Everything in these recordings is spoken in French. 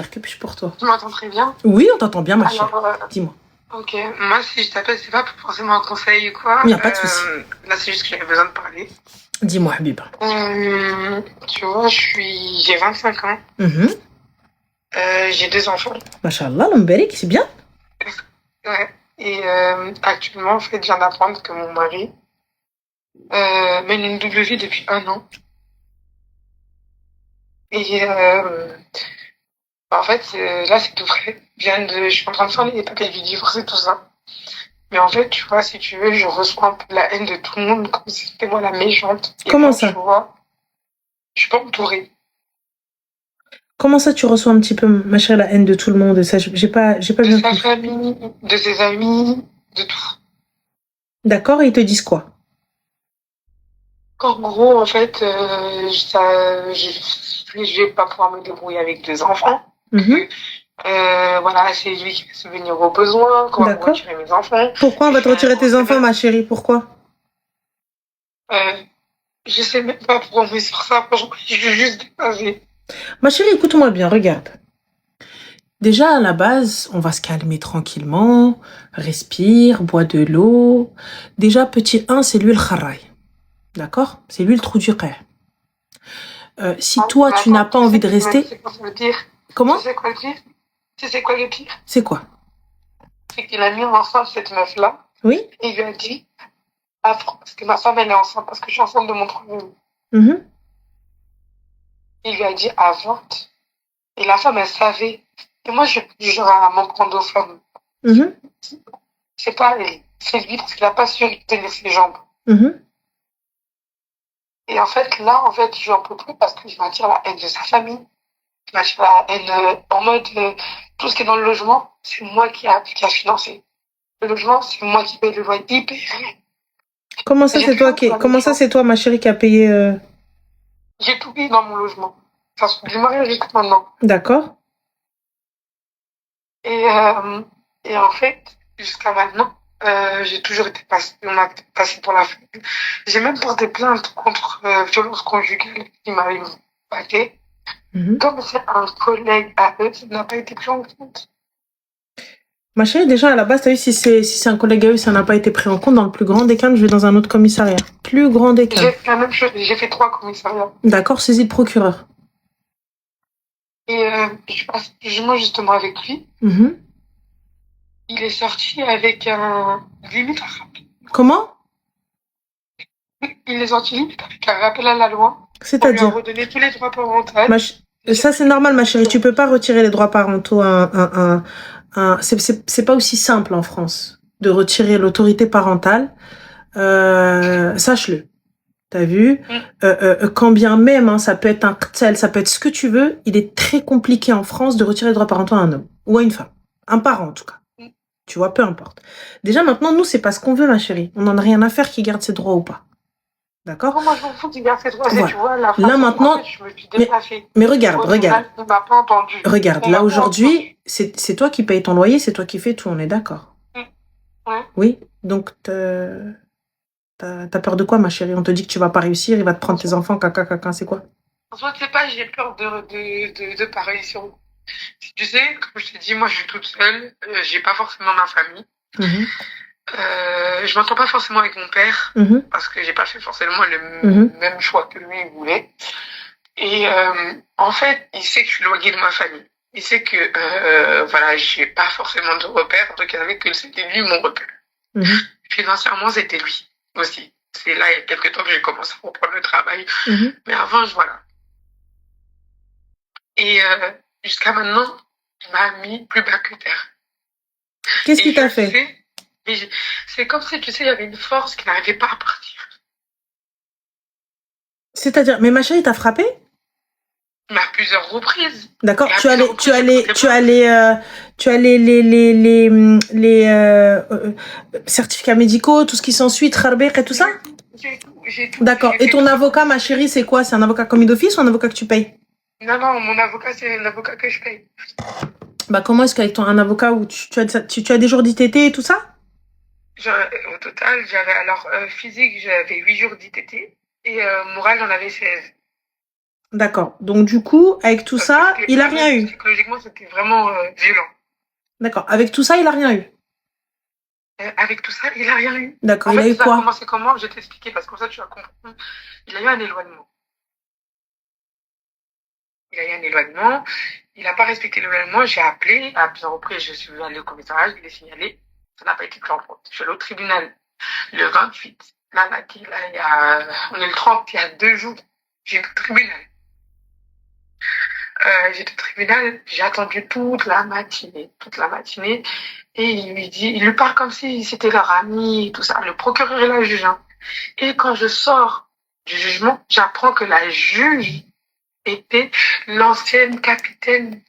Que puis-je pour toi? Tu m'entends très bien? Oui, on t'entend bien, ma chérie. Alors, Dis-moi. ok. Moi, si je t'appelle, c'est pas forcément un conseil ou quoi. Il n'y a pas de souci. Là, c'est juste que j'avais besoin de parler. Dis-moi, Habib. Tu vois, j'ai 25 ans. J'ai 2 enfants. Machallah, l'ambérique, c'est bien. Ouais. Et actuellement, en fait, je viens d'apprendre que mon mari mène une double vie depuis 1 an. Et en fait, là, c'est tout frais. Je suis en train de faire les papiers du divorce et tout ça. Mais en fait, tu vois, si tu veux, je reçois un peu la haine de tout le monde, comme si c'était moi la méchante. Et Comment moi, ça? tu vois, je suis pas entourée. Comment ça, tu reçois un petit peu, ma chérie, la haine de tout le monde? Ça, j'ai pas De bien sa compris. famille, de ses amis, de tout. D'accord, et ils te disent quoi? En gros, en fait, je vais pas pouvoir me débrouiller avec 2 enfants. Voilà, c'est lui qui va subvenir aux besoins, qu'on va me D'accord. retirer mes enfants. Pourquoi on va te retirer tes enfants, ma chérie? Pourquoi? Je sais même pas pourquoi on met sur ça. Franchement, je suis juste dépassée. Ma chérie, écoute-moi bien, regarde. Déjà, à la base, on va se calmer tranquillement, respire, bois de l'eau. Déjà, petit 1, c'est lui le kharray. D'accord? C'est lui le trou du qeh. Si toi, tu n'as pas envie de rester... C'est quoi ça veut dire? Comment? Tu sais quoi le pire? Tu sais quoi le pire? C'est quoi? C'est qu'il a mis enceinte cette meuf-là. Oui? Et il lui a dit, parce que ma femme, elle est enceinte, parce que je suis enceinte de mon troisième. Il lui a dit, avorte. Et la femme, elle savait. Et moi, je genre à m'en prendre aux femmes. C'est pas elle. C'est lui, parce qu'il a pas su tenir ses jambes. Et en fait, là, je n'en peux plus parce que je m'attire la haine de sa famille. Je m'attire la haine en mode, tout ce qui est dans le logement, c'est moi qui a financé. Le logement, c'est moi qui paye le loyer. Il paye rien. Comment ça, c'est toi, ma chérie, qui a payé... J'ai tout payé dans mon logement. Ça se du mariage jusqu'à maintenant. D'accord. Et en fait, jusqu'à maintenant, j'ai toujours été passée pour la famille. J'ai même porté plainte contre violence conjugale qui m'avait batté. Comme c'est un collègue à eux, ça n'a pas été pris en compte. Ma chérie, déjà, à la base, t'as vu, si c'est un collègue à eux, ça n'a pas été pris en compte. Dans le plus grand des calmes, je vais dans un autre commissariat. Plus grand des calmes. J'ai fait la même chose, j'ai fait 3 commissariats. D'accord, saisis le procureur. Et je passe le jugement justement avec lui. Il est sorti avec un limite à rappel. Comment? Il est sorti limite avec un rappel à la loi. C'est-à-dire? On lui a redonné tous les droits parentaux. Ça, c'est normal, ma chérie. Tu peux pas retirer les droits parentaux c'est pas aussi simple en France de retirer l'autorité parentale. Sache-le. T'as vu? Quand bien même, hein, ça peut être un qtel, ça peut être ce que tu veux, il est très compliqué en France de retirer les droits parentaux à un homme ou à une femme. Un parent, en tout cas. Tu vois, peu importe. Déjà, maintenant, nous, c'est pas ce qu'on veut, ma chérie. On n'en a rien à faire qu'il garde ses droits ou pas. D'accord? Moi, je m'en fous qu'il garde ses droits. Voilà. Tu vois, la là, maintenant... je me suis déplacée. Mais regarde. Il m'a pas entendu. Regarde, là, aujourd'hui, c'est toi qui payes ton loyer, c'est toi qui fais tout, on est d'accord? Ouais. Oui? Donc, t'as peur de quoi, ma chérie? On te dit que tu vas pas réussir, il va te prendre tes enfants, caca, c'est quoi? En fait, c'est pas, j'ai peur de pas réussir. Tu sais, comme je t'ai dit, moi, je suis toute seule. J'ai pas forcément ma famille. Je m'entends pas forcément avec mon père parce que j'ai pas fait forcément le même choix que lui il voulait. Et en fait, il sait que je suis éloignée de ma famille. Il sait que voilà, j'ai pas forcément de repère. Donc, il savait que c'était lui mon repère. Financièrement, c'était lui aussi. C'est là, il y a quelques temps que j'ai commencé à reprendre le travail. Mais avant, voilà. Et jusqu'à maintenant, il m'a mis plus bas que terre. Qu'est-ce qu'il t'a fait? C'est comme si, tu sais, il y avait une force qui n'arrivait pas à partir. C'est-à-dire, mais ma chérie, t'a frappé? Mais à plusieurs reprises. D'accord, tu as les certificats médicaux, tout ce qui s'ensuit, Kharbek et tout ça? J'ai tout. D'accord, et ton avocat, ma chérie, c'est quoi? C'est un avocat commis d'office ou un avocat que tu payes? Non, mon avocat, c'est un avocat que je paye. Bah, comment est-ce qu'avec un avocat où tu as des jours d'ITT et tout ça? Au total, j'avais alors physique, j'avais 8 jours d'ITT et moral, j'en avais 16. D'accord. Donc, du coup, avec tout ça, il a rien eu. Psychologiquement, c'était vraiment violent. D'accord. Avec tout ça, il a rien eu. Avec tout ça, il a rien eu. D'accord. En Il fait, a eu ça a quoi? commencé comment? Je vais t'expliquer parce que comme ça, tu vas comprendre. Il a eu un éloignement. Il n'a pas respecté l'éloignement. J'ai appelé à plusieurs reprises. Je suis allée au commissariat, je l'ai signalé. Ça n'a pas été pris en compte. Je suis allée au tribunal le 28. Là, on est le 30, il y a 2 jours. J'étais au tribunal. J'ai attendu toute la matinée. Et il lui parle comme si c'était leur ami et tout ça. Le procureur et la juge. Hein. Et quand je sors du jugement, j'apprends que la juge était l'ancienne capitaine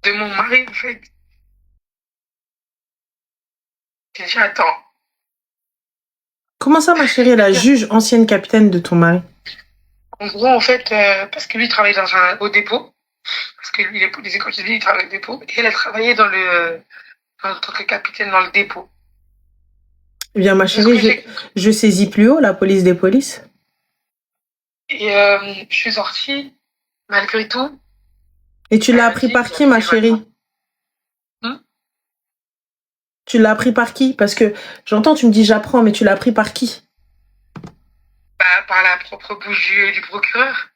de mon mari, en fait. J'ai dit, attends. Comment ça, ma chérie, la juge ancienne capitaine de ton mari? En gros, en fait, parce que lui, il travaillait au dépôt. Parce que lui, il est policier, comme je dis, il travaille au dépôt. Et elle a travaillé en tant que capitaine dans le dépôt. Eh bien, ma chérie, je saisis plus haut la police des polices. Et je suis sortie, malgré tout. Et tu l'as appris par qui, ma chérie? Tu l'as appris par qui? Parce que j'entends, tu me dis j'apprends, mais tu l'as appris par qui? Par la propre bouche du procureur.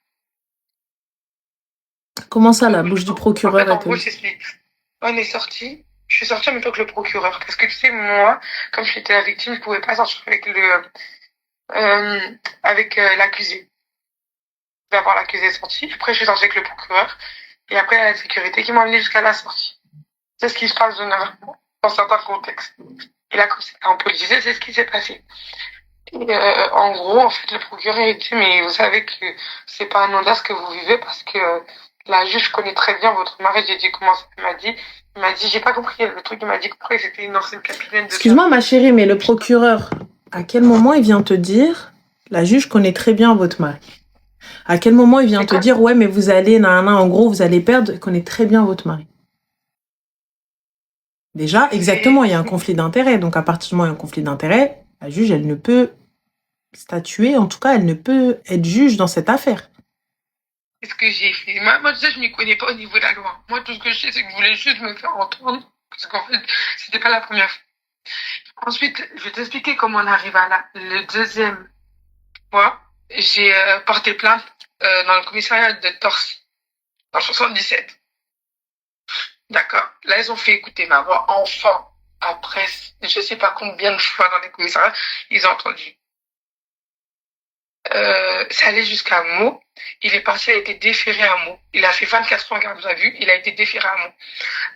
Comment ça, la bouche du procureur? En fait, en gros, on est sorti. Je suis sortie en même temps que le procureur. Parce que tu sais, moi, comme j'étais la victime, je pouvais pas sortir avec l'accusé. Je vais avoir l'accusé sorti. Après, je suis sortie avec le procureur. Et après, il y a la sécurité qui m'a amené jusqu'à la sortie. C'est ce qui se passe généralement dans certains contextes. Et là, comme c'était en police, c'est ce qui s'est passé. Et en gros, en fait, le procureur a dit, mais vous savez que c'est pas un audace que vous vivez parce que la juge connaît très bien votre mari. J'ai dit, comment ça? Il m'a dit, j'ai pas compris le truc. Il m'a dit que c'était une ancienne capitaine de... Excuse-moi, ma chérie, mais le procureur, à quel moment il vient te dire, la juge connaît très bien votre mari? À quel moment il vient te dire, ouais, mais vous allez, en gros, vous allez perdre, il connaît très bien votre mari? Déjà, exactement, il y a un conflit d'intérêts. Donc, à partir du moment où il y a un conflit d'intérêts, la juge, elle ne peut statuer, en tout cas, elle ne peut être juge dans cette affaire. C'est ce que j'ai fait. Moi, tu sais, je m'y connais pas au niveau de la loi. Moi, tout ce que je sais, c'est que je voulais juste me faire entendre. Parce qu'en fait, c'était pas la première fois. Ensuite, je vais t'expliquer comment on arrive à là. Le deuxième fois, j'ai porté plainte dans le commissariat de Torcy, en 77. D'accord. Là, ils ont fait écouter ma voix. Enfin, après, je sais pas combien de fois dans les commissariats, ils ont entendu. Ça allait jusqu'à Meaux. Il est parti, il a été déféré à Meaux. Il a fait 24 ans en garde à vue. Il a été déféré à Meaux.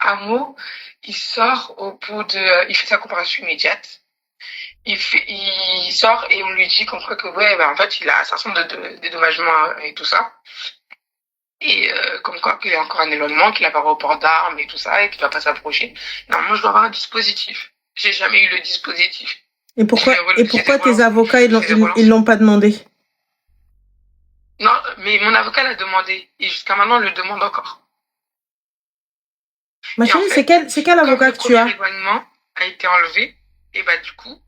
À Meaux, il sort il fait sa comparution immédiate. Il sort et on lui dit qu'on croit que en fait, il a un certain nombre de dédommagement et tout ça. Et comme quoi qu'il y a encore un éloignement, qu'il n'a pas report d'armes et tout ça, et qu'il ne va pas s'approcher. Normalement, je dois avoir un dispositif. J'ai jamais eu le dispositif. Et pourquoi tes avocats, ils l'ont pas demandé? Non, mais mon avocat l'a demandé. Et jusqu'à maintenant, on le demande encore. Ma chérie, c'est quel avocat que tu as? L'éloignement a été enlevé. Et bah, du coup...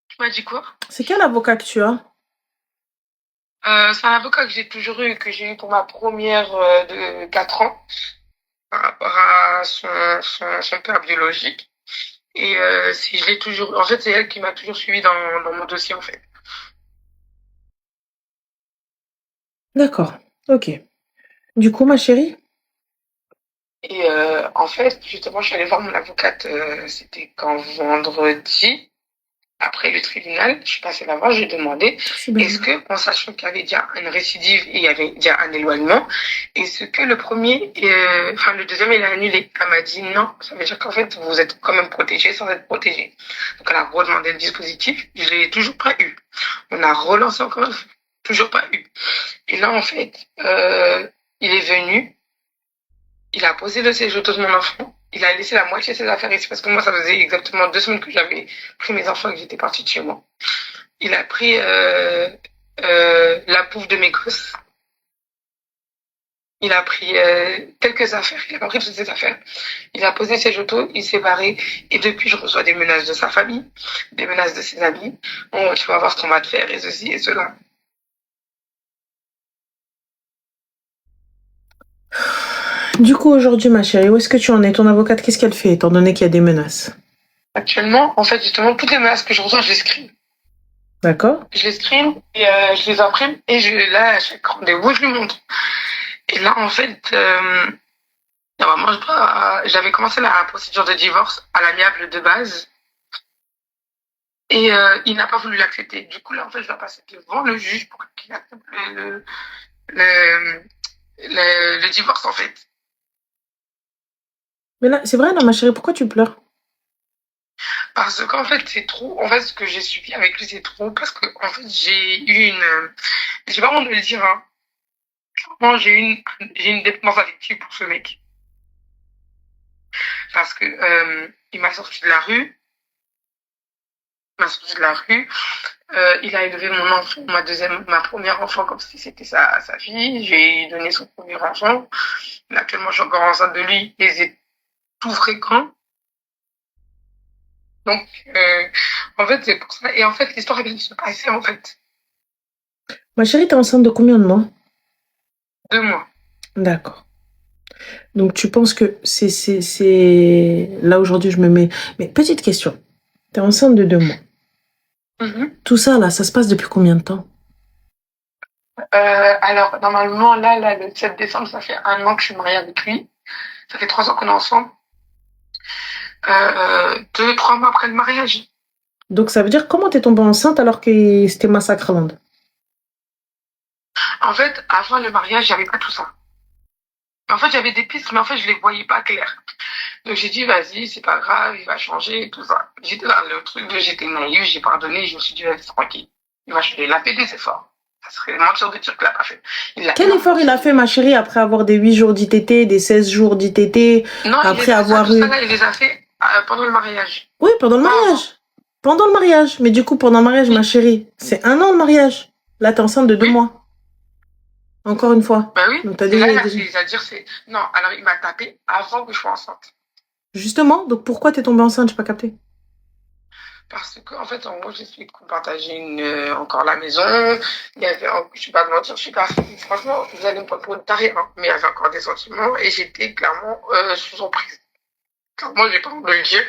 Tu m'as dit quoi? C'est quel avocat que tu as? C'est un avocat que j'ai eu pour ma première de 4 ans, par rapport à son père biologique. Et si je l'ai toujours, en fait, c'est elle qui m'a toujours suivi dans mon dossier, en fait. D'accord, ok. Du coup, ma chérie? Et en fait, justement, je suis allée voir mon avocate, c'était quand vendredi. Après le tribunal, je suis passée la voir, j'ai demandé, est-ce que, en sachant qu'il y avait déjà une récidive et il y avait déjà un éloignement, est-ce que le deuxième, il a annulé? Elle m'a dit non, ça veut dire qu'en fait, vous êtes quand même protégé sans être protégé. Donc, elle a redemandé le dispositif, je l'ai toujours pas eu. On a relancé encore une fois, toujours pas eu. Et là, en fait, il est venu, il a posé le séjour de mon enfant. Il a laissé la moitié de ses affaires ici parce que moi, ça faisait exactement 2 semaines que j'avais pris mes enfants et que j'étais partie de chez moi. Il a pris la bouffe de mes gosses. Il a pris quelques affaires. Il a pas pris toutes ses affaires. Il a posé ses jotos, il s'est barré. Et depuis, je reçois des menaces de sa famille, des menaces de ses amis. Oh, tu vas voir ce qu'on va te faire et ceci et cela. Du coup, aujourd'hui, ma chérie, où est-ce que tu en es? Ton avocate, qu'est-ce qu'elle fait, étant donné qu'il y a des menaces? Actuellement, en fait, justement, toutes les menaces que je reçois, je les screen. D'accord. Je les screen et je les imprime et là, à chaque rendez-vous, je lui montre. Et là, en fait, normalement, j'avais commencé la procédure de divorce à l'amiable de base. Et il n'a pas voulu l'accepter. Du coup, là, en fait, je dois passer devant le juge pour qu'il accepte le divorce, en fait. Mais là, c'est vrai, là, ma chérie, pourquoi tu pleures? Parce qu'en fait, c'est trop. En fait, ce que j'ai subi avec lui, c'est trop. Parce que, en fait, j'ai eu une. J'ai pas honte de le dire, hein. Moi, j'ai une dépendance affective pour ce mec. Parce que il m'a sorti de la rue. Il a élevé mon enfant, ma première enfant comme si c'était sa fille. J'ai donné son premier enfant. Là, actuellement, je suis encore enceinte de lui. Et c'est tout fréquent. Donc, en fait, c'est pour ça. Et en fait, l'histoire est bien se passer, en fait. Ma chérie, t'es enceinte de combien de mois? 2 mois. D'accord. Donc, tu penses que c'est... Là, aujourd'hui, je me mets... Mais petite question. T'es enceinte de 2 mois. Tout ça, là, ça se passe depuis combien de temps? Alors, normalement, là, le 7 décembre, ça fait 1 an que je suis mariée avec lui. Ça fait 3 ans qu'on est ensemble. 2-3 mois après le mariage. Donc, ça veut dire comment t'es tombée enceinte alors que c'était Massacreland? En fait, avant le mariage, j'avais pas tout ça. En fait, j'avais des pistes, mais en fait, je les voyais pas claires. Donc, j'ai dit, vas-y, c'est pas grave, il va changer, tout ça. J'étais dans le truc j'étais naïve, j'ai pardonné, je me suis dit, vas-y, tranquille. Il va changer. Il a fait des efforts. Ça serait mentir de dire qu'il l'a pas fait. Quel effort il a fait, ma chérie, après avoir des 8 jours d'ITT, des 16 jours d'ITT, non, après avoir eu... il les a fait pendant le mariage. Oui, pendant le mariage. Pendant le mariage. Mais du coup, pendant le mariage, ma chérie, c'est 1 an de mariage. Là, t'es enceinte de 2 mois. Encore une fois. Bah oui. Donc, t'as déjà... Non, alors il m'a tapé avant que je sois enceinte. Justement, donc pourquoi t'es tombée enceinte? J'ai pas capté. Parce que, en fait, en gros, j'explique qu'on partageait encore la maison. Il y avait, je vais pas te mentir, je suis pas, franchement, vous allez me prendre pour une tarée, hein, mais il y avait encore des sentiments et j'étais clairement sous emprise. Clairement, j'ai pas envie de le dire.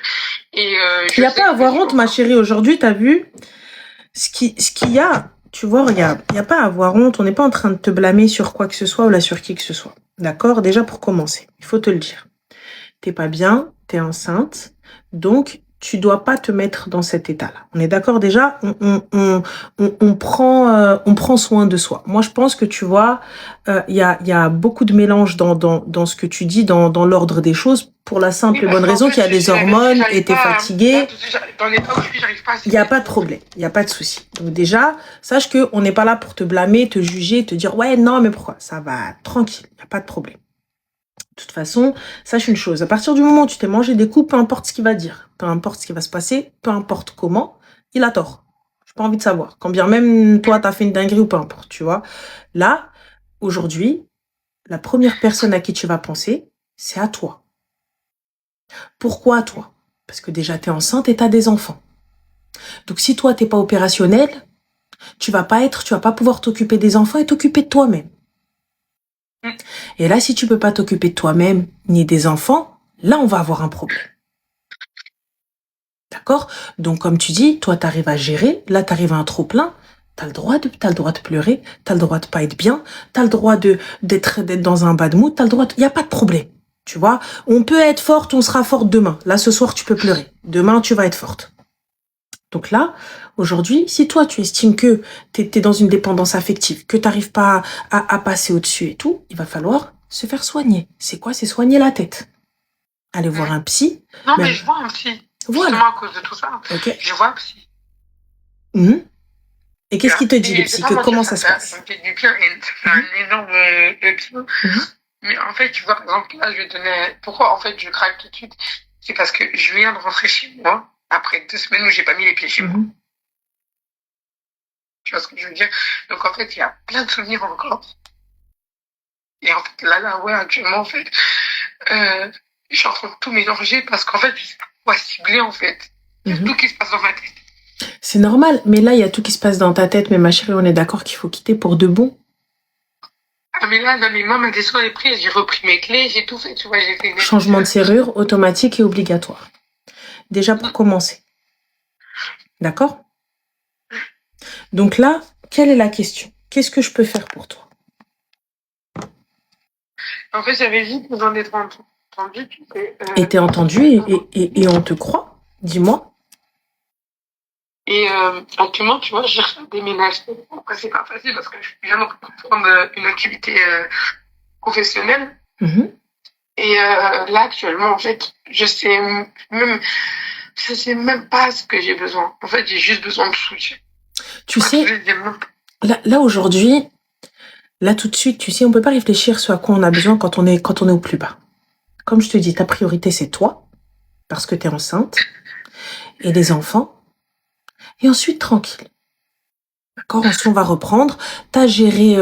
Et, il n'y a pas à avoir honte, ma chérie. Aujourd'hui, t'as vu ce qu'il y a. Tu vois, regarde, il n'y a pas à avoir honte. On n'est pas en train de te blâmer sur quoi que ce soit ou là sur qui que ce soit. D'accord? Déjà, pour commencer, il faut te le dire. T'es pas bien, t'es enceinte. Donc, tu dois pas te mettre dans cet état-là. On est d'accord déjà, on prend soin de soi. Moi, je pense que tu vois, y a beaucoup de mélange dans ce que tu dis, dans l'ordre des choses, pour la simple et bonne raison qu'il y a des hormones et t'es fatiguée. Dans l'état où je suis, j'arrive pas à... Il n'y a pas de problème, il n'y a pas de souci. Donc déjà, sache qu'on n'est pas là pour te blâmer, te juger, te dire, ouais, non, mais pourquoi? Ça va, tranquille, il n'y a pas de problème. De toute façon, sache une chose, à partir du moment où tu t'es mangé des coups, peu importe ce qu'il va dire, peu importe ce qui va se passer, peu importe comment, il a tort. J'ai pas envie de savoir. Quand bien même toi, t'as fait une dinguerie ou peu importe, tu vois. Là, aujourd'hui, la première personne à qui tu vas penser, c'est à toi. Pourquoi à toi? Parce que déjà, t'es enceinte et t'as des enfants. Donc si toi, t'es pas opérationnel, tu vas pas pouvoir t'occuper des enfants et t'occuper de toi-même. Et là, si tu peux pas t'occuper de toi-même ni des enfants, là, on va avoir un problème. D'accord? Donc, comme tu dis, toi, t'arrives à gérer. Là, t'arrives à un trop-plein. T'as le droit de pleurer. T'as le droit de pas être bien. T'as le droit d'être dans un bad mood. Il y a pas de problème. Tu vois? On peut être forte, on sera forte demain. Là, ce soir, tu peux pleurer. Demain, tu vas être forte. Donc là, aujourd'hui, si toi, tu estimes que t'es dans une dépendance affective, que t'arrives pas à passer au-dessus et tout, il va falloir se faire soigner. C'est quoi? C'est soigner la tête. Aller voir un psy. Non, mais je vois un psy. Voilà. Justement à cause de tout ça. Okay. Je vois un psy. Et qu'est-ce qu'il te dit, le psy? Comment ça se passe? Ça me fait du bien et c'est un énorme psy. Mais en fait, tu vois, par exemple, là, je vais te donner... Pourquoi, en fait, je craque tout de suite? C'est parce que je viens de rentrer chez moi après 2 semaines où j'ai pas mis les pieds chez moi. Tu vois ce que je veux dire? Donc, en fait, il y a plein de souvenirs encore. Et en fait, là, ouais, actuellement, en fait, je suis en train de tout mélanger parce qu'en fait, je sais pas quoi cibler, en fait. Il y a tout qui se passe dans ma tête. C'est normal, mais là, il y a tout qui se passe dans ta tête. Mais ma chérie, on est d'accord qu'il faut quitter pour de bon. Ah, mais là, non, mais moi, ma décision est prise. J'ai repris mes clés, j'ai tout fait, tu vois, j'ai fait... Changement de serrure automatique et obligatoire. Déjà pour commencer. D'accord? Donc là, quelle est la question? Qu'est-ce que je peux faire pour toi? En fait, j'avais juste besoin d'être entendu. Et t'es entendu et on te croit? Dis-moi. Et actuellement, tu vois, je cherche à déménager. Après, c'est pas facile parce que je viens de reprendre une activité professionnelle. Et là, actuellement, en fait, je sais même pas ce que j'ai besoin. En fait, j'ai juste besoin de soutien. Tu sais, là aujourd'hui, là tout de suite, tu sais, on peut pas réfléchir sur à quoi on a besoin quand on est au plus bas. Comme je te dis, ta priorité c'est toi, parce que tu es enceinte, et les enfants, et ensuite tranquille. D'accord, ensuite on va reprendre. T'as géré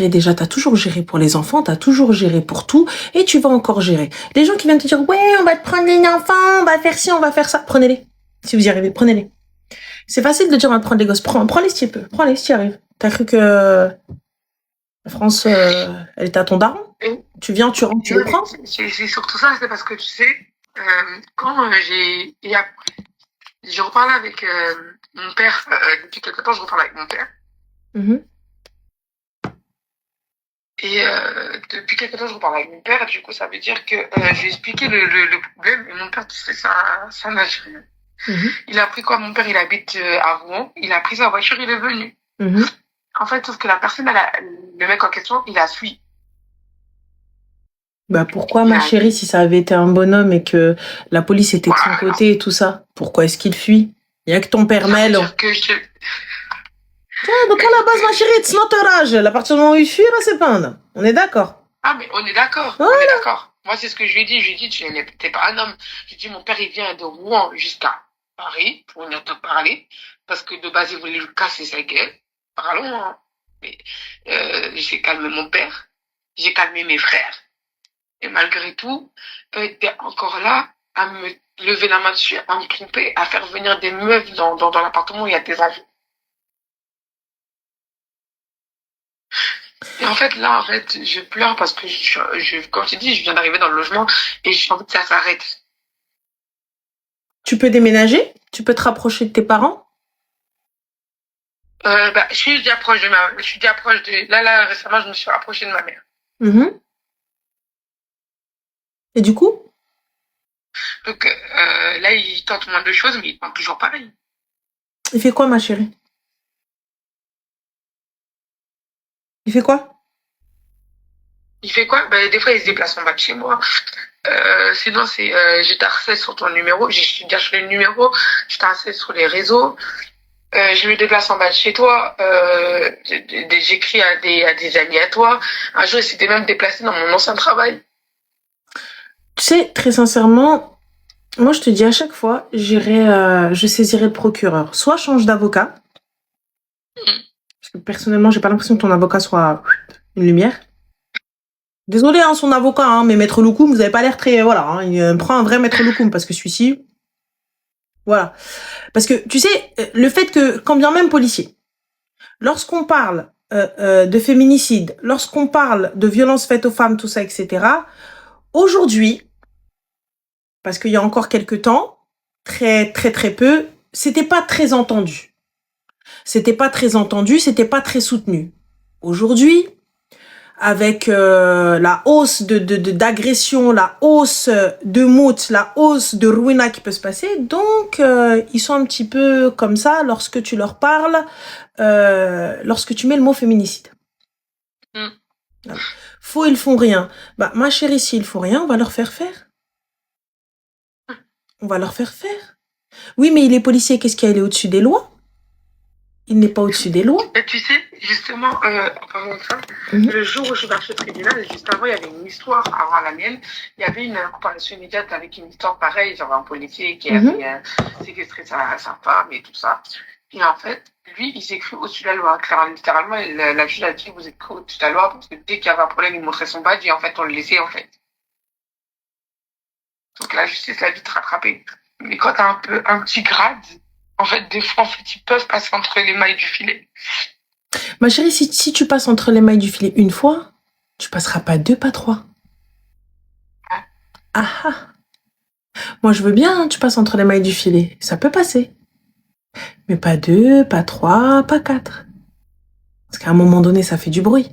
déjà, t'as toujours géré pour les enfants, t'as toujours géré pour tout, et tu vas encore gérer. Les gens qui viennent te dire, ouais, on va te prendre les enfants, on va faire ci, on va faire ça, prenez-les. Si vous y arrivez, prenez-les. C'est facile de dire, on va te prendre les gosses, prends-les si tu peux, prends-les si tu y arrives. T'as cru que la France, elle était à ton daron? Tu viens, tu rentres, tu les prends? C'est surtout ça, c'est parce que tu sais, quand je reparle avec mon père, depuis quelque temps, je reparle avec mon père. Et depuis quelque temps, je reparle avec mon père, et du coup, ça veut dire que j'ai expliqué le problème, et mon père, tu sais, ça n'a rien. Il a pris quoi? Mon père, il habite à Rouen, il a pris sa voiture, il est venu. En fait, sauf que la personne, le mec en question, il a fui. Bah pourquoi, ma chérie, si ça avait été un bonhomme et que la police était de son côté et tout ça, pourquoi est-ce qu'il fuit? Il y a que ton père Mel. Donc à la base, ma chérie, it's not a rage. À partir du moment où il fuit, là, c'est peindre. On est d'accord? Ah, mais on est d'accord. On est d'accord. Moi, c'est ce que je lui ai dit. Je lui ai dit, tu n'es pas un homme. Je lui ai dit, mon père, il vient de Rouen jusqu'à Paris pour venir te parler. Parce que de base, il voulait lui casser sa gueule. Parlons, hein. Mais j'ai calmé mon père. J'ai calmé mes frères. Et malgré tout, t'es encore là à me lever la main dessus, à me tromper, à faire venir des meufs dans l'appartement où il y a tes enfants. Et en fait, là, je pleure parce que, comme tu dis, je viens d'arriver dans le logement et j'ai envie que ça s'arrête. Tu peux déménager? Tu peux te rapprocher de tes parents? Je suis déjà proche de Là, récemment, je me suis rapprochée de ma mère. Et du coup? Donc, là, il tente moins de choses, mais il tente toujours pareil. Il fait quoi, ma chérie? Il fait quoi? Il fait quoi? Des fois, il se déplace en bas de chez moi. Sinon, c'est je t'harcèle sur ton numéro. Je suis déjà sur le numéro. Je t'harcèle sur les réseaux. Je me déplace en bas de chez toi. J'écris à des amis à toi. Un jour, il s'était même déplacé dans mon ancien travail. Tu sais, très sincèrement, moi, je te dis à chaque fois, je saisirai le procureur. Soit change d'avocat. Parce que personnellement, j'ai pas l'impression que ton avocat soit une lumière. Désolé, hein, son avocat, hein, mais Maître Loukoum, vous avez pas l'air très... Voilà, hein, il prend un vrai Maître Loukoum, parce que celui-ci... Voilà. Parce que, tu sais, le fait que, quand bien même policier, lorsqu'on parle de féminicide, lorsqu'on parle de violences faites aux femmes, tout ça, etc., aujourd'hui, parce qu'il y a encore quelques temps, très peu, c'était pas très entendu. C'était pas très soutenu. Aujourd'hui, avec la hausse d'agression, la hausse de moutes, la hausse de ruina qui peut se passer, donc ils sont un petit peu comme ça lorsque tu leur parles, lorsque tu mets le mot féminicide. Voilà. Ils font rien. Bah, ma chérie, s'ils font rien, on va leur faire faire. On va leur faire faire. Oui, mais il est policier, qu'est-ce qu'il y a? Il est au-dessus des lois? Il n'est pas au-dessus des lois. Et tu sais, justement, en parlant de ça, le jour où je suis partie au tribunal, juste avant, il y avait une histoire avant la mienne. Il y avait une comparaison immédiate avec une histoire pareille, genre un policier qui avait séquestré sa femme et tout ça. Et en fait, lui, il s'est cru au-dessus de la loi. Clairement, littéralement, la juge a dit, vous êtes cru au-dessus de la loi, parce que dès qu'il y avait un problème, il montrait son badge et en fait, on le laissait, en fait. Donc la justice l'a vite rattrapé. Mais quand t'as un petit grade, en fait, des fois, ils peuvent passer entre les mailles du filet. Ma chérie, si tu passes entre les mailles du filet une fois, Tu passeras pas 2, pas 3. Ah ah. Moi, je veux bien, hein, tu passes entre les mailles du filet. Ça peut passer. Mais pas 2, pas 3, pas 4. Parce qu'à un moment donné, ça fait du bruit.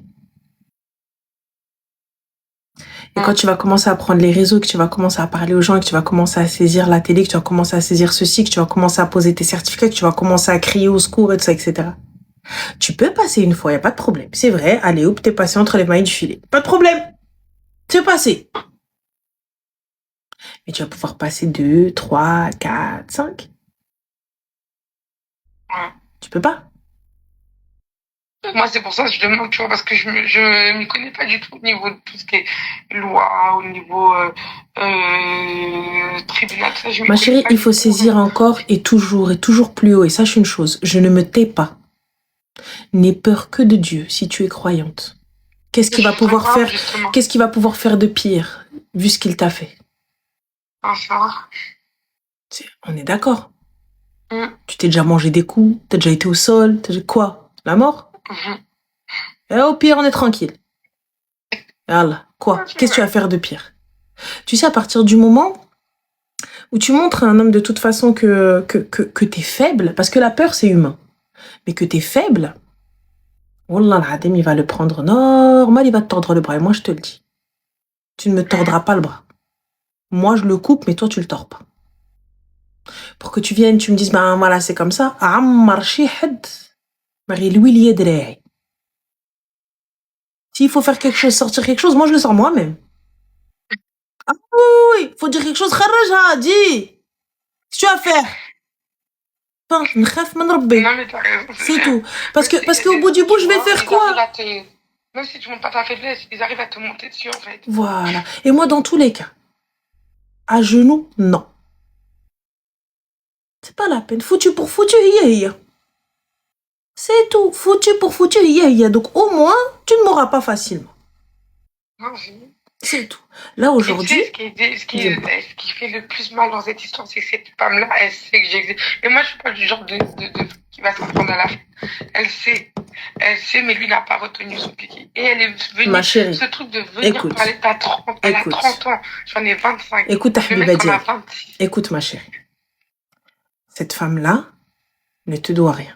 Et quand tu vas commencer à prendre les réseaux, que tu vas commencer à parler aux gens, que tu vas commencer à saisir la télé, que tu vas commencer à saisir ceci, que tu vas commencer à poser tes certificats, que tu vas commencer à crier au secours et tout ça, etc. Tu peux passer une fois, y a pas de problème. C'est vrai, allez, hop, t'es passé entre les mailles du filet. Pas de problème. C'est passé. Mais tu vas pouvoir passer 2, 3, 4, 5. Tu peux pas. Moi, c'est pour ça que je demande, tu vois, parce que je m'y connais pas du tout au niveau de tout ce qui est loi, au niveau tribunal. Ça, Ma chérie, il faut saisir encore et toujours plus haut. Et sache une chose, je ne me tais pas. N'aie peur que de Dieu si tu es croyante. Qu'est-ce qu'il va pouvoir faire, qu'est-ce qu'il va pouvoir faire de pire, vu ce qu'il t'a fait? Ah, ça va. On est d'accord. Tu t'es déjà mangé des coups, t'as déjà été au sol, t'as déjà quoi? La mort? Et au pire, on est tranquille. Allah, quoi? Qu'est-ce que tu vas faire de pire? Tu sais, à partir du moment où tu montres à un homme de toute façon que t'es faible, parce que la peur, c'est humain, mais que t'es faible, Wallah al-Adim, il va le prendre normal, il va te tordre le bras. Et moi, je te le dis. Tu ne me tordras pas le bras. Moi, je le coupe, mais toi, tu le tords pas. Pour que tu viennes, tu me dises, ben voilà, c'est comme ça. S'il faut faire quelque chose, sortir quelque chose, moi, je le sors moi-même. Ah oui, faut dire quelque chose, kharajha, dis. Qu'est-ce que tu vas faire? C'est tout. Parce qu'au bout du bout, je vais faire quoi? Même si tu montes pas ta faiblesse, ils arrivent à te monter dessus, en fait. Voilà. Et moi, dans tous les cas, à genoux, non. C'est pas la peine. Foutu pour foutu, hiya. C'est tout. Foutu pour foutu, hiya. Donc, au moins, tu ne m'auras pas facilement. C'est tout. Là, aujourd'hui... Ce qui fait le plus mal dans cette histoire, c'est que cette femme-là, elle sait que j'existe. Et moi, je suis pas du genre de qui va s'en prendre à la fin. Elle sait, mais lui n'a pas retenu son piqué. Et elle est venue... Ma chérie, ce truc de venir parler, t'as 30, elle a 30 ans. J'en ai 25. Écoute, écoute, ma chérie. Cette femme-là ne te doit rien.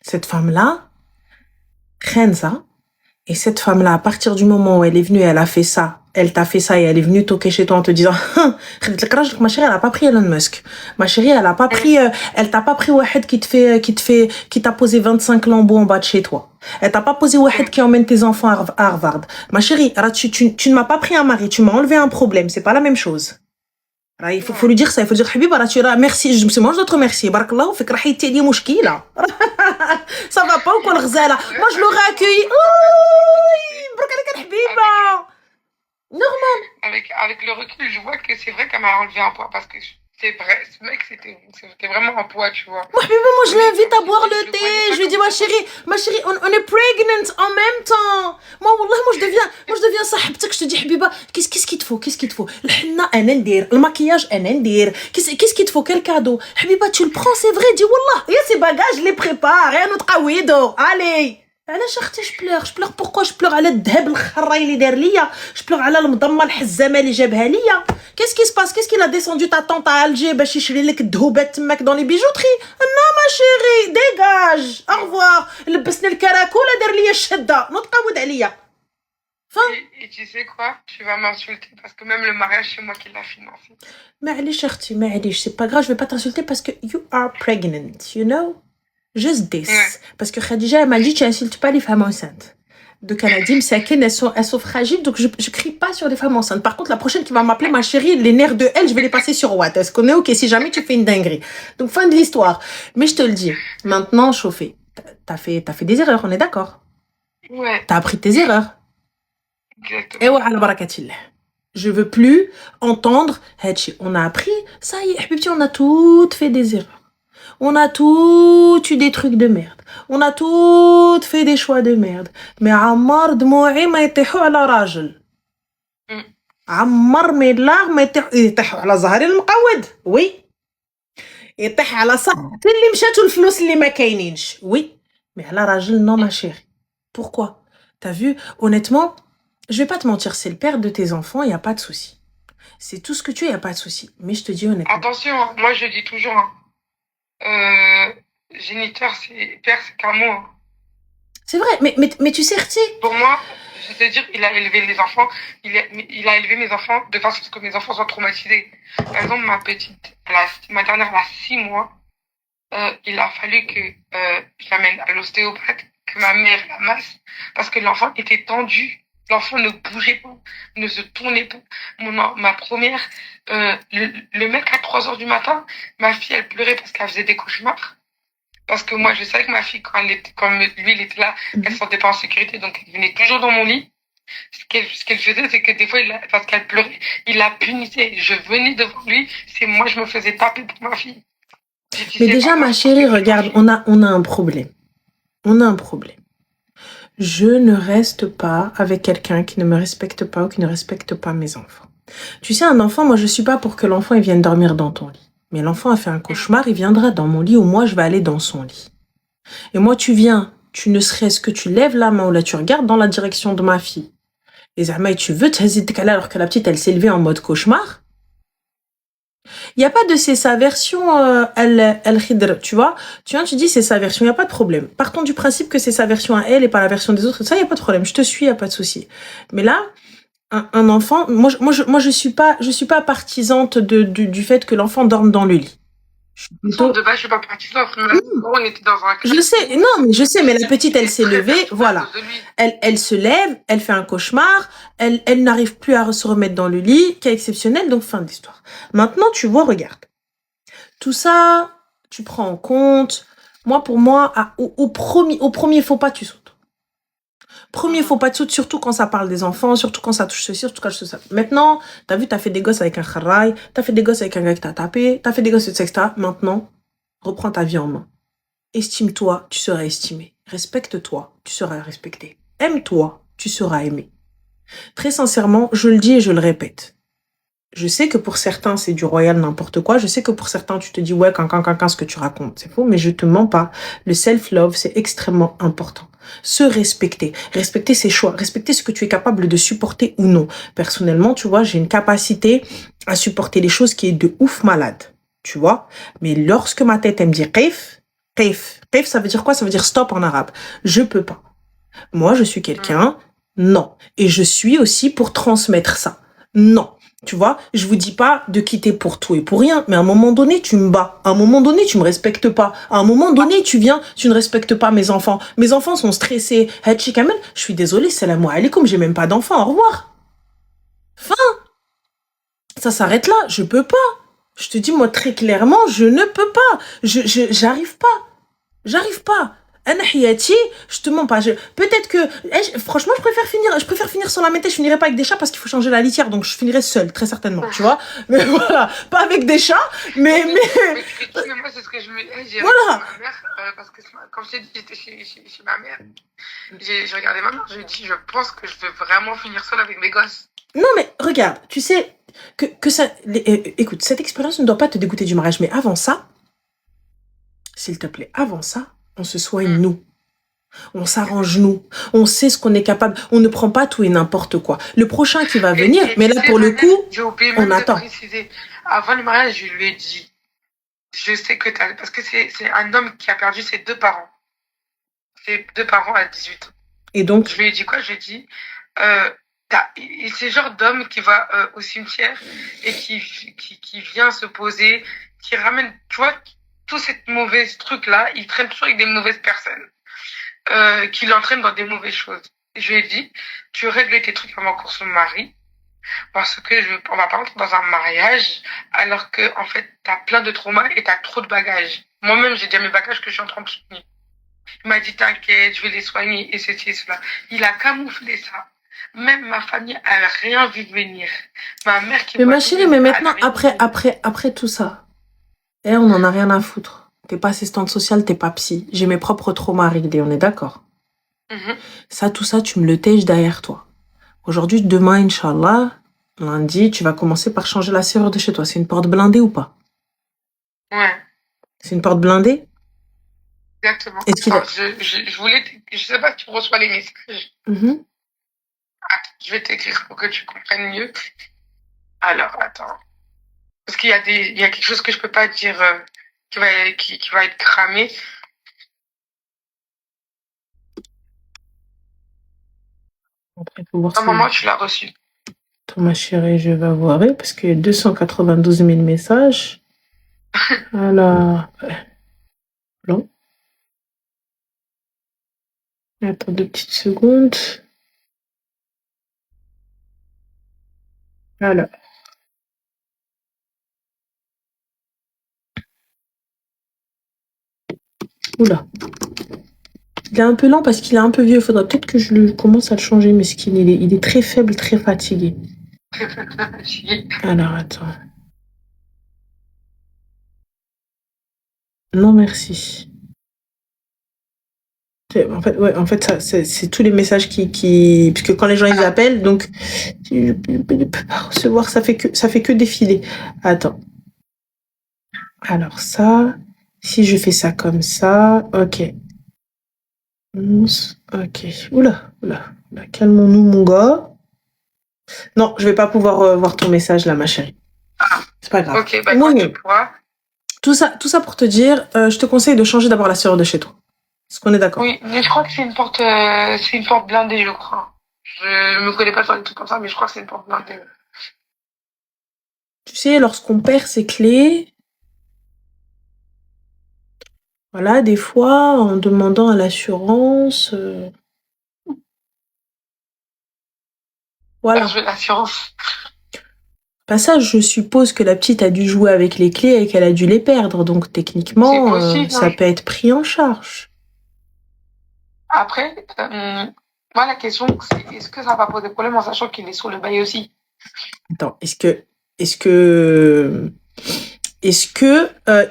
Cette femme-là, Khenza, et cette femme-là, à partir du moment où elle est venue, elle a fait ça, elle t'a fait ça et elle est venue toquer chez toi en te disant ma chérie, elle a pas pris Elon Musk. Ma chérie, elle a pas pris, elle t'a pas pris Wahed qui t'a posé 25 lambeaux en bas de chez toi. Elle t'a pas posé Wahed qui emmène tes enfants à Harvard. Ma chérie, tu ne m'as pas pris un mari, tu m'as enlevé un problème, c'est pas la même chose. Il faut lui dire ça, il faut dire Habiba, merci, je me d'autres merci. Barakallahu fik, rahiti li mushkila. Ça va pas ou quoi le ghzala? Moi je l'aurais accueilli. Normal. Avec le recul, je vois que c'est vrai qu'elle m'a enlevé un poids parce que c'est vrai, ce mec c'était vraiment un poids, tu vois. Moi je l'invite à boire le thé, je lui dis ma chérie, on est pregnant en même temps. Moi je deviens sahibtek, je te dis Habiba, qu'est-ce qu'il te faut? Le henna ana ندير, le maquillage ana ندير. Qu'est-ce qu'il te faut? Quel cadeau? Habiba, tu le prends, c'est vrai, dis wallah, il y a ces bagages, je les prépare, rien autre qawido. Allez. علاش اختي je pleure pourquoi je pleure على الذهب الخراي اللي دار ليا je pleure على المضمه الحزامه اللي جابها ليا qu'est-ce qui se passe qu'est-ce qu'il a descendu ta tante à Alger باش يشري لك الذهوبات تماك dans les bijouteries non ma chérie dégage au revoir لبسني الكراكوله دار ليا الشده نتقود عليا et tu sais quoi tu vas m'insulter parce que même le mariage c'est moi qui l'a financé معليش اختي معليش c'est pas grave je vais pas t'insulter parce que you are pregnant you know. Juste this. Parce que Khadija, elle m'a dit, tu insultes pas les femmes enceintes. Donc, elle a dit, elles sont fragiles, donc je crie pas sur les femmes enceintes. Par contre, la prochaine qui va m'appeler, ma chérie, les nerfs de elle, je vais les passer sur Watt. Est-ce qu'on est OK si jamais tu fais une dinguerie? Donc, fin de l'histoire. Mais je te le dis, maintenant, chauffé. T'as fait des erreurs, on est d'accord? Ouais. T'as appris tes erreurs. Exactement. Et wa ala barakatillah. Je veux plus entendre, on a appris, ça y est, habibti, on a toutes fait des erreurs. On a tout eu des trucs de merde. On a tout fait des choix de merde. Mais Ammar دموعي ما يطيحوا على راجل. عمر mes larmes يطيحوا على ظهري المقود. Oui. يطيح على صحتي اللي مشات والفلوس اللي ما كاينينش. Oui. Mais على راجل non ma chérie. Pourquoi? T'as vu? Honnêtement, je vais pas te mentir, c'est le père de tes enfants, il n'y a pas de souci. C'est tout ce que tu es, il n'y a pas de souci. Mais je te dis honnêtement. Attention, moi je dis toujours, géniteur, père, c'est qu'un mot. C'est vrai, mais tu sais, Rti. Pour moi, je vais te dire, il a élevé les enfants, il a élevé mes enfants de façon à ce que mes enfants soient traumatisés. Par exemple, ma dernière, elle a 6 mois. Il a fallu que je l'amène à l'ostéopathe, que ma mère la masse, parce que l'enfant était tendu. L'enfant ne bougeait pas, ne se tournait pas. Ma première, le mec à 3 heures du matin, ma fille, elle pleurait parce qu'elle faisait des cauchemars. Parce que moi, je savais que ma fille, quand lui, il était là, elle se sentait pas en sécurité, donc elle venait toujours dans mon lit. Ce qu'elle faisait, c'est que des fois, parce qu'elle pleurait, il la punissait. Je venais devant lui, c'est moi, je me faisais taper pour ma fille. Mais déjà, ma chérie, regarde, on a un problème. On a un problème. Je ne reste pas avec quelqu'un qui ne me respecte pas ou qui ne respecte pas mes enfants. Tu sais, un enfant, moi, je suis pas pour que l'enfant, il vienne dormir dans ton lit. Mais l'enfant a fait un cauchemar, il viendra dans mon lit ou moi, je vais aller dans son lit. Et moi, tu viens, tu ne serait-ce que tu lèves la main ou là, tu regardes dans la direction de ma fille. Et Zahma, tu veux te hésiter alors que la petite, elle s'est levée en mode cauchemar. Il n'y a pas de c'est sa version al-khidr, tu vois. Tu viens, tu dis c'est sa version, il n'y a pas de problème. Partons du principe que c'est sa version à elle et pas la version des autres. Ça, il n'y a pas de problème. Je te suis, il n'y a pas de souci. Mais là, un enfant, moi, je suis pas partisante du fait que l'enfant dorme dans le lit. De base, je suis pas partisante. On était dans un... Je sais, non, mais je sais, mais la petite, elle s'est levée, voilà. Elle se lève, elle fait un cauchemar, elle n'arrive plus à se remettre dans le lit, cas exceptionnel, donc fin de l'histoire. Maintenant, tu vois, regarde. Tout ça, tu prends en compte. Moi, pour moi, au premier faux pas, tu sautes. Premier faux pas de saute, surtout quand ça parle des enfants, surtout quand ça touche ceci, surtout quand ça. Maintenant, t'as vu, t'as fait des gosses avec un kharraï, t'as fait des gosses avec un gars qui t'a tapé, t'as fait des gosses, etc. Maintenant, reprends ta vie en main. Estime-toi, tu seras estimé. Respecte-toi, tu seras respecté. Aime-toi, tu seras aimé. Très sincèrement, je le dis et je le répète. Je sais que pour certains, c'est du royal n'importe quoi. Je sais que pour certains, tu te dis, ouais, ce que tu racontes, c'est faux, mais je te mens pas. Le self-love, c'est extrêmement important. Se respecter. Respecter ses choix. Respecter ce que tu es capable de supporter ou non. Personnellement, tu vois, j'ai une capacité à supporter les choses qui est de ouf malade. Tu vois? Mais lorsque ma tête, elle me dit, Qif, ça veut dire quoi? Ça veut dire stop en arabe. Je peux pas. Moi, je suis quelqu'un, non. Et je suis aussi pour transmettre ça. Non. Tu vois, je vous dis pas de quitter pour tout et pour rien, mais à un moment donné, tu me bats. À un moment donné, tu me respectes pas. À un moment donné, tu viens, tu ne respectes pas mes enfants. Mes enfants sont stressés. Hachi Kamel, je suis désolée, salam alaikum, j'ai même pas d'enfants, au revoir. Fin. Ça s'arrête là, je peux pas. Je te dis, moi, très clairement, je ne peux pas. J'arrive pas. J'arrive pas. Je te mens pas. Peut-être que, franchement, je préfère finir sans la mettre. Je finirai pas avec des chats parce qu'il faut changer la litière, donc je finirai seule, très certainement, tu vois. Mais voilà, pas avec des chats, mais moi, c'est ce que je me dis. Voilà. Ma mère, parce que, comme je t'ai dit, j'étais chez ma mère. J'ai regardé ma mère, je lui ai dit, je pense que je veux vraiment finir seule avec mes gosses. Non, mais regarde, tu sais, que ça, écoute, cette expérience ne doit pas te dégoûter du mariage, mais avant ça, s'il te plaît, avant ça, on se soigne nous. On s'arrange nous. On sait ce qu'on est capable. On ne prend pas tout et n'importe quoi. Le prochain qui va venir, mais là pour le coup, j'ai oublié même de préciser. Avant le mariage, je lui ai dit, je sais que parce que c'est un homme qui a perdu ses 2 parents. Ses 2 parents à 18 ans. Et donc, je lui ai dit quoi? Je lui ai dit, c'est le genre d'homme qui va au cimetière et qui vient se poser, qui ramène, tu vois, tout cette mauvaise truc-là, il traîne toujours avec des mauvaises personnes. Qui l'entraîne dans des mauvaises choses. Je lui ai dit, tu règles tes trucs avant qu'on se marie, parce que on va pas rentrer dans un mariage, alors que, en fait, t'as plein de traumas et t'as trop de bagages. Moi-même, j'ai déjà mes bagages que je suis en train de soigner. Il m'a dit, t'inquiète, je vais les soigner, et ceci et cela. Il a camouflé ça. Même ma famille a rien vu venir. Ma mère qui... Mais ma chérie, mais maintenant, après tout ça, on en a rien à foutre. T'es pas assistante sociale, t'es pas psy. J'ai mes propres traumas à régler, on est d'accord? Ça, tout ça, tu me le tèches derrière toi. Aujourd'hui, demain, Inch'Allah, lundi, tu vas commencer par changer la serrure de chez toi. C'est une porte blindée ou pas? Ouais. C'est une porte blindée? Exactement. Alors, je voulais... Je sais pas si tu reçois les messages. Attends, je vais t'écrire pour que tu comprennes mieux. Alors, attends. Parce qu'il y a quelque chose que je peux pas dire qui va être cramé. Après, faut voir Maman, tu l'as reçu. Attends, ma chérie, je vais voir parce qu'il y a 292 000 messages. Alors, non. Attends 2 petites secondes. Alors. Oula. Il est un peu lent parce qu'il est un peu vieux. Il faudrait peut-être que je commence à le changer, mais il est très faible, très fatigué. Alors, attends. Non, merci. En fait, ça, c'est tous les messages puisque quand les gens ils appellent, donc je ne peux pas recevoir, ça fait que défiler. Attends. Alors ça, si je fais ça comme ça, ok. Ok. Oula. Calmons-nous, mon gars. Non, je vais pas pouvoir voir ton message là, ma chérie. C'est pas grave. Ok, bah quand tu pourras. Tout ça pour te dire, je te conseille de changer d'abord la serrure de chez toi. Est-ce qu'on est d'accord? Oui, mais je crois que c'est une porte blindée, je crois. Je me connais pas sur les trucs comme ça, mais je crois que c'est une porte blindée. Tu sais, lorsqu'on perd ses clés, voilà, des fois, en demandant à l'assurance, voilà. Je veux l'assurance. Pas ça, je suppose que la petite a dû jouer avec les clés et qu'elle a dû les perdre, donc techniquement, possible, ça peut être pris en charge. Après, moi la question c'est est-ce que ça va poser problème en sachant qu'il est sur le bail aussi? Attends, est-ce que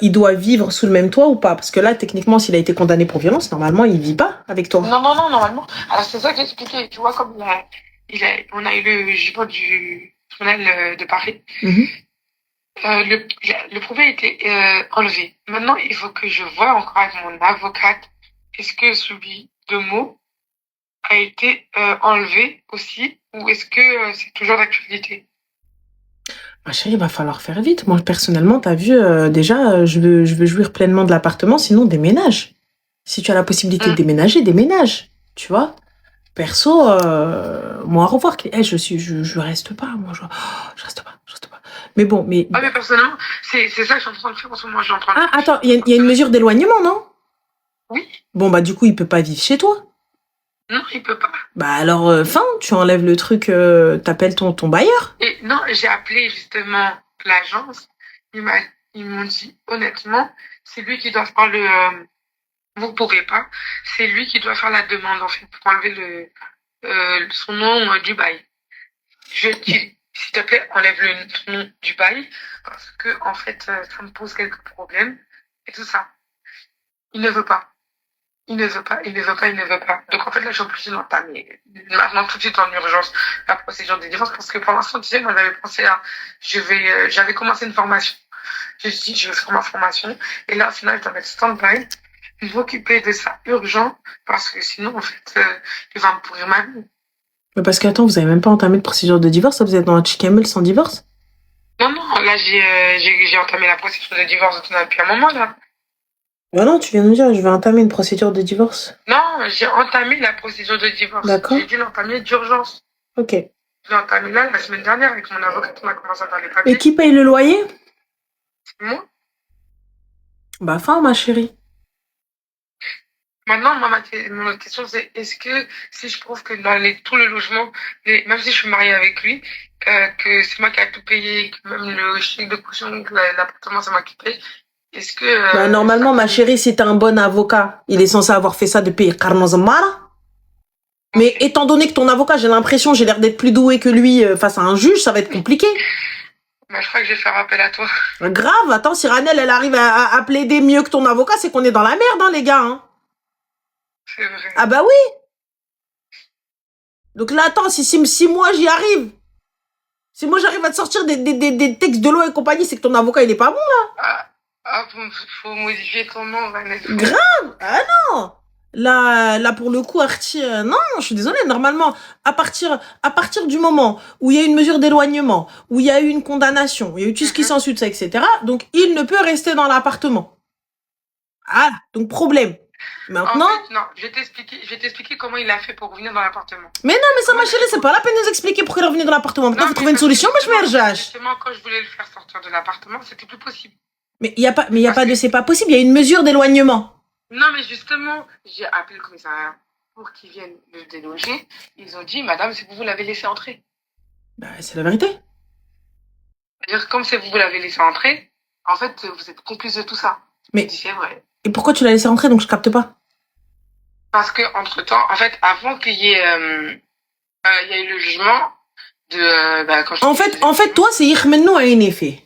il doit vivre sous le même toit ou pas? Parce que là, techniquement, s'il a été condamné pour violence, normalement, il vit pas avec toi. Non, normalement. Alors c'est ça que j'expliquais. Tu vois, comme on a eu le jugement du tribunal de Paris. Le problème a été enlevé. Maintenant, il faut que je voie encore avec mon avocate. Est-ce que celui de mots a été enlevé aussi ou est-ce que c'est toujours d'actualité? Ma chérie, il va falloir faire vite. Moi, personnellement, t'as vu, déjà, je veux jouir pleinement de l'appartement, sinon déménage. Si tu as la possibilité de déménager, déménage. Tu vois? Perso, moi, au revoir. Je reste pas, moi. Je reste pas. Mais bon, mais... Ah, mais personnellement, c'est ça que je suis en train de faire en ce moment. Attends, il y a une mesure d'éloignement, non? Oui. Bon, bah, du coup, il peut pas vivre chez toi. Non, il peut pas. Bah alors, tu enlèves le truc, t'appelles ton bailleur. Et non, j'ai appelé justement l'agence. Ils m'ont dit, honnêtement, c'est lui qui doit faire vous pourrez pas. C'est lui qui doit faire la demande, en fait, pour enlever son nom du bail. Je dis, s'il te plaît, enlève le nom du bail, parce que, en fait, ça me pose quelques problèmes, et tout ça. Il ne veut pas. Il ne veut pas. Donc, en fait, là, je suis obligée d'entamer maintenant tout de suite en urgence la procédure de divorce parce que pour l'instant, tu sais, moi, j'avais pensé j'avais commencé une formation. Je me suis dit, je vais faire ma formation. Et là, au final, je dois mettre stand-by, m'occuper de ça urgent parce que sinon, en fait, il va me pourrir ma vie. Mais parce qu'attends, vous avez même pas entamé de procédure de divorce, vous êtes dans un chicken sans divorce? Non, là, j'ai entamé la procédure de divorce depuis un moment, là. Bah non, tu viens de me dire, je vais entamer une procédure de divorce. Non, j'ai entamé la procédure de divorce. D'accord. J'ai dû l'entamer d'urgence. Ok. Je l'ai entamé là, la semaine dernière, avec mon avocat, on a commencé à faire les papiers. Et qui paye le loyer? C'est moi. Bah, ma chérie. Maintenant, mon question, c'est est-ce que si je prouve que dans tout le logement, même si je suis mariée avec lui, que c'est moi qui a tout payé, que même le chèque de caution, l'appartement, c'est moi qui paye, est-ce que... bah, normalement, ma chérie, si t'es un bon avocat, il est censé avoir fait ça depuis Carnozamara. Mais étant donné que ton avocat, j'ai l'impression, j'ai l'air d'être plus doué que lui face à un juge, ça va être compliqué. Bah, je crois que je vais faire appel à toi. Grave, attends, si Ranel, elle arrive à plaider mieux que ton avocat, c'est qu'on est dans la merde, hein, les gars. Hein. C'est vrai. Ah bah oui. Donc là, attends, si moi j'y arrive, si moi j'arrive à te sortir des textes de loi et compagnie, c'est que ton avocat, il est pas bon, là. Ah, faut modifier ton nom, Vanessa. Grave. Ah non. Là, pour le coup, Archie, non, je suis désolée, normalement, à partir du moment où il y a une mesure d'éloignement, où il y a eu une condamnation, il y a eu tout ce qui s'ensuit de ça, etc., donc il ne peut rester dans l'appartement. Ah, donc problème. Maintenant... En fait, non, je vais t'expliquer comment il a fait pour revenir dans l'appartement. Mais non, mais ça, ma chérie, c'est pas la peine de nous expliquer pourquoi il est revenu dans l'appartement. Maintenant, il faut trouver une solution, mais je vais rejage. Justement, quand je voulais le faire sortir de l'appartement, c'était plus possible. Mais il y a pas de c'est pas possible, il y a une mesure d'éloignement. Non, mais justement, j'ai appelé le commissariat pour qu'ils viennent le déloger. Ils ont dit, madame, c'est que vous l'avez laissé entrer. Bah, c'est la vérité. C'est-à-dire, comme c'est vous l'avez laissé entrer, en fait, vous êtes complice de tout ça. Mais c'est vrai. Et pourquoi tu l'as laissé entrer, donc je capte pas? Parce que, entre-temps, en fait, avant qu'il y ait, il y a eu le jugement de, quand en fait, toi, c'est Yirmenno a un effet.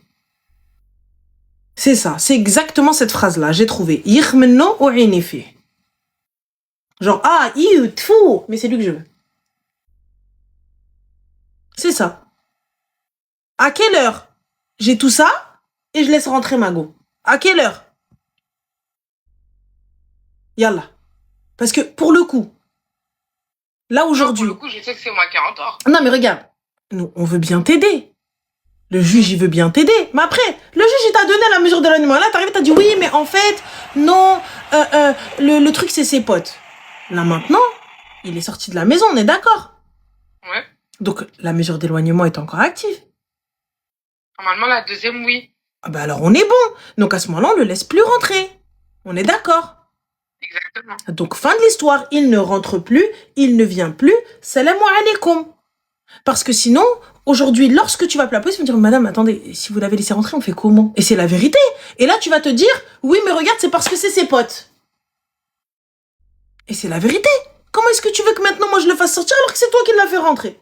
C'est ça, c'est exactement cette phrase-là, j'ai trouvé. Yirmenno a un effet. Genre, ah, fou, mais c'est lui que je veux. C'est ça. À quelle heure j'ai tout ça et je laisse rentrer Mago? À quelle heure? Yallah. Parce que, pour le coup, là, aujourd'hui... Pour le coup, je sais que c'est moi qui ai en tort. Non, mais regarde, nous, on veut bien t'aider. Le juge, il veut bien t'aider. Mais après, le juge, il t'a donné la mesure d'éloignement. Là, t'arrives, t'as dit oui, mais en fait, non, le truc, c'est ses potes. Là, maintenant, il est sorti de la maison, on est d'accord? Ouais. Donc, la mesure d'éloignement est encore active. Normalement, la deuxième, oui. Ah bah alors, on est bon. Donc, à ce moment-là, on le laisse plus rentrer. On est d'accord? Exactement. Donc, fin de l'histoire. Il ne rentre plus, il ne vient plus. Salam alaikum. Parce que sinon, aujourd'hui, lorsque tu vas appeler la police, tu vas dire, madame, attendez, si vous l'avez laissé rentrer, on fait comment? Et c'est la vérité. Et là, tu vas te dire, oui, mais regarde, c'est parce que c'est ses potes. Et c'est la vérité. Comment est-ce que tu veux que maintenant, moi, je le fasse sortir alors que c'est toi qui l'as fait rentrer?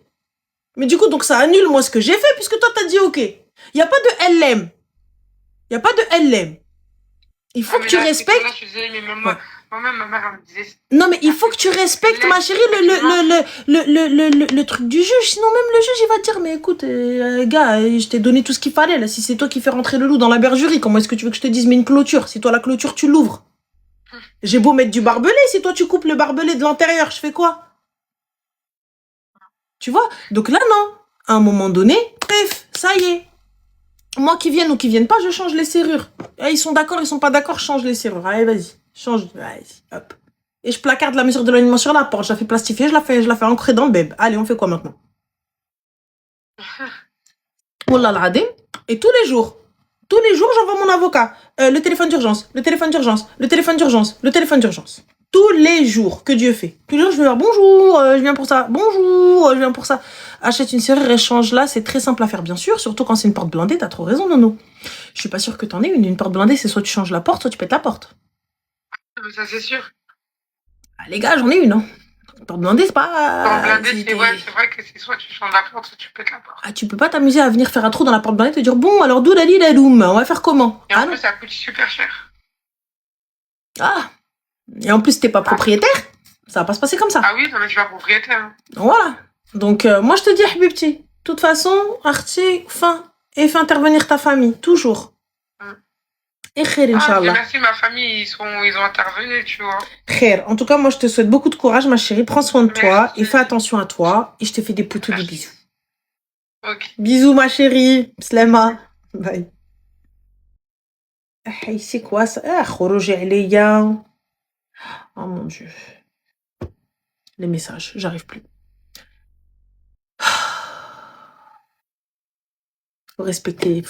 Mais du coup, donc ça annule, moi, ce que j'ai fait, puisque toi, t'as dit OK. Il n'y a pas de LM. Il n'y a pas de LM. Il faut que tu respectes... Là, je suis désolée, mais même moi-même, ma mère, elle me disait... Non, mais il faut que tu respectes, ma chérie, le truc du juge. Sinon, même le juge, il va te dire, mais écoute, gars, je t'ai donné tout ce qu'il fallait, là. Si c'est toi qui fais rentrer le loup dans la bergerie, comment est-ce que tu veux que je te dise, mais une clôture? Si toi, la clôture, tu l'ouvres. J'ai beau mettre du barbelé, si toi, tu coupes le barbelé de l'intérieur, je fais quoi? Tu vois? Donc là, non. À un moment donné, bref, ça y est. Moi, qu'ils viennent ou qu'ils viennent pas, je change les serrures. Ils sont d'accord, ils sont pas d'accord, je change les serrures. Allez, vas-y. Change. Vas-y, hop. Et je placarde la mesure de l'éloignement sur la porte. Je la fais plastifier, je la fais ancrer dans le beb. Allez, on fait quoi maintenant? Wallah l'adé. Et tous les jours, j'envoie mon avocat. Le téléphone d'urgence, le téléphone d'urgence, le téléphone d'urgence, le téléphone d'urgence. Tous les jours, que Dieu fait. Tous les jours, je vais dire bonjour, je viens pour ça. Bonjour, je viens pour ça. Achète une serrure, échange là, c'est très simple à faire, bien sûr. Surtout quand c'est une porte blindée, t'as trop raison, Nono. Je suis pas sûre que t'en aies une. Une porte blindée, c'est soit tu changes la porte, soit tu pètes la porte. Ça, c'est sûr. Ah, les gars, j'en ai une, hein. Porte blindée, c'est pas... Porte blindée, c'est vrai que c'est soit tu changes la porte, soit tu pètes la porte. Ah, tu peux pas t'amuser à venir faire un trou dans la porte blindée et te dire, bon, alors d'où la la loum, on va faire comment? Et en plus, ça coûte super cher. Ah. Et en plus, t'es pas propriétaire. Ça va pas se passer comme ça. Ah oui, mais je suis pas propriétaire. Voilà. Donc, moi, je te dis, Habibti, de toute façon, Arti, fais intervenir ta famille, toujours. Et khair, Inch'Allah. Merci, ma famille, ils ont intervenu, tu vois. Khair. En tout cas, moi, je te souhaite beaucoup de courage, ma chérie. Prends soin de toi et fais attention à toi. Et je te fais des poutous, des bisous. Ok. Bisous, ma chérie. Slema. Bye. C'est quoi ça? Ah, khoroji alayya. Oh mon Dieu. Les messages, j'arrive plus. Faut respecter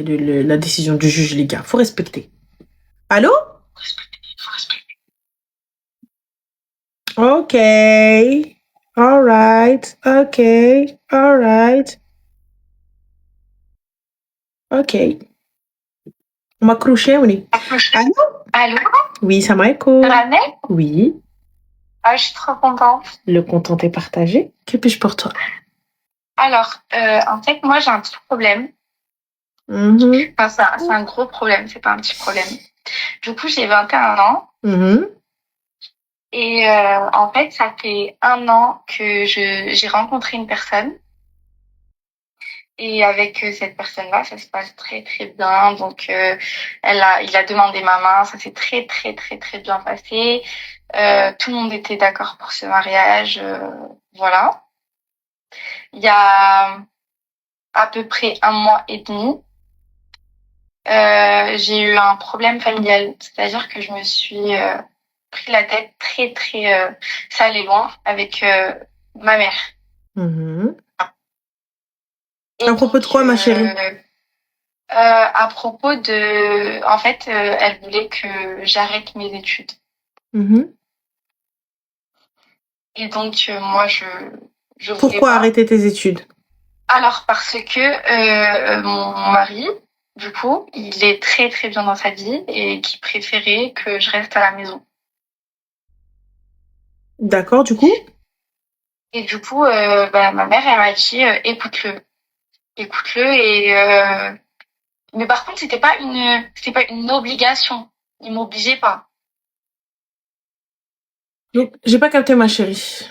la décision du juge, les gars. Faut respecter. Allô? Faut respecter. Ok. Alright. Ok. Alright. Ok. On m'a accroché, on est. Allô? Allô? Oui, ça m'a écho. Ranel? Oui. Ah, je suis trop contente. Le content est partagé. Que puis-je pour toi? Alors, en fait, moi, j'ai un petit problème. Enfin, c'est un gros problème, c'est pas un petit problème. Du coup, j'ai 21 ans. Et en fait, ça fait 1 an que j'ai rencontré une personne. Et avec cette personne-là, ça se passe très très bien. Donc il a demandé ma main, ça s'est très très très très bien passé. Tout le monde était d'accord pour ce mariage, voilà. Il y a à peu près 1 mois et demi, j'ai eu un problème familial, c'est-à-dire que je me suis pris la tête très très ça allait loin avec ma mère. À propos de quoi, ma chérie? À propos de, en fait, elle voulait que j'arrête mes études. Et donc moi je voulais Pourquoi pas. Arrêter tes études? Alors parce que mon mari, du coup, il est très très bien dans sa vie et qui préférait que je reste à la maison. D'accord, du coup? Et du coup, ma mère, elle m'a dit écoute-le et mais par contre, c'était pas une obligation. Il m'obligeait pas. Donc, j'ai pas capté, ma chérie.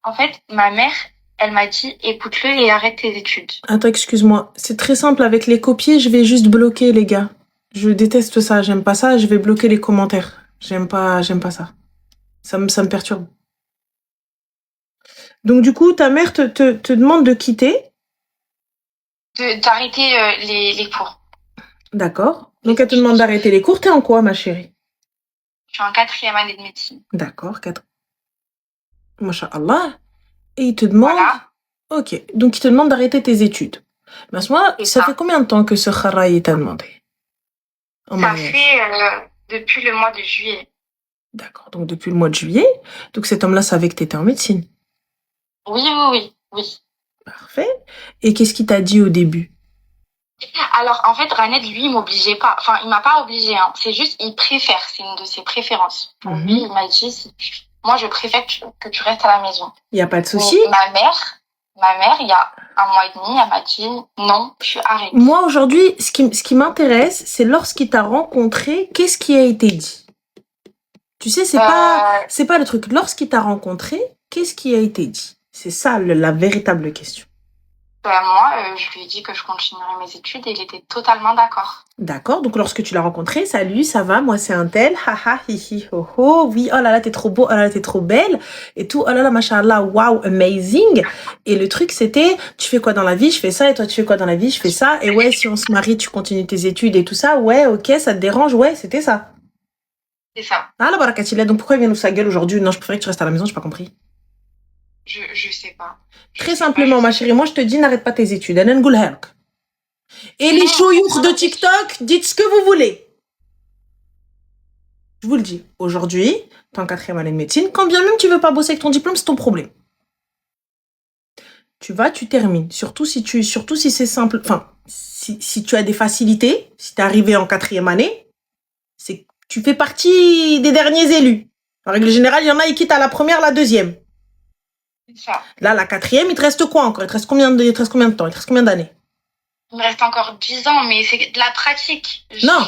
En fait, ma mère, elle m'a dit écoute-le et arrête tes études. Attends, excuse-moi. C'est très simple. Avec les copiers, je vais juste bloquer, les gars. Je déteste ça. J'aime pas ça. Je vais bloquer les commentaires. J'aime pas ça. Ça me perturbe. Donc, du coup, ta mère te demande de quitter. D'arrêter les cours. D'accord. Donc, elle te demande d'arrêter les cours. T'es en quoi, ma chérie? Je suis en 4e année de médecine. D'accord, 4. Masha'Allah. Et il te demande... Voilà. Ok. Donc, il te demande d'arrêter tes études. Mais à ce moment-là, ça fait combien de temps que ce kharaï t'a demandé? Ça fait depuis le mois de juillet. D'accord. Donc, depuis le mois de juillet. Donc, cet homme-là savait que t'étais en médecine. Oui. Parfait. Et qu'est-ce qu'il t'a dit au début? Alors, en fait, Raned, lui, il m'obligeait pas. Enfin, il m'a pas obligé, hein. C'est juste, il préfère. C'est une de ses préférences. Pour lui, il m'a dit, moi, je préfère que tu restes à la maison. Il n'y a pas de souci. Ma mère, il y a 1 mois et demi, elle m'a dit, non, tu arrêtes. Moi, aujourd'hui, ce qui m'intéresse, c'est lorsqu'il t'a rencontré, qu'est-ce qui a été dit? Tu sais, c'est pas le truc. Lorsqu'il t'a rencontré, qu'est-ce qui a été dit? C'est ça, la véritable question. Moi, je lui ai dit que je continuerais mes études et il était totalement d'accord. D'accord, donc lorsque tu l'as rencontré, salut, ça va, moi c'est un tel, haha, hihi, ho ho, oui, oh là là, t'es trop beau, oh là là, t'es trop belle, et tout, oh là là, machallah, wow, amazing. Et le truc, c'était, tu fais quoi dans la vie? Je fais ça, et toi, tu fais quoi dans la vie? Je fais ça, et ouais, si on se marie, tu continues tes études et tout ça, ouais, ok, ça te dérange, ouais, c'était ça. C'est ça. Ah, la barakatilla, donc pourquoi il vient nous sa gueule aujourd'hui? Non, je préférais que tu restes à la maison, j'ai pas compris. Je sais pas. Très simplement, ma chérie, moi je te dis, n'arrête pas tes études. Et les chouyours de TikTok, dites ce que vous voulez. Je vous le dis, aujourd'hui, t'es en 4e année de médecine, quand bien même tu veux pas bosser avec ton diplôme, c'est ton problème. Tu vas, tu termines. Surtout si c'est simple, enfin, si tu as des facilités, si t'es arrivé en 4e année, tu fais partie des derniers élus. En règle générale, il y en a, ils quittent à la première, la deuxième. Ça. Là, la 4e, il te reste quoi encore? Il te reste combien de temps? Il te reste combien d'années? Il me reste encore 10 ans, mais c'est de la pratique. Non,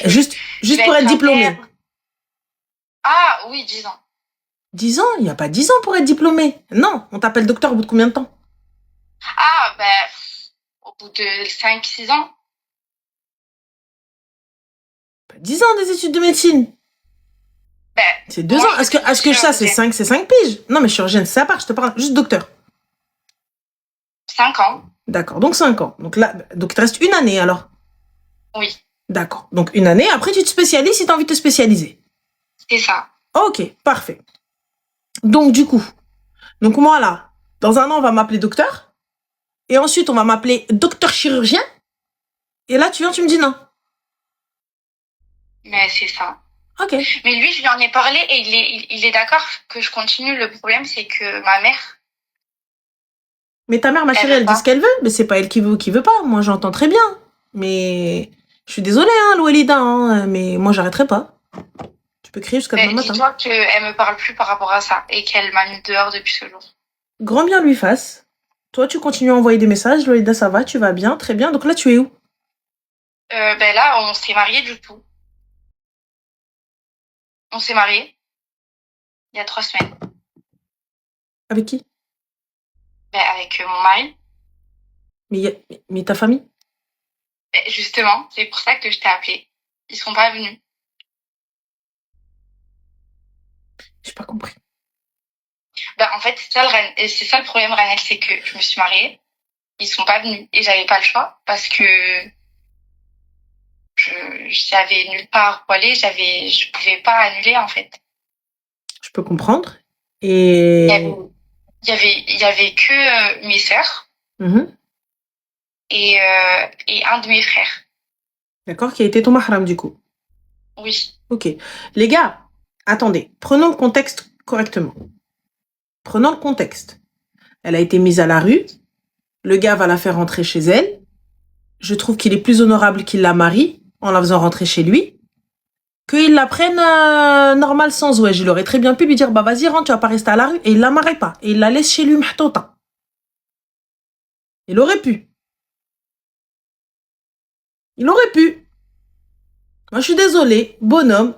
juste pour être diplômé. Ah oui, 10 ans. 10 ans? Il n'y a pas 10 ans pour être diplômé. Non, on t'appelle docteur au bout de combien de temps? Ah, au bout de 5-6 ans. 10 ans des études de médecine. C'est 2 ans. Est-ce que ça, c'est 5 piges? Non, mais chirurgienne, c'est à part, je te parle juste docteur. 5 ans. D'accord, donc 5 ans. Donc là, il te reste 1 année alors? Oui. D'accord, donc 1 année, après tu te spécialises si tu as envie de te spécialiser. C'est ça. Ok, parfait. Donc du coup, moi là, dans 1 an, on va m'appeler docteur. Et ensuite, on va m'appeler docteur chirurgien. Et là, tu viens, tu me dis non. Mais c'est ça. Ok. Mais lui, je lui en ai parlé et il est d'accord que je continue. Le problème, c'est que ma mère... Mais ta mère, ma chérie, elle dit ce qu'elle veut. Mais c'est pas elle qui veut ou qui veut pas. Moi, j'entends très bien. Mais je suis désolée, hein, Louelida, hein, mais moi, j'arrêterai pas. Tu peux crier jusqu'à demain matin. Dis-toi qu'elle me parle plus par rapport à ça et qu'elle m'a mis dehors depuis ce jour. Grand bien lui fasse. Toi, tu continues à envoyer des messages. Louelida, ça va, tu vas bien, très bien. Donc là, tu es où? Là, on s'est mariés du coup. On s'est mariés il y a 3 semaines. Avec qui? Avec mon mari. Mais ta famille? Justement, c'est pour ça que je t'ai appelé. Ils sont pas venus. J'ai pas compris. En fait, c'est ça le problème, Ranel, c'est que je me suis mariée. Ils sont pas venus et j'avais pas le choix parce que j'avais nulle part où aller, je pouvais pas annuler en fait. Je peux comprendre. Et il y avait que mes sœurs et un de mes frères. D'accord, qui a été ton mahram du coup. Oui. Ok. Les gars, attendez, prenons le contexte correctement. Prenons le contexte. Elle a été mise à la rue. Le gars va la faire rentrer chez elle. Je trouve qu'il est plus honorable qu'il la marie en la faisant rentrer chez lui, qu'il la prenne normal sans ouège. Il aurait très bien pu lui dire, bah vas-y, rentre, tu vas pas rester à la rue. Et il la marie pas. Et il la laisse chez lui, mahtota. Il aurait pu. Il aurait pu. Moi, je suis désolée. Bonhomme.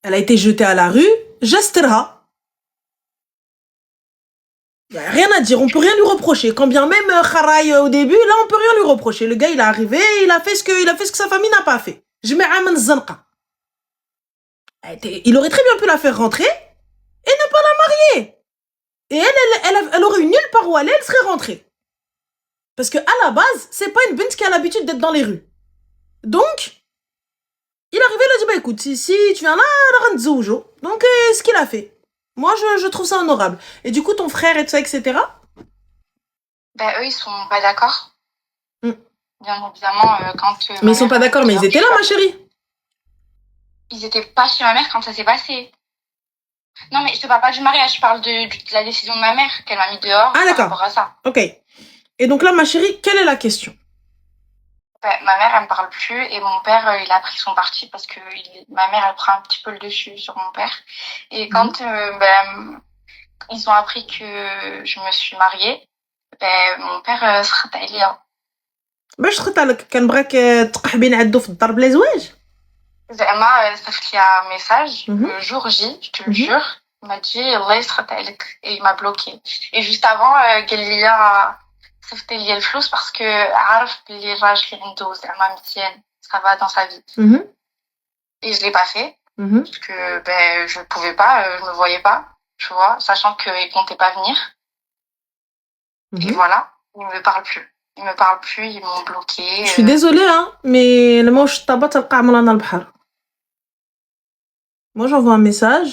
Elle a été jetée à la rue. Gestera. Il n'y a rien à dire, on peut rien lui reprocher. Quand bien même Kharaï au début, là on peut rien lui reprocher. Le gars il est arrivé, il a fait ce que sa famille n'a pas fait. Je mets Aman Zanqa. Il aurait très bien pu la faire rentrer et ne pas la marier. Et elle aurait eu nulle part où aller, elle serait rentrée. Parce que à la base, c'est pas une bint qui a l'habitude d'être dans les rues. Donc, il est arrivé, il a dit, bah écoute, si tu viens là, donc ce qu'il a fait. Moi, je trouve ça honorable. Et du coup, ton frère et tout ça, etc. Eux, ils sont pas d'accord. Bien évidemment, quand... mais ils sont pas d'accord, mais ils étaient là, ma chérie. Ils étaient pas chez ma mère quand ça s'est passé. Non, mais je te parle pas du mariage, je parle de la décision de ma mère, qu'elle m'a mis dehors par rapport à ça. Ok. Et donc là, ma chérie, quelle est la question? Ma mère, elle me parle plus et mon père, il a pris son parti parce que ma mère, elle prend un petit peu le dessus sur mon père. Et quand ils ont appris que je me suis mariée, mon père سخط عليا. باش سخط عليك؟ كان براك تقحبين عدو في الدار بلا زواج؟ زعما صيفط لي un message le jour J, je te le jure, il m'a dit الله يسخط عليك et il m'a bloqué. Et juste avant قال لي صيفط لي الفلوس parce que عارف بلي الراجل اللي عنده زعما مزيان ça va dans sa vie. Et je l'ai pas fait parce que je pouvais pas, je me voyais pas, tu vois, sachant qu'il comptait pas venir. Et voilà, ils me parlent plus. Ils m'ont bloqué. Je suis désolée, hein, mais le mot tabat talqa amlana al-bahar. Moi, j'envoie un message.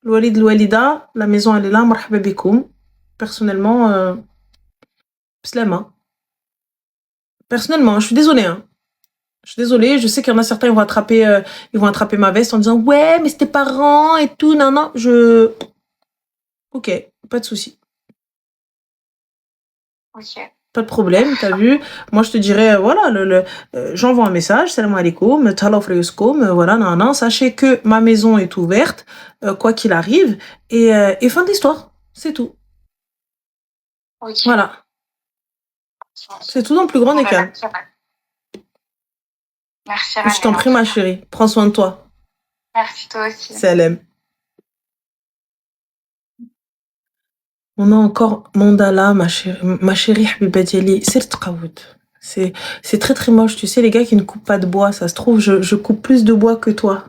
L'walid l'walida, la maison elle est là, marhaba bikoum. Personnellement, Personnellement, je suis désolée, hein. Je suis désolée, je sais qu'il y en a certains, ils vont attraper ma veste en disant ouais, mais c'était parents et tout, non, ok, pas de souci. Ok. Pas de problème, t'as vu. Moi, je te dirais, voilà, j'envoie un message, salam alaikum, talof reyuskoum, voilà, non, sachez que ma maison est ouverte, quoi qu'il arrive, et fin de l'histoire, c'est tout. Okay. Voilà. C'est tout dans le plus grand des calmes. Merci. Je t'en prie, ma chérie. Prends soin de toi. Merci, toi aussi. Salam. On a encore Mandala, ma chérie Habibadiali. C'est très très moche. Tu sais, les gars qui ne coupent pas de bois, ça se trouve, je coupe plus de bois que toi.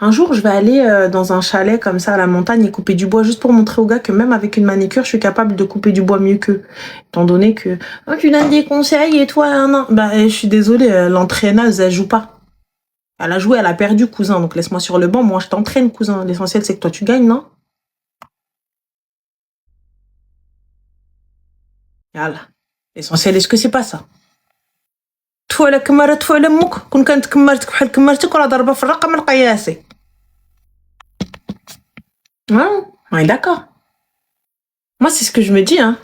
Un jour, je vais aller dans un chalet comme ça à la montagne et couper du bois juste pour montrer aux gars que même avec une manicure, je suis capable de couper du bois mieux qu'eux. Étant donné que tu donnes des conseils et toi, non. Bah, je suis désolée, l'entraîneuse, elle joue pas. Elle a joué, elle a perdu, cousin. Donc laisse-moi sur le banc. Moi, je t'entraîne, cousin. L'essentiel, c'est que toi, tu gagnes, non? Voilà. L'essentiel, est-ce que c'est pas ça? تفوالك كمارة تفوال أمك كون كانت كمارتك بحال كمارتك ولا ضربة في الرقم القياسي. Ouais, d'accord. Moi, c'est ce que je me dis, hein.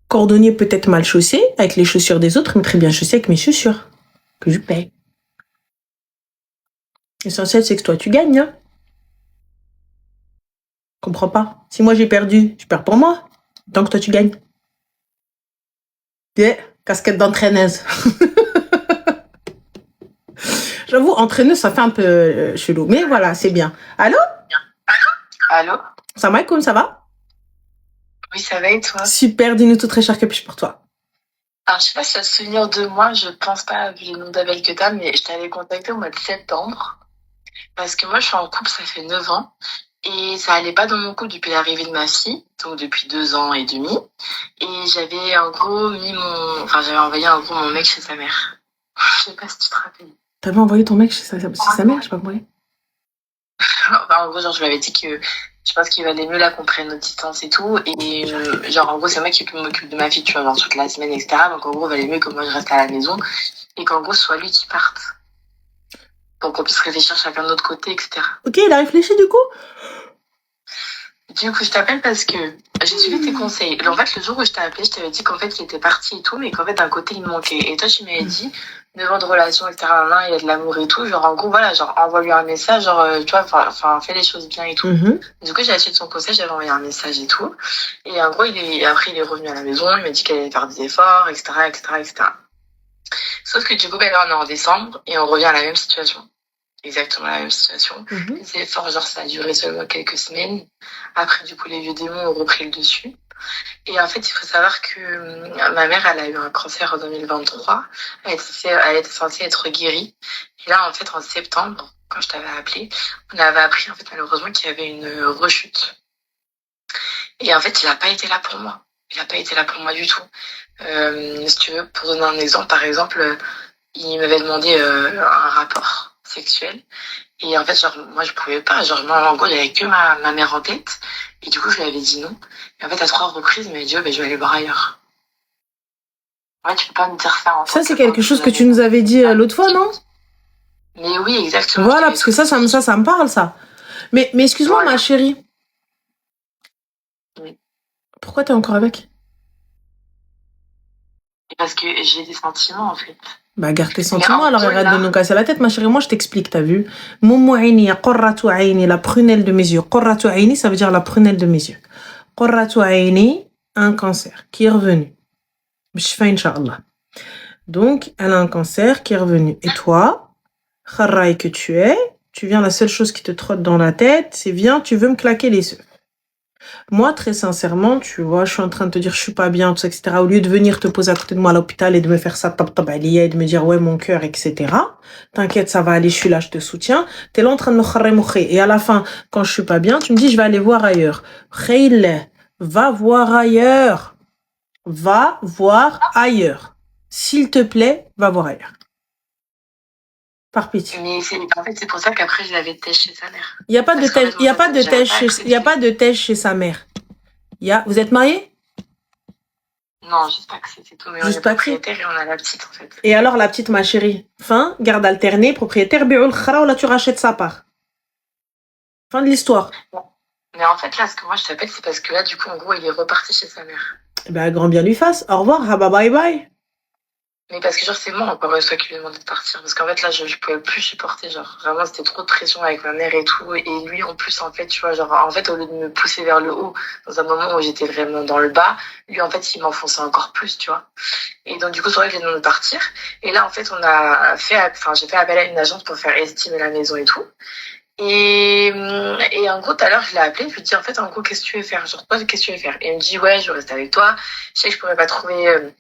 Cordonnier peut-être mal chaussé, avec les chaussures des autres, mais très bien chaussé avec mes chaussures. Que je paye. L'essentiel, c'est que toi, tu gagnes, hein. Comprends pas. Si moi, j'ai perdu, je perds pour moi. Tant que toi, tu gagnes. Casquette d'entraîneuse. J'avoue, entraîneuse, ça fait un peu chelou. Mais voilà, c'est bien. Allô? Allô? Salam alaikum, ça va? Oui, ça va et toi? Super, dis-nous tout très cher, que puis-je pour toi? Alors, je sais pas si tu as souvenir de moi, je pense pas, vu le nombre d'appels que t'as, mais je t'avais contacté au mois de septembre. Parce que moi, je suis en couple, ça fait 9 ans. Et ça allait pas dans mon couple depuis l'arrivée de ma fille, donc depuis 2 ans et demi. Et j'avais en gros j'avais envoyé en gros mon mec chez sa mère. Je sais pas si tu te rappelles. T'avais envoyé ton mec chez sa mère, je sais pas compris. Enfin, en gros, genre, je lui avais dit que je pense qu'il valait mieux là qu'on prenne notre distance et tout. Et genre, en gros, c'est moi qui m'occupe de ma fille, tu vois, genre toute la semaine, etc. Donc, en gros, il valait mieux que moi je reste à la maison et qu'en gros, ce soit lui qui parte. Pour qu'on puisse réfléchir chacun de notre côté, etc. Ok, il a réfléchi du coup? Du coup, je t'appelle parce que j'ai suivi tes conseils. En fait, le jour où je t'ai appelé, je t'avais dit qu'en fait, il était parti et tout, mais qu'en fait, d'un côté, il me manquait. Et toi, tu m'avais dit, 9 ans de relation, etc., il y a de l'amour et tout. Genre, en gros, voilà, genre, envoie-lui un message, genre, tu vois, enfin, fais les choses bien et tout. Du coup, j'ai acheté son conseil, j'avais envoyé un message et tout. Et en gros, après, il est revenu à la maison, il m'a dit qu'elle allait faire des efforts, etc., etc., etc. Sauf que du coup, ben là, on est en décembre et on revient à la même situation. Exactement la même situation. Les efforts, genre, ça a duré seulement quelques semaines. Après, du coup, les vieux démons ont repris le dessus. Et en fait, il faut savoir que ma mère, elle a eu un cancer en 2023. Elle était censée être guérie. Et là, en fait, en septembre, quand je t'avais appelé, on avait appris, en fait, malheureusement, qu'il y avait une rechute. Et en fait, il n'a pas été là pour moi. Il n'a pas été là pour moi du tout. Si tu veux, pour donner un exemple, par exemple, il m'avait demandé un rapport sexuel. Et en fait, genre, moi, je pouvais pas. Genre, moi, en gros, il y avait que ma mère en tête. Et du coup, je lui avais dit non. Et en fait, à 3 reprises, il m'a dit, oh, ben, je vais aller voir ailleurs. Ouais, tu peux pas me dire ça. Ça, c'est quelque chose que tu nous avais dit l'autre fois, non? Mais oui, exactement. Voilà, parce que ça me parle, ça. Mais excuse-moi, ma chérie. Oui. Pourquoi t'es encore avec? Parce que j'ai des sentiments, en fait. Bah, garde tes sentiments, alors arrête de nous casser la tête, ma chérie. Moi, je t'explique, t'as vu? Moumou aini, qurratu aini, la prunelle de mes yeux. Qurratu aini, ça veut dire la prunelle de mes yeux. Qurratu aini, un cancer qui est revenu. Bishfa, Inch'Allah. Donc, elle a un cancer qui est revenu. Et toi, kharraï que tu es, tu viens, la seule chose qui te trotte dans la tête, c'est viens, tu veux me claquer les œufs. Moi, très sincèrement, tu vois, je suis en train de te dire je suis pas bien, tout ça, etc. Au lieu de venir te poser à côté de moi à l'hôpital et de me faire ça, et de me dire ouais, mon cœur, etc. T'inquiète, ça va aller, je suis là, je te soutiens. T'es là en train de me kharrer. Et à la fin, quand je suis pas bien, tu me dis je vais aller voir ailleurs. Khayl, va voir ailleurs. Va voir ailleurs. S'il te plaît, va voir ailleurs. Par pitié. Mais en fait, c'est pour ça qu'après, je l'avais têche chez sa mère. Il n'y a pas de têche chez sa mère. Vous êtes mariés? Non, juste pas que c'est tout. Mais on est propriétaire et on a la petite, en fait. Et alors, la petite, ma chérie? Fin, garde alternée, propriétaire, bi'ul khara, ou là, tu rachètes sa part. Fin de l'histoire. Bon. Mais en fait, là, ce que moi, je t'appelle, c'est parce que là, du coup, en gros, il est reparti chez sa mère. Ben, grand bien lui fasse. Au revoir, haba bye bye. Mais parce que genre c'est moi encore une fois qui lui ai demandé de partir parce qu'en fait là je pouvais plus supporter, genre vraiment c'était trop de pression avec ma mère et tout, et lui en plus en fait tu vois, genre en fait au lieu de me pousser vers le haut dans un moment où j'étais vraiment dans le bas, lui en fait il m'enfonçait encore plus, tu vois. Et donc du coup c'est vrai que j'ai demandé de partir, et là en fait j'ai fait appel à une agence pour faire estimer la maison et tout. Et en gros, tout à l'heure, je l'ai appelé, je lui ai dit, en fait, en gros, qu'est-ce que tu veux faire? Genre, toi, qu'est-ce que tu veux faire? Et il me dit, ouais, je reste avec toi. Je sais que je pourrais pas trouver,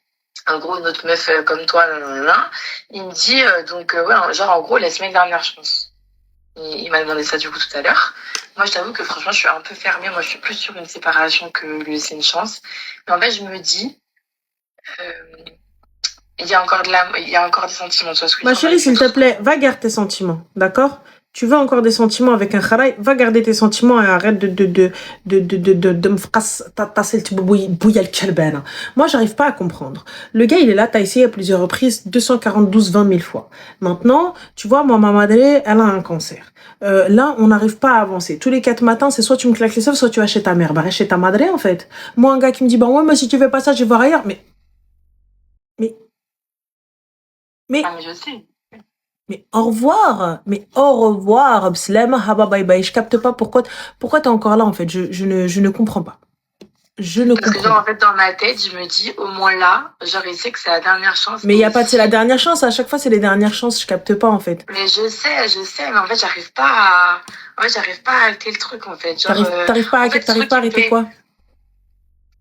en gros, une autre meuf comme toi, nanana. Il me dit, ouais, genre, en gros, laisse-moi une dernière chance. Il m'a demandé ça, du coup, tout à l'heure. Moi, je t'avoue que franchement, je suis un peu fermée. Moi, je suis plus sur une séparation que lui laisser une chance. Mais en fait, je me dis, il y a encore des sentiments. Tu vois ce que ma chérie, s'il te plaît, va garder tes sentiments, d'accord? Tu veux encore des sentiments avec un kharaï, va garder tes sentiments et arrête de me tasser le bouillir le kalbana. Moi, j'arrive pas à comprendre. Le gars, il est là, t'as essayé à plusieurs reprises, 20 000 fois. Maintenant, tu vois, moi, ma madré, elle a un cancer. Là, on n'arrive pas à avancer. Tous les 4 matins, c'est soit tu me claques les œufs, soit tu vas chez ta mère. Bah, reste chez ta madré, en fait. Moi, un gars qui me dit, bah, ouais, mais si tu fais pas ça, je vais voir ailleurs. Mais, ah, mais je sais. Mais au revoir, Bslema, haba bye bye. Je capte pas pourquoi t'es encore là, en fait. Je ne comprends pas. Parce que genre, en fait, dans ma tête, je me dis, au moins là, genre, il sait que c'est la dernière chance. Mais il y a pas, c'est la dernière chance. À chaque fois, c'est les dernières chances. Je capte pas, en fait. Mais je sais, mais en fait, j'arrive pas à arrêter le truc, en fait. Genre, t'arrives pas à arrêter quoi?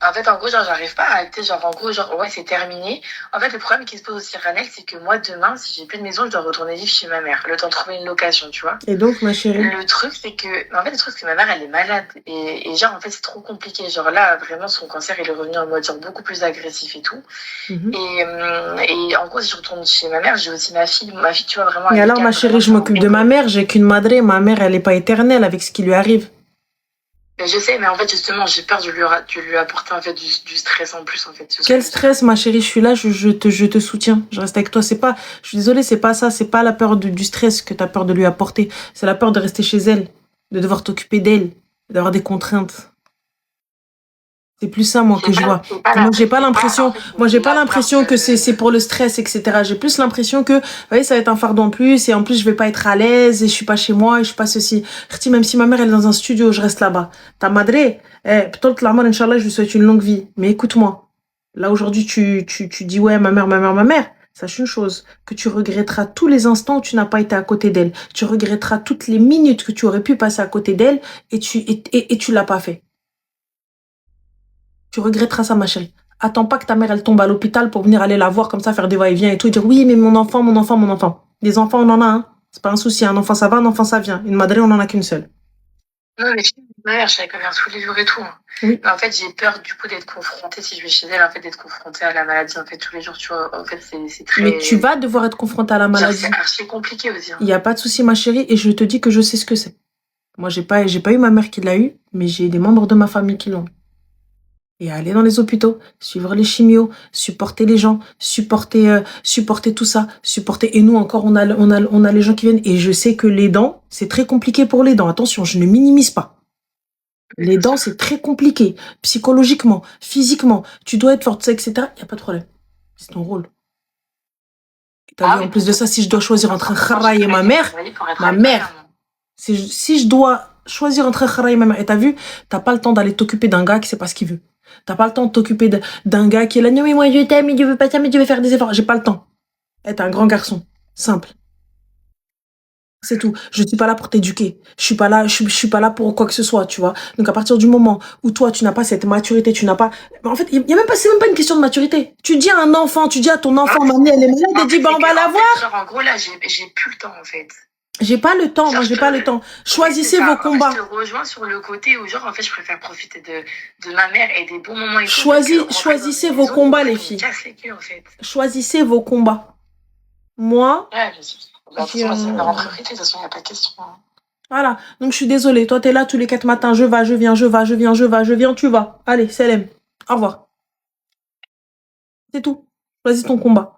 En fait, en gros, genre, j'arrive pas à arrêter. Genre, en gros, genre, ouais, c'est terminé. En fait, le problème qui se pose aussi, Ranel, c'est que moi, demain, si j'ai plus de maison, je dois retourner vivre chez ma mère. Le temps de trouver une location, tu vois. Et donc, ma chérie? Le truc, c'est que, en fait, le truc, c'est que ma mère, elle est malade. Et genre, en fait, c'est trop compliqué. Genre, là, vraiment, son cancer, il est revenu en mode, genre, beaucoup plus agressif et tout. Et en gros, si je retourne chez ma mère, j'ai aussi ma fille. Ma fille, tu vois, vraiment. Et alors, ma chérie, je m'occupe de ma mère. J'ai qu'une madre. Ma mère, elle est pas éternelle avec ce qui lui arrive. Mais je sais, mais en fait, justement, j'ai peur de lui apporter en fait du stress en plus, en fait. Quel stress, ma chérie? Je suis là, je te soutiens. Je reste avec toi. C'est pas, je suis désolée, c'est pas ça. C'est pas la peur du stress que t'as peur de lui apporter. C'est la peur de rester chez elle, de devoir t'occuper d'elle, d'avoir des contraintes. C'est plus ça, moi, que je vois. Moi, j'ai pas l'impression que c'est pour le stress, etc. J'ai plus l'impression que, vous voyez, ça va être un fardeau en plus, et en plus, je vais pas être à l'aise, et je suis pas chez moi, et je suis pas ceci. Même si ma mère, elle est dans un studio, je reste là-bas. Ta madre, peut-être la mort, Inch'Allah, je lui souhaite une longue vie. Mais écoute-moi. Là, aujourd'hui, tu dis, ouais, ma mère. Sache une chose, que tu regretteras tous les instants où tu n'as pas été à côté d'elle. Tu regretteras toutes les minutes que tu aurais pu passer à côté d'elle, et tu l'as pas fait. Tu regretteras ça, ma chérie. Attends pas que ta mère, elle tombe à l'hôpital pour venir aller la voir comme ça, faire des va-et-vient et tout, et dire oui, mais mon enfant. Des enfants, on en a un. C'est pas un souci. Un enfant, ça va, un enfant, ça vient. Une madre, on en a qu'une seule. Non, mais ma mère, je savais pas faire tous les jours et tout. Oui. Mais en fait, j'ai peur, du coup, d'être confrontée, si je vais chez elle, en fait, d'être confrontée à la maladie, en fait, tous les jours, tu vois. En fait, c'est très... Mais tu vas devoir être confrontée à la maladie. C'est archi compliqué aussi. Il y a pas de souci, ma chérie, et je te dis que je sais ce que c'est. Moi, j'ai pas eu ma mère qui l'a eu, mais j'ai des membres de ma famille qui l'ont. Et aller dans les hôpitaux, suivre les chimios, supporter les gens, supporter tout ça, supporter. Et nous encore, on a les gens qui viennent. Et je sais que les dents, c'est très compliqué pour les dents. Attention, je ne minimise pas. Les dents, c'est très compliqué. Psychologiquement, physiquement, tu dois être forte, etc. Il n'y a pas de problème. C'est ton rôle. T'as vu, en plus de ça, si je dois choisir entre Khara et ma mère, si je dois choisir entre Khara et ma mère, et t'as vu, t'as pas le temps d'aller t'occuper d'un gars qui sait pas ce qu'il veut. T'as pas le temps de t'occuper d'un gars qui est là, non mais moi je t'aime, mais je veux pas ça, mais je vais faire des efforts. J'ai pas le temps. T'es un grand garçon. Simple. C'est tout. Je suis pas là pour t'éduquer. Je suis pas là pour quoi que ce soit, tu vois. Donc à partir du moment où toi tu n'as pas cette maturité, tu n'as pas. En fait, c'est même pas une question de maturité. Tu dis à un enfant, tu dis à ton enfant, mamie elle est malade, et dis bah on va la voir. Genre en gros là, j'ai plus le temps en fait. J'ai pas le temps, moi j'ai pas le temps. Choisissez vos combats. Je te rejoins sur le côté où genre en fait je préfère profiter de ma mère et des bons moments et choisissez vos combats les filles. En fait. Choisissez vos combats. Moi. Ouais, de toute façon, c'est leur entreprise, de toute façon, il n'y a pas de question. Voilà, donc je suis désolée. Toi, t'es là tous les 4 matins. Je viens, tu vas. Allez, Selem. Au revoir. C'est tout. Choisis ton combat.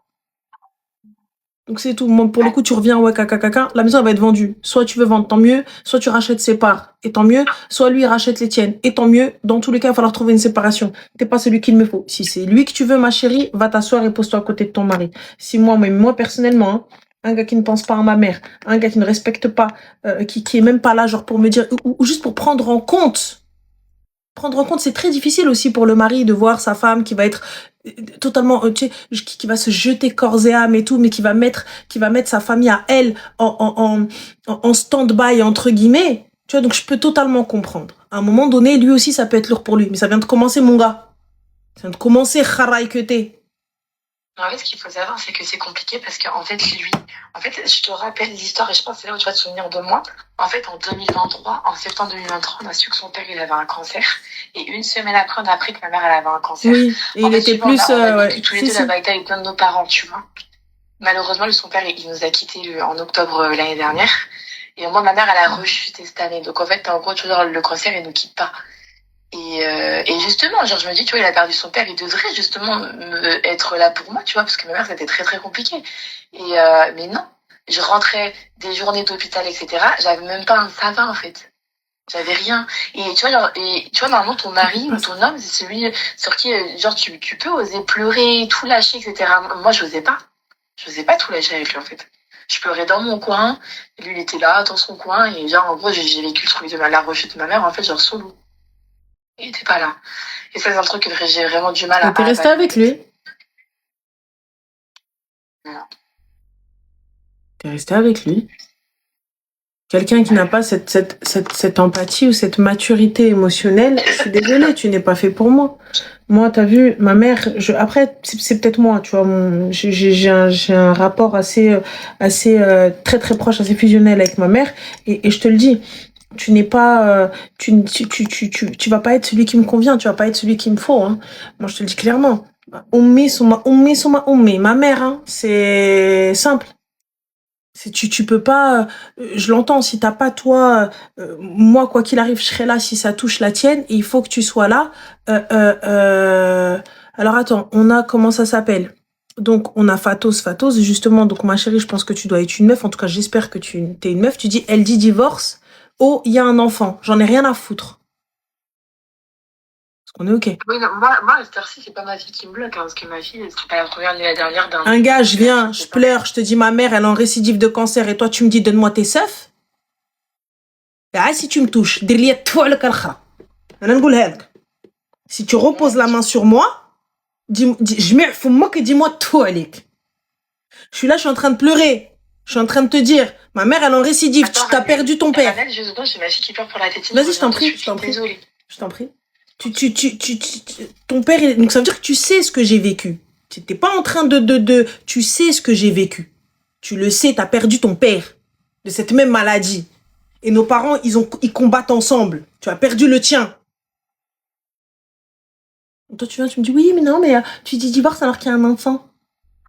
Donc c'est tout. Moi, pour le coup, tu reviens, ouais, caca. La maison, elle va être vendue. Soit tu veux vendre, tant mieux. Soit tu rachètes ses parts, et tant mieux. Soit lui, il rachète les tiennes, et tant mieux. Dans tous les cas, il va falloir trouver une séparation. T'es pas celui qu'il me faut. Si c'est lui que tu veux, ma chérie, va t'asseoir et pose-toi à côté de ton mari. Si moi personnellement, hein, un gars qui ne pense pas à ma mère, un gars qui ne respecte pas, qui est même pas là, genre pour me dire, ou juste pour prendre en compte. Prendre en compte, c'est très difficile aussi pour le mari de voir sa femme qui va être totalement, tu sais, qui va se jeter corps et âme et tout, mais qui va mettre sa famille à elle en stand-by, entre guillemets. Tu vois, donc je peux totalement comprendre. À un moment donné, lui aussi, ça peut être lourd pour lui. Mais ça vient de commencer, mon gars. Ça vient de commencer, kharaï que t'es. En fait, ce qu'il faut savoir, c'est que c'est compliqué parce qu'en fait, lui, je te rappelle l'histoire et je pense que c'est là où tu vas te souvenir de moi. En fait, en septembre 2023, on a su que son père, il avait un cancer. Et une semaine après, on a appris que ma mère, elle avait un cancer. Oui, et il était plus... On a vécu tous les deux la bataille avec plein de nos parents, tu vois. Malheureusement, son père, il nous a quittés en octobre l'année dernière. Et moi, ma mère, elle a rechuté cette année. Donc, en fait, en gros, tu vois, le cancer, il nous quitte pas. Et justement, genre, je me dis, tu vois, il a perdu son père, il devrait justement être là pour moi, tu vois, parce que ma mère, c'était très, très compliqué. Mais non, je rentrais des journées d'hôpital, etc. J'avais même pas un ça va, en fait. J'avais rien. Et tu vois, normalement, ton mari ou ton homme, c'est celui sur qui, genre, tu peux oser pleurer, tout lâcher, etc. Moi, j'osais pas. J'osais pas tout lâcher avec lui, en fait. Je pleurais dans mon coin, et lui, il était là, dans son coin, et genre, en gros, j'ai vécu le truc de la rechute de ma mère, en fait, genre, solo. Il était pas là. Et ça, c'est un truc que j'ai vraiment du mal à... T'es resté avec lui? Non. T'es resté avec lui? Quelqu'un qui n'a pas cette empathie ou cette maturité émotionnelle, je suis désolée, tu n'es pas fait pour moi. Moi, t'as vu, ma mère, après, c'est peut-être moi, tu vois, j'ai un rapport assez, très très proche, assez fusionnel avec ma mère, et je te le dis, tu n'es pas, tu vas pas être celui qui me convient, tu vas pas être celui qu'il me faut, hein. Moi, je te le dis clairement. Ma mère, hein, c'est simple. Tu peux pas, je l'entends, si t'as pas toi, moi quoi qu'il arrive, je serai là si ça touche la tienne, et il faut que tu sois là. Alors attends, on a, comment ça s'appelle? Donc on a Fatos, justement, donc ma chérie, je pense que tu dois être une meuf, en tout cas j'espère que t'es une meuf, tu dis, elle dit divorce, oh, il y a un enfant, j'en ai rien à foutre. Parce qu'on est ok. Oui, non, moi, à cette heure-ci, c'est pas ma fille qui me bloque, hein, parce que ma fille, c'était pas la première ni la dernière d'un. Un gars, je viens, je pleure, je te dis ma mère, elle est en récidive de cancer, et toi tu me dis donne-moi tes seufs. Ah, si tu me touches, si tu reposes la main sur moi, dis-moi tout, Alik. Je suis là, je suis en train de pleurer. Je suis en train de te dire, ma mère, elle est en récidive, tu t'as perdu ton père. J'ai ma fille qui pleure pour la tétine. Vas-y, je t'en prie. Ton père, donc ça veut dire que tu sais ce que j'ai vécu. Tu n'es pas en train tu sais ce que j'ai vécu. Tu le sais, t'as perdu ton père de cette même maladie. Et nos parents, ils combattent ensemble. Tu as perdu le tien. Toi, tu viens, tu me dis, oui, mais non, mais tu dis divorce alors qu'il y a un enfant.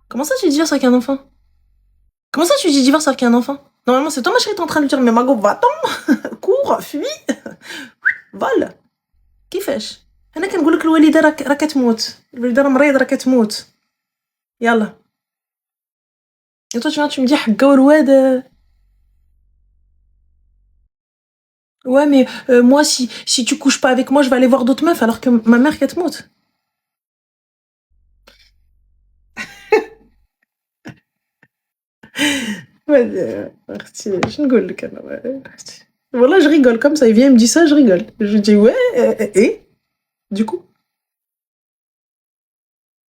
Comment ça, tu dis divorce alors qu'il y a un enfant? Comment ça, tu dis divorce alors qu'il y a un enfant? Normalement, c'est toi, ma chérie, t'es en train de lui dire, mais Mago, va-t'en, cours, fuis, vole. كيفاش انا كنقول لك الوالده راه كتموت الوالده راه مريض راه كتموت يلا et toi tu me dis حقه والواد ouais mais moi si tu couches pas avec moi je vais aller voir d'autres meufs alors que ma mère كتموت اختي شنو نقول لك انا والله je rigole comme ça il vient il me dit ça je rigole je dis ouais et du coup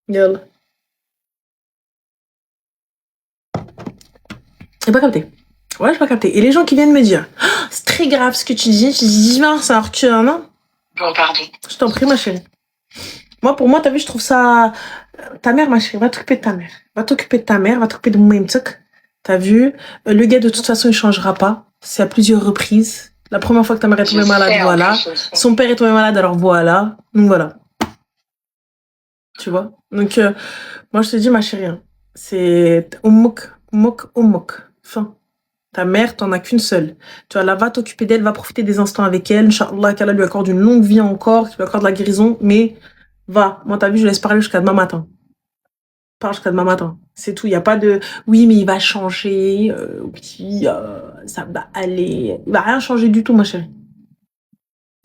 يلا j'ai pas capté. Ouais, j'ai pas capté. Et les gens qui viennent me dire, oh, c'est très grave ce que tu dis divorce alors que non. Bon, pardon. Je t'en prie, ma chérie. Moi, pour moi, t'as vu, je trouve ça. Ta mère, ma chérie, va t'occuper de ta mère. Va t'occuper de ta mère, va t'occuper de Moumemtuk. T'as vu, le gars, de toute façon, il changera pas. C'est à plusieurs reprises. La première fois que ta mère est tombée malade, voilà. Son père est tombé malade, alors voilà. Donc voilà. Tu vois. Donc, moi, je te dis, ma chérie, c'est Umuk. Fin. Ta mère, t'en as qu'une seule. Tu vois, là, va t'occuper d'elle, va profiter des instants avec elle. Inch'Allah, qu'Allah lui accorde une longue vie encore, qu'il lui accorde la guérison. Mais va. Moi, t'as vu, je laisse parler jusqu'à demain matin. Parle jusqu'à demain matin. C'est tout. Il n'y a pas de oui, mais il va changer. Oui, ça va aller. Il va rien changer du tout, ma chérie.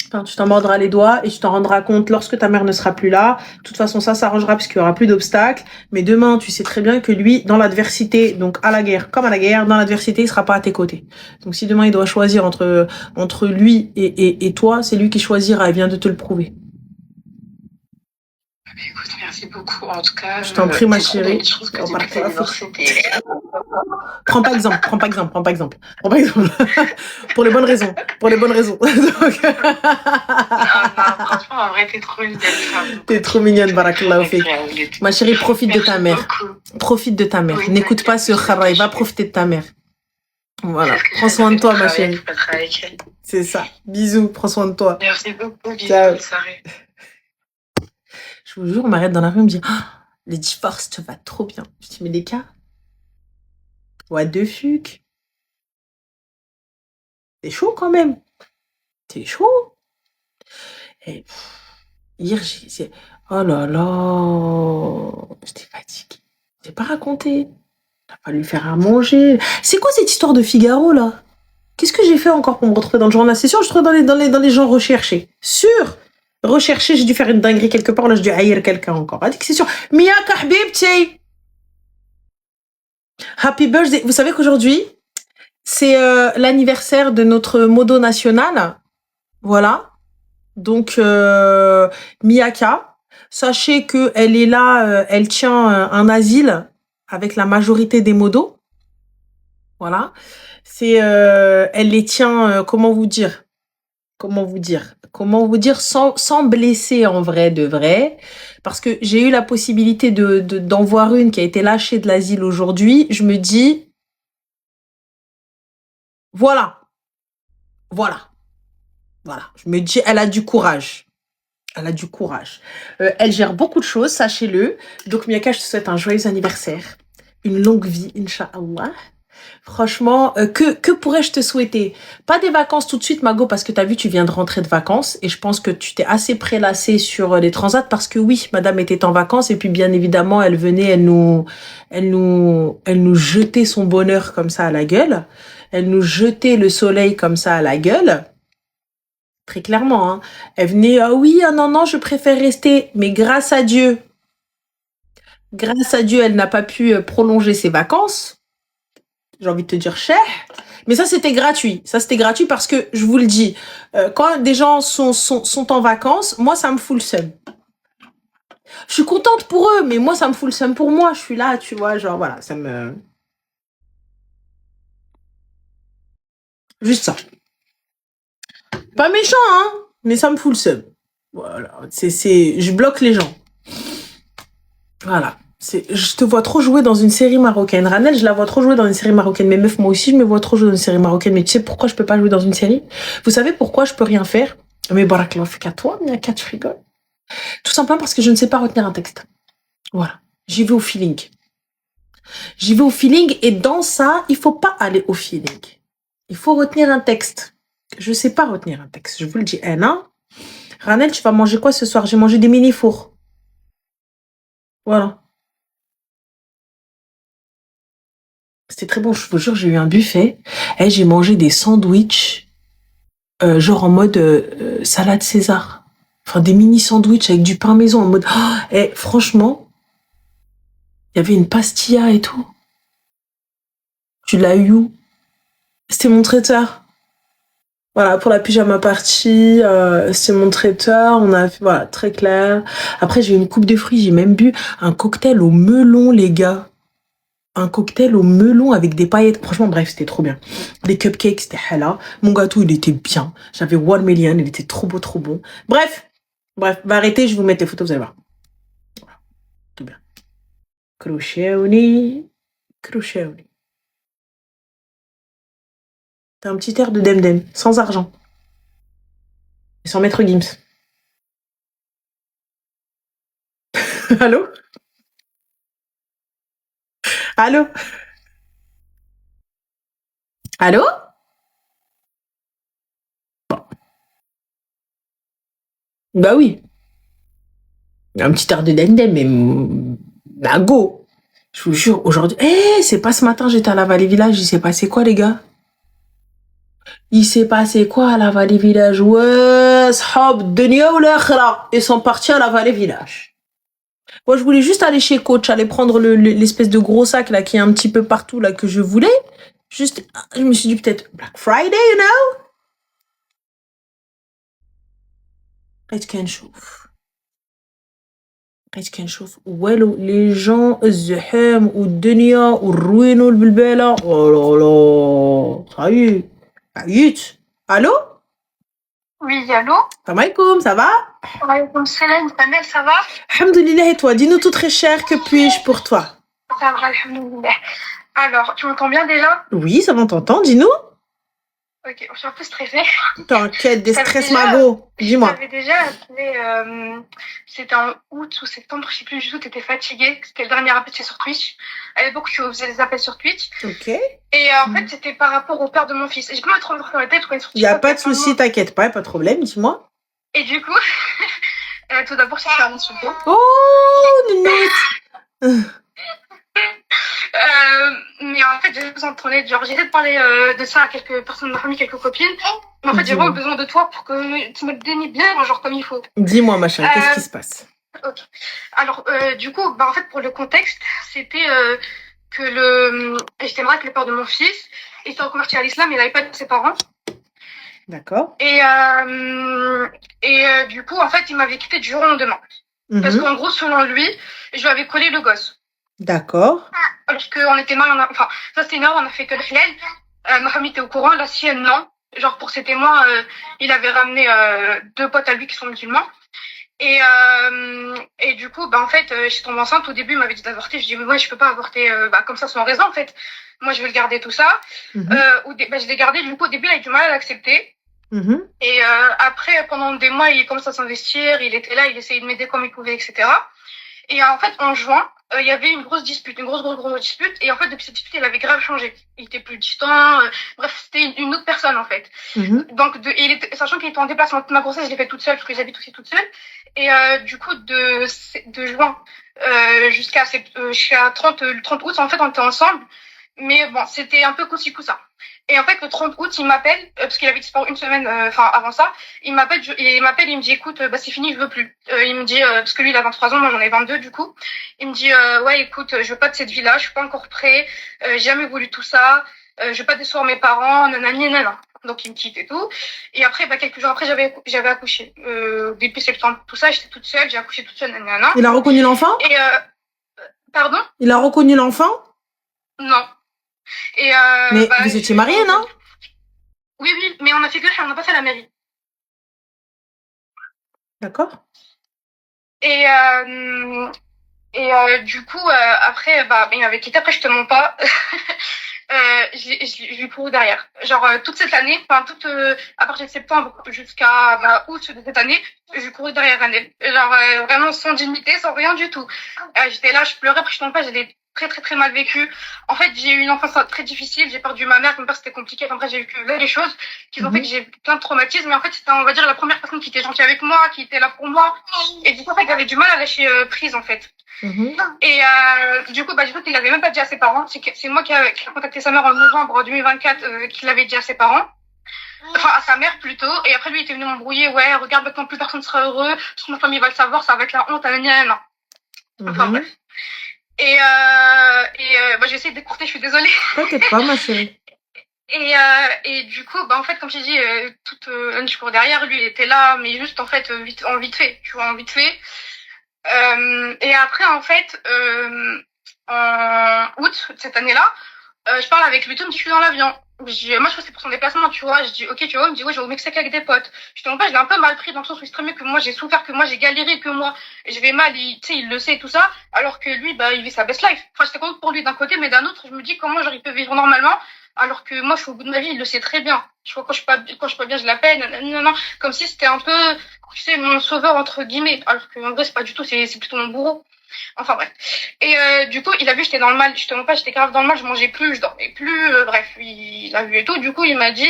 Enfin, tu t'en mordras les doigts et tu t'en rendras compte lorsque ta mère ne sera plus là. De toute façon, ça s'arrangera puisqu'il n'y aura plus d'obstacles. Mais demain, tu sais très bien que lui, dans l'adversité, donc à la guerre comme à la guerre, dans l'adversité, il sera pas à tes côtés. Donc si demain il doit choisir entre lui et toi, c'est lui qui choisira. Il vient de te le prouver. Écoute, merci beaucoup. En tout cas, je t'en prie, ma chérie. Prends pas exemple. Pour les bonnes raisons. Donc... franchement, en vrai, t'es trop une belle femme. T'es trop mignonne, barakallahu fik. Ma chérie, profite de ta mère. Profite de ta mère. Oui, n'écoute pas ce kharaï. Va profiter de ta mère. Voilà. Prends soin de toi, ma chérie. C'est ça. Bisous. Prends soin de toi. Merci beaucoup. Bisous. Ciao. Je vous jure, on m'arrête dans la rue, on me dit oh, le divorce te va trop bien. Je dis mais les gars, what the fuck? C'est chaud quand même. C'est chaud. Et hier, oh là là, j'étais fatiguée. J'ai pas raconté. Il a fallu faire à manger. C'est quoi cette histoire de Figaro là? Qu'est-ce que j'ai fait encore pour me retrouver dans le journal? C'est sûr, je trouve dans les gens recherchés. Sûr. Rechercher, j'ai dû faire une dinguerie quelque part, là, j'ai dû haïr quelqu'un encore. C'est sûr. Miyaka Habibti. Happy birthday. Vous savez qu'aujourd'hui, c'est l'anniversaire de notre modo national. Voilà. Donc, Miyaka, sachez qu'elle est là, elle tient un asile avec la majorité des modos. Voilà. Elle les tient, comment vous dire sans blesser en vrai de vrai. Parce que j'ai eu la possibilité d'en voir une qui a été lâchée de l'asile aujourd'hui. Je me dis, voilà. Je me dis, elle a du courage. Elle gère beaucoup de choses, sachez-le. Donc, Miaka, je te souhaite un joyeux anniversaire. Une longue vie, Inch'Allah. Franchement, que pourrais-je te souhaiter? Pas des vacances tout de suite, Mago, parce que t'as vu, tu viens de rentrer de vacances. Et je pense que tu t'es assez prélassée sur les transats parce que oui, madame était en vacances. Et puis, bien évidemment, elle venait, elle nous jetait son bonheur comme ça à la gueule. Elle nous jetait le soleil comme ça à la gueule. Très clairement, hein. Elle venait, ah oui, ah non, je préfère rester. Mais grâce à Dieu, elle n'a pas pu prolonger ses vacances. J'ai envie de te dire cher. Mais ça, c'était gratuit. Parce que, je vous le dis, quand des gens sont en vacances, moi, ça me fout le seum. Je suis contente pour eux, mais moi, ça me fout le seum pour moi. Je suis là, tu vois, genre, voilà, ça me... Juste ça. Pas méchant, hein, mais ça me fout le seum. Voilà, je bloque les gens. Voilà. Je te vois trop jouer dans une série marocaine. Ranel, je la vois trop jouer dans une série marocaine. Mais meuf, moi aussi, je me vois trop jouer dans une série marocaine. Mais tu sais pourquoi je peux pas jouer dans une série? Vous savez pourquoi je peux rien faire? Mais barakallah fik à toi, mais à 4, je rigole. Tout simplement parce que je ne sais pas retenir un texte. Voilà. J'y vais au feeling. Et dans ça, il faut pas aller au feeling. Il faut retenir un texte. Je sais pas retenir un texte. Je vous le dis. Non. Ranel, tu vas manger quoi ce soir? J'ai mangé des mini-fours. Voilà. C'était très bon, je vous jure, j'ai eu un buffet. Et j'ai mangé des sandwichs, genre en mode salade César. Enfin, des mini sandwichs avec du pain maison en mode... Oh, franchement, il y avait une pastilla et tout. Tu l'as eu où? C'était mon traiteur. Voilà, pour la pyjama party, c'était mon traiteur. On a fait, voilà, très clair. Après, j'ai eu une coupe de fruits, j'ai même bu un cocktail au melon, les gars. Un cocktail au melon avec des paillettes. Franchement, bref, c'était trop bien. Des cupcakes, c'était hala. Mon gâteau, il était bien. J'avais 1 million, il était trop beau, trop bon. Bref, va arrêter, je vais vous mettre les photos, vous allez voir. Voilà, tout bien. Crochet au nez. T'as un petit air de Demdem, sans argent. Et sans Maître Gims. Allô? Bah oui. Un petit air de Demdem, mais go. Je vous jure, aujourd'hui... c'est pas ce matin, j'étais à la Vallée Village, il s'est passé quoi, les gars? Il s'est passé quoi à la Vallée Village? Ouais, sahab, dunya ou l'akhira. Ils sont partis à la Vallée Village. Moi, je voulais juste aller chez Coach, aller prendre l'espèce de gros sac là qui est un petit peu partout là que je voulais. Juste, je me suis dit peut-être Black Friday, you know? Reste qu'un chauffe. Ouais, les gens, الزحام والدنيا والروين والبلبالة. Oh là là. Ça y est. Ayut. Allô? Oui, allô? Salam alaikum, ça va? Alaykoum salam, Amel, ça va? Alhamdoulilah, et toi? Dis-nous tout très cher, que puis-je pour toi? Ça va, alhamdoulilah. Alors, tu m'entends bien déjà? Oui, ça va, t'entend, dis-nous. Ok, je suis un peu stressée. T'inquiète, des stress magots. Dis-moi. J'avais déjà appelé, c'était en août ou septembre, je sais plus du tout, t'étais fatiguée. C'était le dernier appel sur Twitch. À l'époque, tu faisais des appels sur Twitch. Ok. Et en fait, c'était par rapport au père de mon fils. Et j'ai pas trop dans la tête. Il n'y a pas de souci, t'inquiète pas, pas de problème, dis-moi. Et du coup, tout d'abord, je suis à mon studio. Oh, nounours. Mais en fait, j'ai besoin de ton aide. Genre, j'essaie de parler de ça à quelques personnes de ma famille, quelques copines. Mais en fait, j'ai vraiment besoin de toi pour que tu me dénies bien, genre comme il faut. Dis-moi, machin, qu'est-ce qui se passe? Ok. Alors, du coup, en fait, pour le contexte, c'était que j'étais avec le père de mon fils. Il s'est reconverti à l'islam, il n'avait pas de ses parents. D'accord. Et du coup, en fait, il m'avait quitté du jour au lendemain. Parce qu'en gros, selon lui, je lui avais collé le gosse. D'accord. Alors qu'on était mal, enfin, ça c'était énorme, on a fait que le halal. Ma famille était au courant, la sienne, non. Genre, pour ses témoins, il avait ramené 2 potes à lui qui sont musulmans. Et du coup, en fait, je suis tombée enceinte. Au début, il m'avait dit d'avorter. Je dis, mais moi, je peux pas avorter comme ça sans raison, en fait. Moi, je vais le garder tout ça. Je l'ai gardé. Du coup, au début, il a eu du mal à l'accepter. Et après, pendant des mois, il commence à s'investir. Il était là, il essayait de m'aider comme il pouvait, etc. Et en fait, en juin, il y avait une grosse dispute, une grosse dispute. Et en fait, depuis cette dispute, il avait grave changé. Il était plus distant. Bref, c'était une autre personne, en fait. Donc, sachant qu'il était en déplacement toute ma grossesse, je l'ai fait toute seule, parce que j'habite aussi toute seule. Et du coup, de juin jusqu'à le 30 août, en fait, on était ensemble. Mais bon, c'était un peu coup-ci, coup-ça. Et en fait, le 30 août, il m'appelle, parce qu'il avait disparu une semaine, avant ça. Il m'appelle, il me dit, écoute, c'est fini, je veux plus. Il me dit, parce que lui, il a 23 ans, moi, j'en ai 22, du coup. Il me dit, ouais, écoute, je veux pas de cette vie-là, je suis pas encore prêt, j'ai jamais voulu tout ça, je veux pas décevoir mes parents, nanani, nanana. Donc, il me quitte et tout. Et après, quelques jours après, j'avais accouché. Début septembre, tout ça, j'étais toute seule, j'ai accouché toute seule, nanana. Il a reconnu l'enfant? Et, pardon? Il a reconnu l'enfant? Non. Et mais vous étiez mariés, non? Oui, mais on a fait que ça, on n'a pas fait la mairie. D'accord. Et du coup, après, il m'avait quitté, après, je te mens pas. Je lui couru derrière. Genre, toute cette année, à partir de septembre jusqu'à août de cette année, je lui couru derrière Ranel. Genre, vraiment sans dignité, sans rien du tout. J'étais là, je pleurais, après, je te mens pas, j'ai très très très mal vécu. En fait, j'ai eu une enfance très difficile, j'ai perdu ma mère, mon père c'était compliqué, après j'ai vécu là les choses qui ont fait que j'ai plein de traumatismes, mais en fait c'était, on va dire, la première personne qui était gentille avec moi, qui était là pour moi, et du coup en fait j'avais du mal à lâcher prise en fait. Et du coup il l'avait même pas dit à ses parents, c'est moi qui a contacté sa mère en novembre 2024 qui l'avait dit à ses parents. Enfin, à sa mère plutôt, et après lui il était venu m'embrouiller, ouais, regarde maintenant plus personne sera heureux, toute ma famille va le savoir, ça va être la honte, enfin bref. Et j'ai essayé d'écourter, je suis désolée. T'inquiète pas, ma chérie. Et du coup, en fait, comme j'ai dit, je cours derrière, lui, il était là, mais juste, en fait, vite fait, tu vois, vite fait. Et après, en fait, en août, cette année-là, je parle avec lui, tout, il me dit, je suis dans l'avion. Moi, je crois que c'est pour son déplacement, tu vois. Je dis, ok, tu vois, il me dit, ouais, je vais au Mexique avec des potes. Je te je l'ai un peu mal pris dans le sens où c'est très mieux que moi, j'ai souffert, que moi, j'ai galéré, que moi, je vais mal, il le sait, tout ça. Alors que lui, il vit sa best life. Enfin, j'étais contente pour lui d'un côté, mais d'un autre, je me dis, comment il peut vivre normalement, alors que moi, je suis au bout de ma vie, il le sait très bien. Tu vois, quand je suis pas bien, je l'appelle, non, comme si c'était un peu, tu sais, mon sauveur, entre guillemets. Alors que, en vrai, c'est pas du tout, c'est plutôt mon bourreau. Enfin bref. Et du coup, il a vu j'étais dans le mal, je te mens pas, j'étais grave dans le mal, je mangeais plus, je dormais plus, bref, il a vu et tout. Du coup, il m'a dit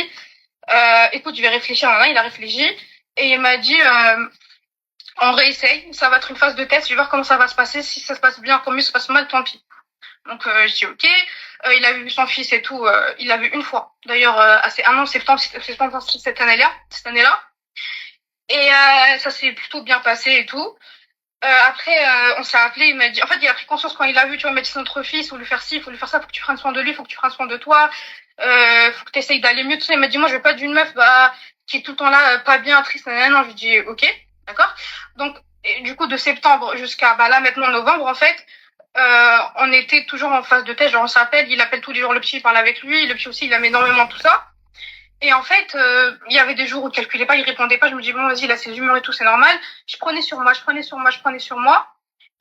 écoute, je vais réfléchir. Il a réfléchi et il m'a dit on réessaye, ça va être une phase de test, je vais voir comment ça va se passer, si ça se passe bien, tant mieux, ça se passe mal, tant pis. Donc je dis ok. Il a vu son fils et tout, il l'a vu une fois. D'ailleurs, septembre cette année-là. Et ça s'est plutôt bien passé et tout. Après, on s'est appelé, il m'a dit, en fait, il a pris conscience quand il a vu, tu vois, il m'a dit, c'est notre fils, faut lui faire ci, faut lui faire ça, faut que tu prennes soin de lui, faut que tu prennes soin de toi, faut que tu essayes d'aller mieux, tout ça. Il m'a dit, moi, je veux pas d'une meuf, qui est tout le temps là, pas bien, triste, non, je lui dis, ok, d'accord. Donc, du coup, de septembre jusqu'à, là, maintenant, novembre, en fait, on était toujours en phase de test, genre, on s'appelle, il appelle tous les jours le psy, il parle avec lui, le psy aussi, il aime énormément tout ça. Et en fait, il y avait des jours où il calculait pas, il répondait pas. Je me dis, bon, vas-y, là, c'est l'humeur et tout, c'est normal. Je prenais sur moi.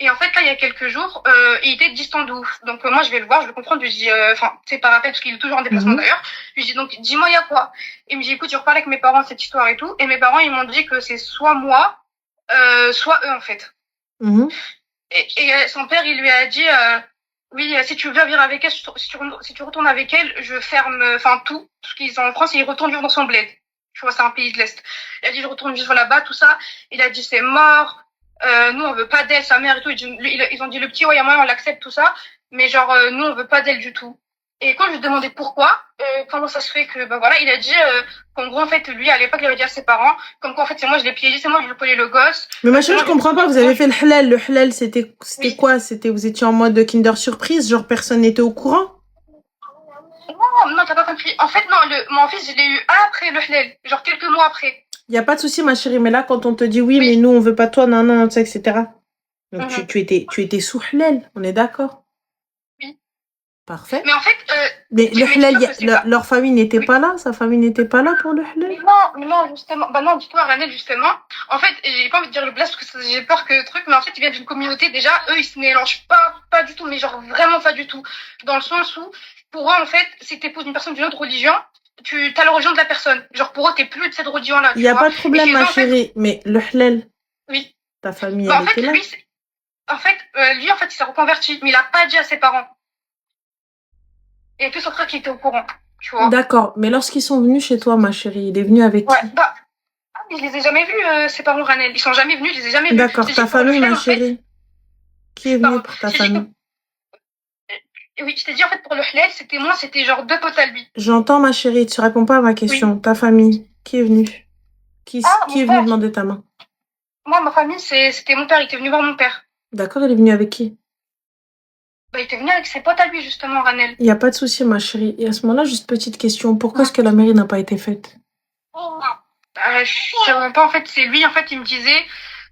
Et en fait, là, il y a quelques jours, il était distant de ouf. Donc, moi, je vais le voir, je le comprends. Je lui dis, c'est par appel, parce qu'il est toujours en déplacement d'ailleurs. Je lui dis, donc, dis-moi, il y a quoi? Il me dit, écoute, je reparle avec mes parents de cette histoire et tout. Et mes parents, ils m'ont dit que c'est soit moi, soit eux, en fait. Et son père, il lui a dit, oui, si tu veux vivre avec elle, si tu retournes avec elle, je ferme, tout. Parce qu'ils sont en France et ils retournent vivre dans son bled. Tu vois, c'est un pays de l'Est. Il a dit, je retourne vivre là-bas, tout ça. Il a dit, c'est mort. Nous, on veut pas d'elle, sa mère et tout. Ils ont dit, le petit, ouais, il y a moyen, on l'accepte, tout ça. Mais genre, nous, on veut pas d'elle du tout. Et quand je lui ai demandé pourquoi, comment ça se fait que, il a dit, qu'en gros, en fait, lui, à l'époque, il avait dit à ses parents, comme quoi, en fait, c'est moi, je l'ai piégé, c'est moi, je lui ai collé le gosse. Mais ma chérie, je comprends pas, vous avez fait le halal. Le halal, c'était oui. Quoi? Vous étiez en mode Kinder Surprise, genre personne n'était au courant? Non, t'as pas compris. En fait, non, mon fils, je l'ai eu après le halal, genre quelques mois après. Y a pas de souci, ma chérie, mais là, quand on te dit oui, mais nous, on veut pas toi, non, ça, etc. Donc, tu étais sous halal, on est d'accord? Oui. Parfait. Mais en fait, mais le halal, leur famille n'était pas là, sa famille n'était pas là pour le halal. Non, justement. Bah non, dis-toi, Ranel, justement. En fait, j'ai pas envie de dire le blast parce que j'ai peur que truc, mais en fait, ils viennent d'une communauté, déjà, eux, ils se mélangent pas du tout, mais genre vraiment pas du tout. Dans le sens où, pour eux, en fait, si t'épouses une personne d'une autre religion, tu as la religion de la personne. Genre, pour eux, t'es plus de cette religion-là. Il y a pas de problème, ma chérie, mais le halal. Oui. Ta famille, elle était là. Lui, en fait, il s'est reconverti, mais il a pas dit à ses parents. Et puis son frère qui était au courant, tu vois. D'accord, mais lorsqu'ils sont venus chez toi, ma chérie, il est venu avec qui? Mais je les ai jamais vus, ses parents, Ranel. Ils sont jamais venus, je les ai jamais vus. D'accord, ta famille, ma chérie. Qui est venu pour ta famille? Oui, je t'ai dit, en fait, pour le halal, c'était genre 2 potes à lui. J'entends, ma chérie, tu réponds pas à ma question. Oui. Ta famille, qui est venu? Qui est venu demander ta main? Moi, ma famille, c'était mon père, il était venu voir mon père. D'accord, il est venu avec qui? Il était venu avec ses potes à lui, justement, Ranel. Il n'y a pas de souci, ma chérie. Et à ce moment-là, juste petite question. Pourquoi est-ce que la mairie n'a pas été faite? Je sais même pas, en fait, c'est lui, en fait, il me disait,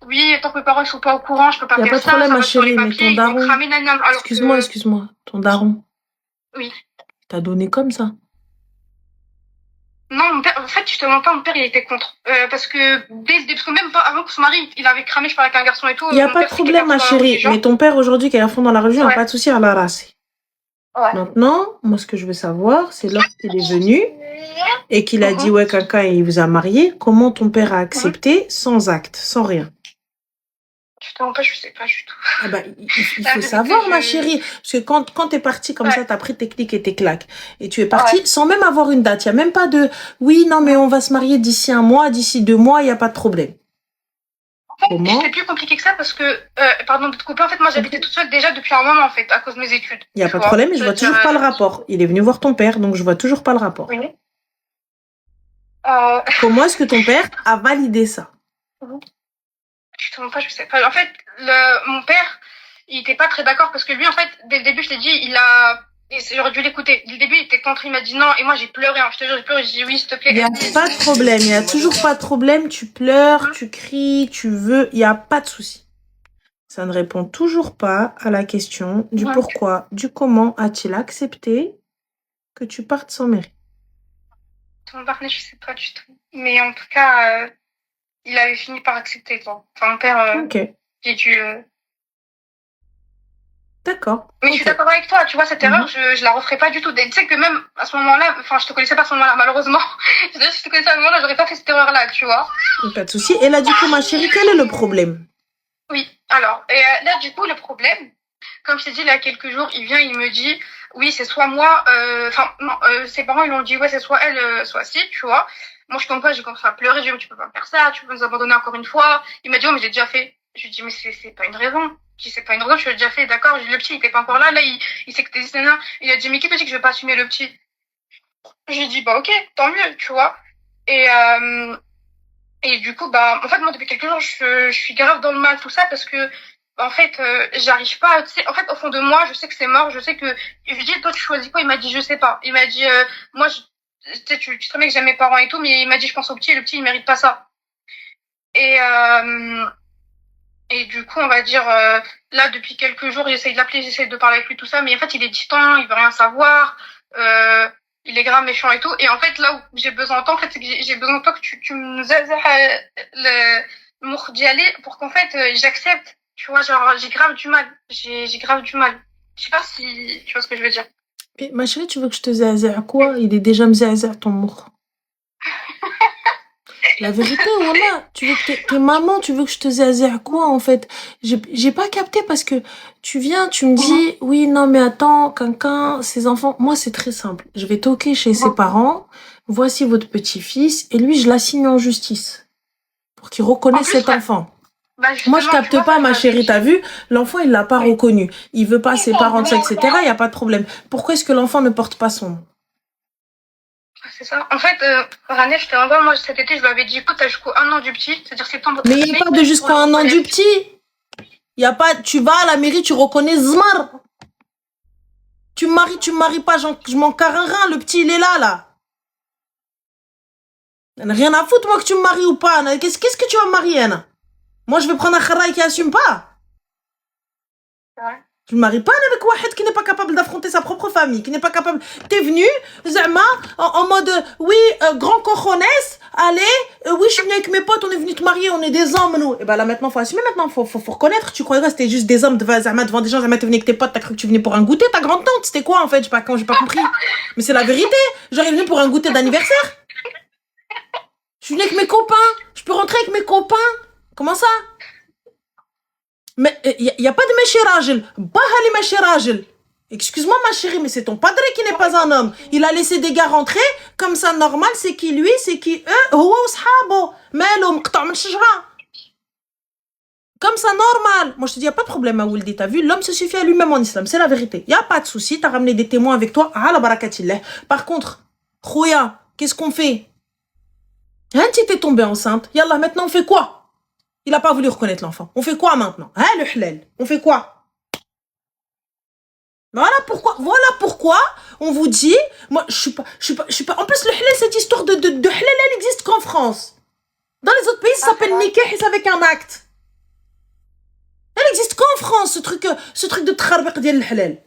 oui, tant que mes parents ne sont pas au courant, je peux pas faire ça. Il n'y a pas de problème, ma chérie, mais ton daron... Excuse-moi, ton daron. Oui. T'as donné comme ça? Non, mon père, en fait, justement pas, mon père, il était contre. Parce que parce que même pas avant que son mari, il avait cramé, je parlais avec un garçon et tout. Il n'y a pas de problème, ma chérie. Mais ton père, aujourd'hui, qui est à fond dans la religion, n'a pas de souci à la race. Ouais. Maintenant, moi, ce que je veux savoir, c'est lorsqu'il est venu et qu'il a dit, ouais, quelqu'un, il vous a marié, comment ton père a accepté sans acte, sans rien? Justement pas, je sais pas du tout. Ah bah, il faut savoir, ma chérie. Parce que quand t'es partie comme ça, t'as pris tes clics et tes claques. Et tu es partie sans même avoir une date. Il n'y a même pas de, oui, non, mais on va se marier d'ici 1 mois, d'ici 2 mois, il n'y a pas de problème. En fait, c'était plus compliqué que ça parce que, pardon de te couper, en fait, moi, j'habitais toute seule déjà depuis un moment, en fait, à cause de mes études. Il n'y a pas de problème, mais je vois toujours pas le rapport. Il est venu voir ton père, donc je vois toujours pas le rapport. Oui. Comment est-ce que ton père a validé ça? Justement pas, je sais pas. En fait, mon père, il était pas très d'accord parce que lui, en fait, dès le début, je l'ai dit, j'aurais dû l'écouter. Dès le début, il était contre, il m'a dit non, et moi j'ai pleuré, hein. Je te jure, j'ai pleuré, j'ai dit oui, s'il te plaît. Il n'y a pas de problème, il n'y a toujours pas de problème, tu pleures, tu cries, tu veux, il n'y a pas de souci. Ça ne répond toujours pas à la question du pourquoi, du comment a-t-il accepté que tu partes sans mairie? Mon partenaire, je sais pas du tout. Mais en tout cas, il avait fini par accepter, quoi. Enfin, mon père, j'ai dû... D'accord. Mais je suis d'accord avec toi, tu vois, cette erreur, je la referai pas du tout. Tu sais que même à ce moment-là, enfin, je te connaissais pas à ce moment-là, malheureusement. Si je te connaissais à ce moment-là, j'aurais pas fait cette erreur-là, tu vois. Pas de souci. Et là, du coup, ma chérie, quel est le problème? Oui, alors, et là, du coup, le problème, comme je t'ai dit, il y a quelques jours, il vient, il me dit, oui, c'est soit moi, ses parents, ils lui ont dit, ouais, c'est soit elle, soit si, tu vois. Moi, je comprends pas, j'ai commencé à pleurer, je lui ai dit, tu peux pas faire ça, tu peux nous abandonner encore une fois. Il m'a dit, oh, mais j'ai déjà fait. Je lui ai dit, mais c'est pas une raison. Je dis, c'est pas une raison, je l'ai déjà fait, d'accord. Le petit, il était pas encore là, il sait que t'es lycéen. Il a dit, mais qui te dit que je vais pas assumer le petit? Je lui ai dit, bah, ok, tant mieux, tu vois. Et du coup, bah, en fait, moi, depuis quelques jours, je suis grave dans le mal, tout ça, parce que, en fait, j'arrive pas, tu sais, en fait, au fond de moi, je sais que c'est mort, je sais que, je lui dis, toi, tu choisis quoi? Il m'a dit, je sais pas. Il m'a dit, moi, tu sais, tu sais bien que j'aime mes parents et tout, mais il m'a dit, je pense au petit, et le petit, il mérite pas ça. Et du coup, on va dire, là, depuis quelques jours, j'essaye de l'appeler, j'essaye de parler avec lui, tout ça, mais en fait, il est distant, il veut rien savoir, il est grave méchant et tout. Et en fait, là où j'ai besoin de toi, en fait, c'est que j'ai besoin de toi que tu me le mour d'y aller pour qu'en fait, j'accepte. Tu vois, genre, j'ai grave du mal. J'ai grave du mal. Je sais pas si tu vois ce que je veux dire. Mais ma chérie, tu veux que je te zazère quoi? Il est déjà mzazère ton mour. La vérité, voilà, tu veux que t'es maman, tu veux que je te zazère quoi en fait? J'ai pas capté parce que tu viens, tu me dis, oui, non mais attends, quelqu'un, ses enfants, moi c'est très simple. Je vais toquer chez ses parents, voici votre petit-fils, et lui je l'assigne en justice pour qu'il reconnaisse cet enfant. Bah, moi je capte pas, ma chérie, t'as vu? L'enfant il l'a pas reconnu, il veut pas ses parents, etc. Il y a pas de problème. Pourquoi est-ce que l'enfant ne porte pas son nom? C'est ça. En fait, Ranel, je te renvoie, moi, cet été, je lui avais dit, écoute, t'as jusqu'au 1 an du petit, c'est-à-dire septembre. Mais il n'y a pas de jusqu'au 1 an du petit. Il y a pas, tu vas à la mairie, tu reconnais Zmar. Tu me maries pas, je m'en carre un rein, le petit, il est là. Rien à foutre, moi, que tu me maries ou pas. Qu'est-ce que tu vas me marier, Anna? Moi, je vais prendre un kharaï qui assume pas. Ouais. Je ne me marie pas avec Wahed qui n'est pas capable d'affronter sa propre famille, qui n'est pas capable. T'es venu, Zama, en mode, oui, grand cojones, allez, oui, je suis venu avec mes potes, on est venu te marier, on est des hommes, nous. Et ben là, maintenant, faut assumer, maintenant, faut reconnaître. Tu croyais que c'était juste des hommes devant des gens, Zama, t'es venu avec tes potes, t'as cru que tu venais pour un goûter, ta grande tante, c'était quoi, en fait? J'ai pas compris. Mais c'est la vérité. J'aurais venu pour un goûter d'anniversaire. Je suis venu avec mes copains. Je peux rentrer avec mes copains. Comment ça? Mais il y a pas de meshirajel. Bahali meshirajel. Excuse-moi ma chérie, mais c'est ton padre qui n'est pas un homme. Il a laissé des gars rentrer, comme ça normal, c'est qui lui, c'est qui eux, هو وصحابه. مالو مقطع من شجرة. Comme ça normal. Moi je te dis, il y a pas de problème à Wouldi, t'as vu, l'homme se suffit à lui-même en islam, c'est la vérité. Il y a pas de souci, t'as ramené des témoins avec toi, ala barakatillah. Par contre, Khouya, qu'est-ce qu'on fait? Hein, tu t'es tombée enceinte. Yallah, maintenant on fait quoi? Il a pas voulu reconnaître l'enfant. On fait quoi maintenant? Hein, le halal? On fait quoi? Voilà pourquoi on vous dit, moi, je suis pas, en plus, le halal, cette histoire de halal, elle existe qu'en France. Dans les autres pays, ça s'appelle nikah et c'est avec un acte. Elle existe qu'en France, ce truc de tkharbaq diyal le halal.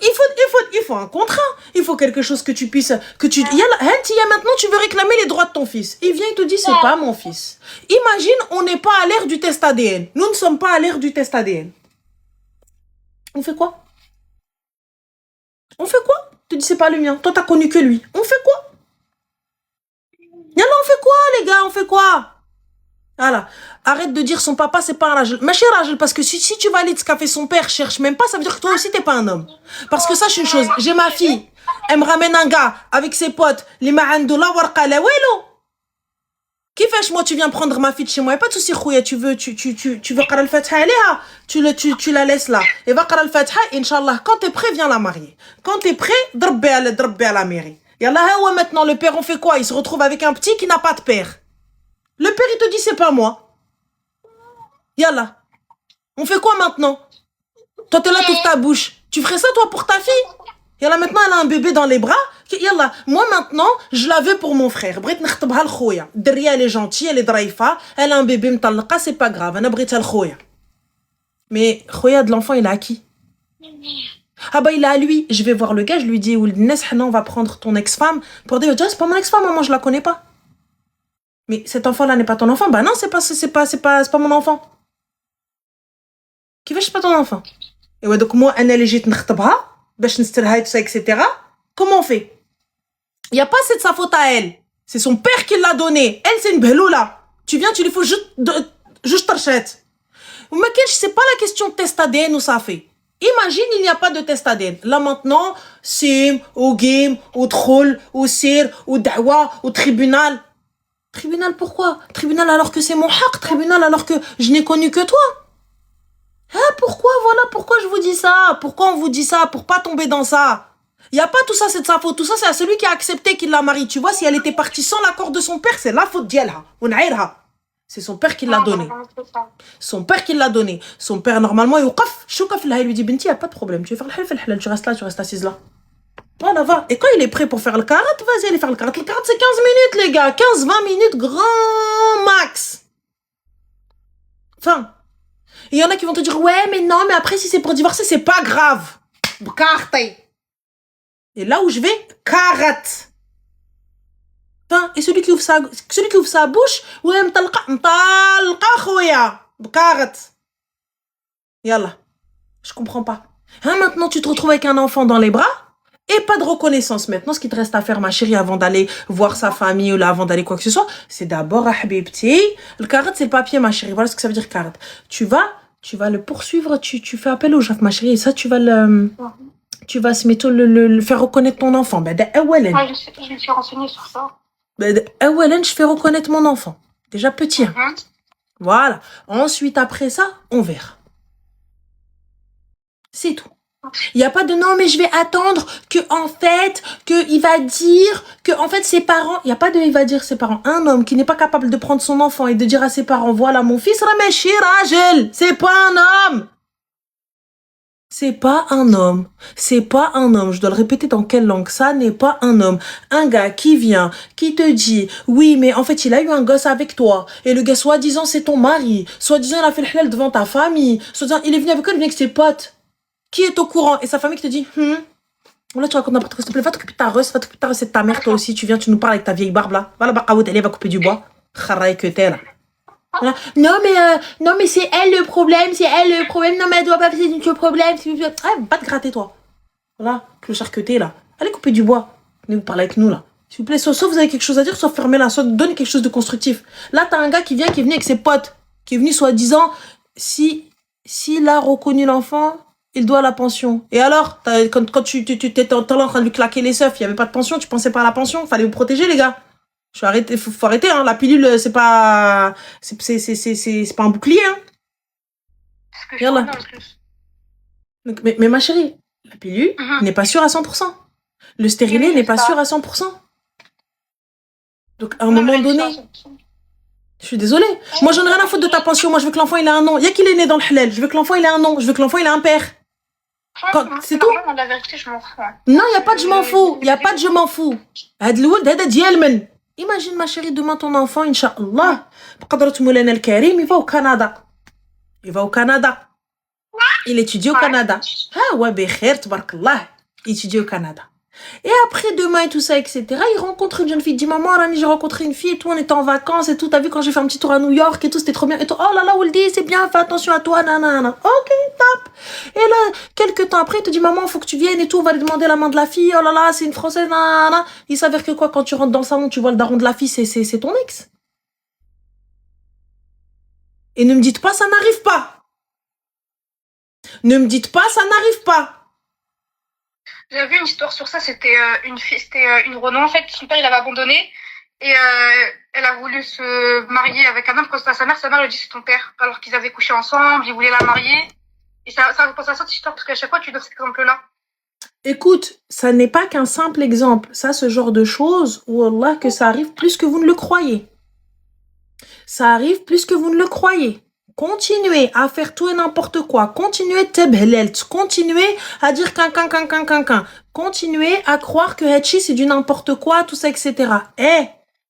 Il faut un contrat. Il faut quelque chose que tu puisses, maintenant, tu veux réclamer les droits de ton fils. Il vient, il te dit, c'est pas mon fils. Imagine, on n'est pas à l'ère du test ADN. Nous ne sommes pas à l'ère du test ADN. On fait quoi? On fait quoi? Tu dis, c'est pas le mien. Toi, t'as connu que lui. On fait quoi? Yallah, on fait quoi, les gars? On fait quoi? Voilà. Arrête de dire son papa, c'est pas un rajel. Ma chère rajel, parce que si tu valides ce qu'a fait son père, cherche même pas, ça veut dire que toi aussi, t'es pas un homme. Parce que sache une chose, j'ai ma fille, elle me ramène un gars avec ses potes, les ma'andoula warqa la welo. Qui fait, moi, tu viens prendre ma fille de chez moi, y a pas de souci, Khouya, tu veux qara al-Fatiha, aléha, tu la laisses là. Et va qara al-Fatiha, Inch'Allah, quand t'es prêt, viens la marier. Quand t'es prêt, drabbi à la mairie. Yallah, ouais, maintenant, le père, on fait quoi? Il se retrouve avec un petit qui n'a pas de père. Le père, il te dit, c'est pas moi. Yallah. On fait quoi maintenant? Toi, t'es là, t'ouvres ta bouche. Tu ferais ça, toi, pour ta fille? Yallah, maintenant, elle a un bébé dans les bras. Yallah, moi, maintenant, je la veux pour mon frère. Brit n'khtabha l'khouya. Derrière, elle est gentille, elle est draïfa. Elle a un bébé m'talqa, c'est pas grave. Ana brit l'khouya. Mais, khouya de l'enfant, il a à qui? Ah bah, il a à lui. Je vais voir le gars, je lui dis, on va prendre ton ex-femme. Pour dire, c'est pas mon ex-femme, maman, je la connais pas. Mais cet enfant-là n'est pas ton enfant? Bah non, c'est pas mon enfant. Qui c'est pas ton enfant? Et ouais, donc moi, un légit n'khtabha, bash n'stirha, tout ça, etc. Comment on fait? Il y a pas c'est de sa faute à elle. C'est son père qui l'a donné. Elle, c'est une beloula. Tu viens, tu lui fais juste tarchet. Mais c'est pas la question de test ADN où ça fait. Imagine, il n'y a pas de test ADN. Là maintenant, sim, au game, au troll, au sir, au da'wa, au tribunal. Tribunal pourquoi? Tribunal alors que c'est mon haq. Tribunal alors que je n'ai connu que toi. Hein, pourquoi? Voilà pourquoi je vous dis ça. Pourquoi on vous dit ça? Pour pas tomber dans ça. Il n'y a pas tout ça, c'est de sa faute. Tout ça, c'est à celui qui a accepté qu'il la marie. Tu vois, si elle était partie sans l'accord de son père, c'est la faute d'yelha. C'est son père qui l'a donné. Son père qui l'a donné. Son père, normalement, il lui dit, Binti, il n'y a pas de problème. Tu veux faire le halal, tu restes là, tu restes assise là. Voilà, va. Et quand il est prêt pour faire le karat, vas-y, allez faire le karat. Le karat, c'est 15 minutes, les gars. 15-20 minutes, grand max. Enfin. Il y en a qui vont te dire, ouais, mais non, mais après, si c'est pour divorcer, c'est pas grave. Et là où je vais, karat. Enfin, et celui qui ouvre sa bouche, ouais, m'talqa, khouya. Karat. Yallah. Je comprends pas. Hein, maintenant, tu te retrouves avec un enfant dans les bras. Et pas de reconnaissance. Maintenant, ce qui te reste à faire, ma chérie, avant d'aller voir sa famille ou là, avant d'aller quoi que ce soit, c'est d'abord, habibti, le karat, c'est le papier, ma chérie. Voilà ce que ça veut dire, karat. Tu vas le poursuivre, tu fais appel au JAF, ma chérie, et ça, tu vas se mettre le faire reconnaître ton enfant. Ben, je me suis renseignée sur ça. Ben, je fais reconnaître mon enfant. Déjà petit, hein. Voilà. Ensuite, après ça, on verra. C'est tout. Il n'y a pas de non, mais je vais attendre que, en fait, qu'il va dire que, en fait, ses parents, il n'y a pas de il va dire ses parents. Un homme qui n'est pas capable de prendre son enfant et de dire à ses parents, voilà, mon fils, Rameshi Rajel, c'est pas un homme. C'est pas un homme. C'est pas un homme. Je dois le répéter dans quelle langue? Ça n'est pas un homme. Un gars qui vient, qui te dit, oui, mais en fait, il a eu un gosse avec toi. Et le gars, soi-disant, c'est ton mari. Soi-disant, il a fait le halal devant ta famille. Soi-disant, il est venu avec elle, il est venu avec ses potes. Qui est au courant? Et sa famille qui te dit, là, tu racontes n'importe quoi, s'il te plaît. Va t'occuper de ta russe, va t'occuper de ta russe, c'est de ta mère, toi aussi. Tu viens, tu nous parles avec ta vieille barbe, là. Va là-bas, elle va couper du bois. Kharaï que t'es, là. Voilà. Non mais c'est elle le problème, non mais elle doit pas faire le problème, va te gratter toi. Voilà, clochard que t'es là. Allez couper du bois. Venez vous parler avec nous là. S'il vous plaît, soit vous avez quelque chose à dire, soit fermez-la, soit donnez quelque chose de constructif. Là t'as un gars qui est venu avec ses potes, qui est venu soi-disant, s'il a reconnu l'enfant, il doit la pension. Et alors, quand tu étais en train de lui claquer les seufs, il y avait pas de pension, tu pensais pas à la pension, fallait vous protéger les gars. Faut arrêter, hein. La pilule, c'est pas un bouclier, hein. Regarde là. Donc, mais ma chérie, la pilule n'est pas sûre à 100%. Le stérilet n'est pas sûr à 100%. Donc, à un moment donné, je suis désolée. Moi, j'en ai rien à foutre de ta pension. Moi, je veux que l'enfant, il ait un nom. Il y a qu'il est né dans le halal. Je veux que l'enfant, il ait un nom. Je veux que l'enfant, il ait un père. C'est tout. La vérité, je m'en fous. Non, il n'y a pas de je m'en fous. Il n'y a pas de je m'en fous. Imagine, ma chérie, demain ton enfant, Inch'Allah, il va au Canada. Il étudie au Canada. Ah ouais, bekhair, tabarakallah. Il étudie au Canada. Et après, demain et tout ça, etc., il rencontre une jeune fille. Il dit, maman, Rani, j'ai rencontré une fille et tout, on était en vacances et tout. T'as vu quand j'ai fait un petit tour à New York et tout, c'était trop bien. Et tout, oh là là, Waldi, c'est bien, fais attention à toi, nanana. Ok, top. Et là, quelques temps après, il te dit, maman, faut que tu viennes et tout, on va lui demander la main de la fille. Oh là là, c'est une Française, nanana. Il s'avère que quoi, quand tu rentres dans le salon, tu vois le daron de la fille, c'est ton ex. Et ne me dites pas, ça n'arrive pas. Ne me dites pas, ça n'arrive pas. J'avais vu une histoire sur ça, c'était une Renault, en fait, son père il avait abandonné et elle a voulu se marier avec un homme quand c'était sa mère lui dit c'est ton père, alors qu'ils avaient couché ensemble, il voulait la marier. Et ça me pense à cette histoire parce qu'à chaque fois tu donnes cet exemple-là. Écoute, ça n'est pas qu'un simple exemple, ça ce genre de choses, wallah que ça arrive plus que vous ne le croyez. Ça arrive plus que vous ne le croyez. Continuez à faire tout et n'importe quoi. Continuez continuez à dire qu'un. Continuez à croire que Hachi c'est du n'importe quoi, tout ça, etc.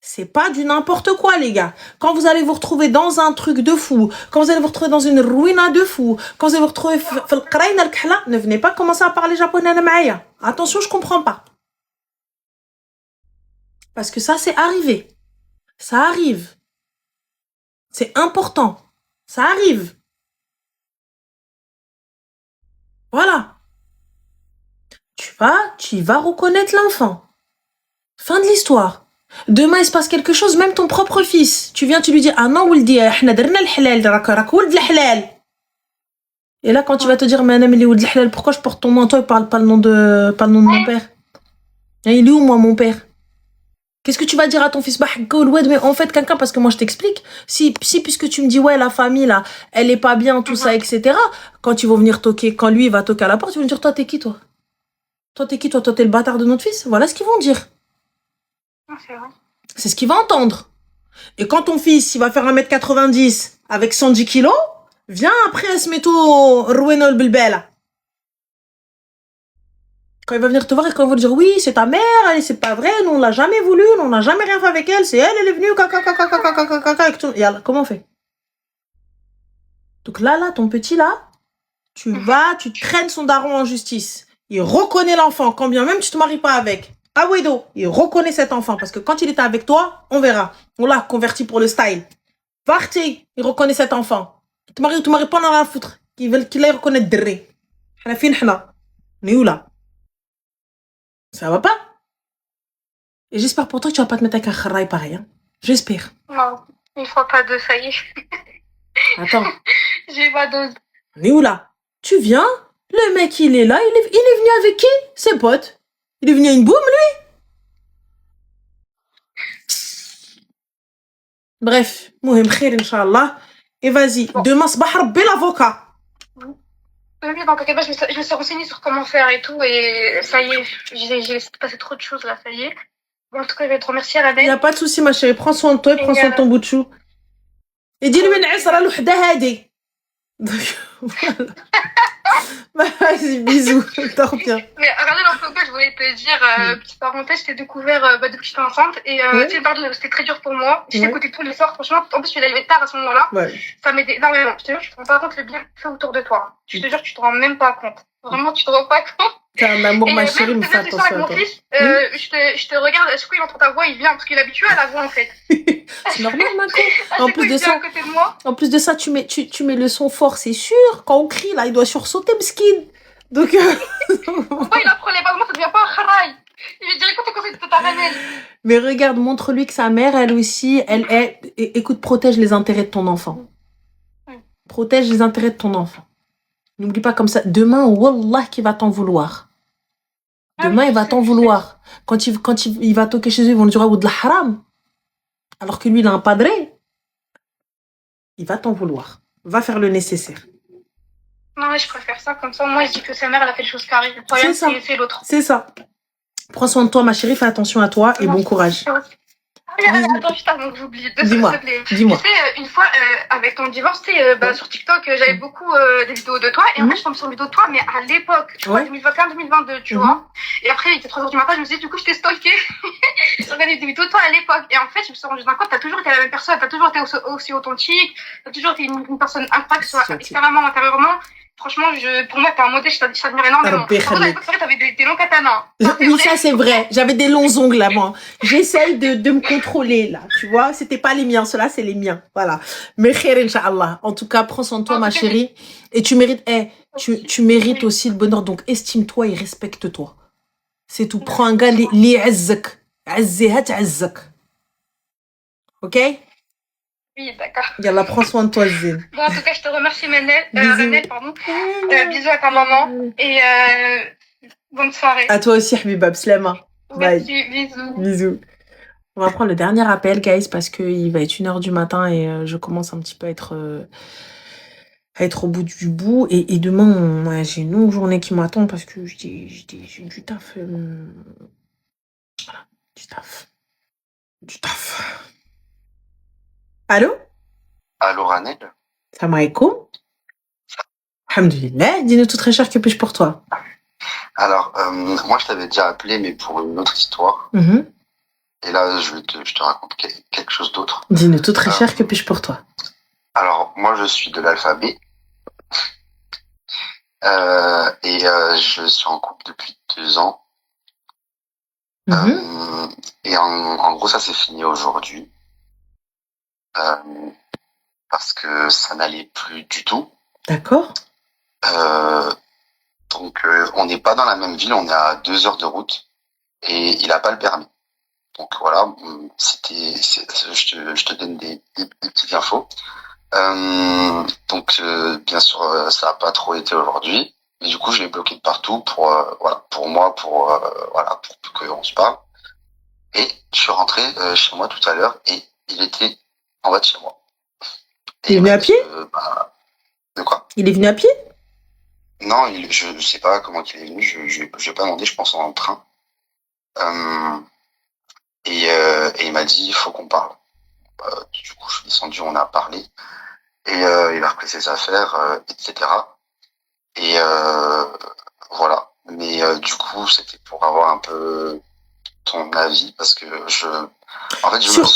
C'est pas du n'importe quoi, les gars. Quand vous allez vous retrouver dans un truc de fou, quand vous allez vous retrouver dans une ruina de fou, quand vous allez vous retrouver ne venez pas commencer à parler japonais à Maïa. Attention, je comprends pas. Parce que ça, c'est arrivé. Ça arrive. C'est important. Ça arrive. Voilà. Tu vas reconnaître l'enfant. Fin de l'histoire. Demain, il se passe quelque chose, même ton propre fils. Tu viens, tu lui dis, ah non, Wildi, et là, quand tu vas te dire, pourquoi je porte ton nom, toi, il parle pas le nom de mon père. Il est où, moi, mon père? Qu'est-ce que tu vas dire à ton fils? Mais en fait, quelqu'un, parce que moi, je t'explique. Si, puisque tu me dis, ouais, la famille, là, elle est pas bien, tout ça, etc. Quand ils vont venir toquer, quand lui, il va toquer à la porte, ils vont dire, toi, t'es qui, toi? Toi, t'es qui, toi? Toi, t'es le bâtard de notre fils? Voilà ce qu'ils vont dire. C'est vrai. C'est ce qu'il va entendre. Et quand ton fils, il va faire 1m90 avec 110 kilos, viens après, se met au Rouenol Bilbela. Quand il va venir te voir et quand il va dire oui, c'est ta mère, c'est pas vrai, nous on l'a jamais voulu, nous on n'a jamais rien fait avec elle, c'est elle, elle est venue, comment on fait? Donc là, ton petit là, tu traînes son daron en justice. Il reconnaît l'enfant, quand bien même tu te maries pas avec. Awedo, il reconnaît cet enfant parce que quand il était avec toi, on verra. On l'a converti pour le style. Parti, il reconnaît cet enfant. Tu te maries pas, on en a à foutre. Qu'il aille reconnaître Dré. On est où là? Ça va pas? Et j'espère pour toi que tu vas pas te mettre avec un kharaï pareil. Hein. J'espère. Non, une fois pas deux, ça y est. Attends. J'ai pas dose. On est où là? Tu viens? Le mec, il est là. Il est venu avec qui? Ses potes. Il est venu à une boum, lui? Bref. Mouhem khair, Inch'Allah. Et vas-y. Bon. Demain, s'bah rabbi l'avocat. Oui, dans quelque part, je me suis renseignée sur comment faire et tout, et ça y est, j'ai passé trop de choses là, ça y est. Bon, en tout cas, je vais te remercier, Rabel. Il n'y a pas de souci, ma chérie. Prends soin de toi et prends soin de ton bout de chou. Et dis-lui, donc, voilà. Vas-y, bisous. Dors bien. Mais regardez dans quoi je voulais te dire, petite parenthèse, je t'ai découvert depuis que j'étais enceinte et tu sais, c'était très dur pour moi. Je t'écoutais tous les soirs, franchement. En plus, je suis arrivée tard à ce moment-là. Ouais. Ça m'aidait énormément. Je te jure, tu te rends pas compte le bien que tu fais autour de toi. Je te jure, tu te rends même pas compte. Vraiment, tu te rends pas compte. T'as un amour, ma chérie, mais fais attention à mon toi. fils, je te regarde, à chaque fois il entend ta voix, il vient parce qu'il est habitué à la voix en fait. C'est normal, Marco. En plus de ça, à côté de moi. En plus de ça, tu mets le son fort, c'est sûr. Quand on crie, là, il doit sursauter, Mskin. Donc. Pourquoi il apprend les bases, ça devient pas un kharaï. Il lui dirait quand t'es ta ramène. Mais regarde, montre-lui que sa mère, elle aussi, elle est. Écoute, protège les intérêts de ton enfant. Protège les intérêts de ton enfant. N'oublie pas comme ça. Demain, Wallah, qu'il va t'en vouloir. Demain, il va t'en vouloir. Quand il va toquer chez eux, ils vont lui dire, de la haram. Alors que lui, il a un padré. Il va t'en vouloir. Va faire le nécessaire. Non, je préfère ça. Comme ça, moi, je dis que sa mère, elle a fait les choses carrées. Le problème, c'est l'autre. C'est ça. Prends soin de toi, ma chérie. Fais attention à toi et bon courage. Attends, juste avant que j'oublie. Dis-moi. Tu sais, une fois, avec ton divorce, sur TikTok, j'avais beaucoup des vidéos de toi. Et en fait, je tombe sur une vidéo de toi, mais à l'époque, tu vois, 2021-2022, tu vois. Et après, il était 3h du matin, je me suis dit, du coup, je t'ai stalké. J'ai regardé des vidéos de toi à l'époque. Et en fait, je me suis rendu compte, t'as toujours été la même personne, t'as toujours été aussi authentique, t'as toujours été une personne incroyable, soit extérieurement, intérieurement. Franchement, pour moi, t'es un modèle, je t'admire énormément. Par contre, à l'époque, c'est vrai, t'avais des longs katanas. Oui, ça, c'est vrai. J'avais des longs ongles, là, moi. J'essaye de me contrôler, là. Tu vois, c'était pas les miens. Ceux-là, c'est les miens. Voilà. Mais khair, Inch'Allah. En tout cas, prends soin de toi, ma chérie. Et tu mérites, tu mérites aussi le bonheur. Donc, estime-toi et respecte-toi. C'est tout. Prends un gars, li azzak. Azziha ta'azzak. Ok? Oui, d'accord. Yallah, prends soin de toi, Zine. Bon, en tout cas, je te remercie, Renel, pardon. Bisous à ta maman. Et bonne soirée. À toi aussi, Habibab. Slema. Merci, bisous. Bisous. On va prendre le dernier appel, guys, parce qu'il va être 1h du matin et je commence un petit peu à être au bout du bout. Et demain, j'ai une longue journée qui m'attend parce que j'ai du taf. Voilà, du taf. Allô? Allô, Ranel? Salam alaikum. Alhamdulillah. Dis-nous tout très cher, que puis-je pour toi? Alors, moi, je t'avais déjà appelé, mais pour une autre histoire. Et là, je te raconte quelque chose d'autre. Dis-nous tout très cher, que puis-je pour toi? Alors, moi, je suis de l'alphabet. Et je suis en couple depuis 2 ans. Et en gros, ça s'est fini aujourd'hui. Parce que ça n'allait plus du tout. D'accord. Donc, on n'est pas dans la même ville, on est à 2 heures de route. Et il n'a pas le permis. Donc voilà, je te donne des petites infos. Donc bien sûr, ça n'a pas trop été aujourd'hui. Mais du coup, je l'ai bloqué de partout pour qu'on se parle. Et je suis rentré chez moi tout à l'heure et il était en bas de chez moi. Il est venu à pied? De quoi? Il est venu à pied? Non, je sais pas comment il est venu. Je vais pas demander, je pense en train. Et il m'a dit, il faut qu'on parle. Du coup, je suis descendu, on a parlé. Et il a repris ses affaires, etc. Et voilà. Mais du coup, c'était pour avoir un peu ton avis, parce que sur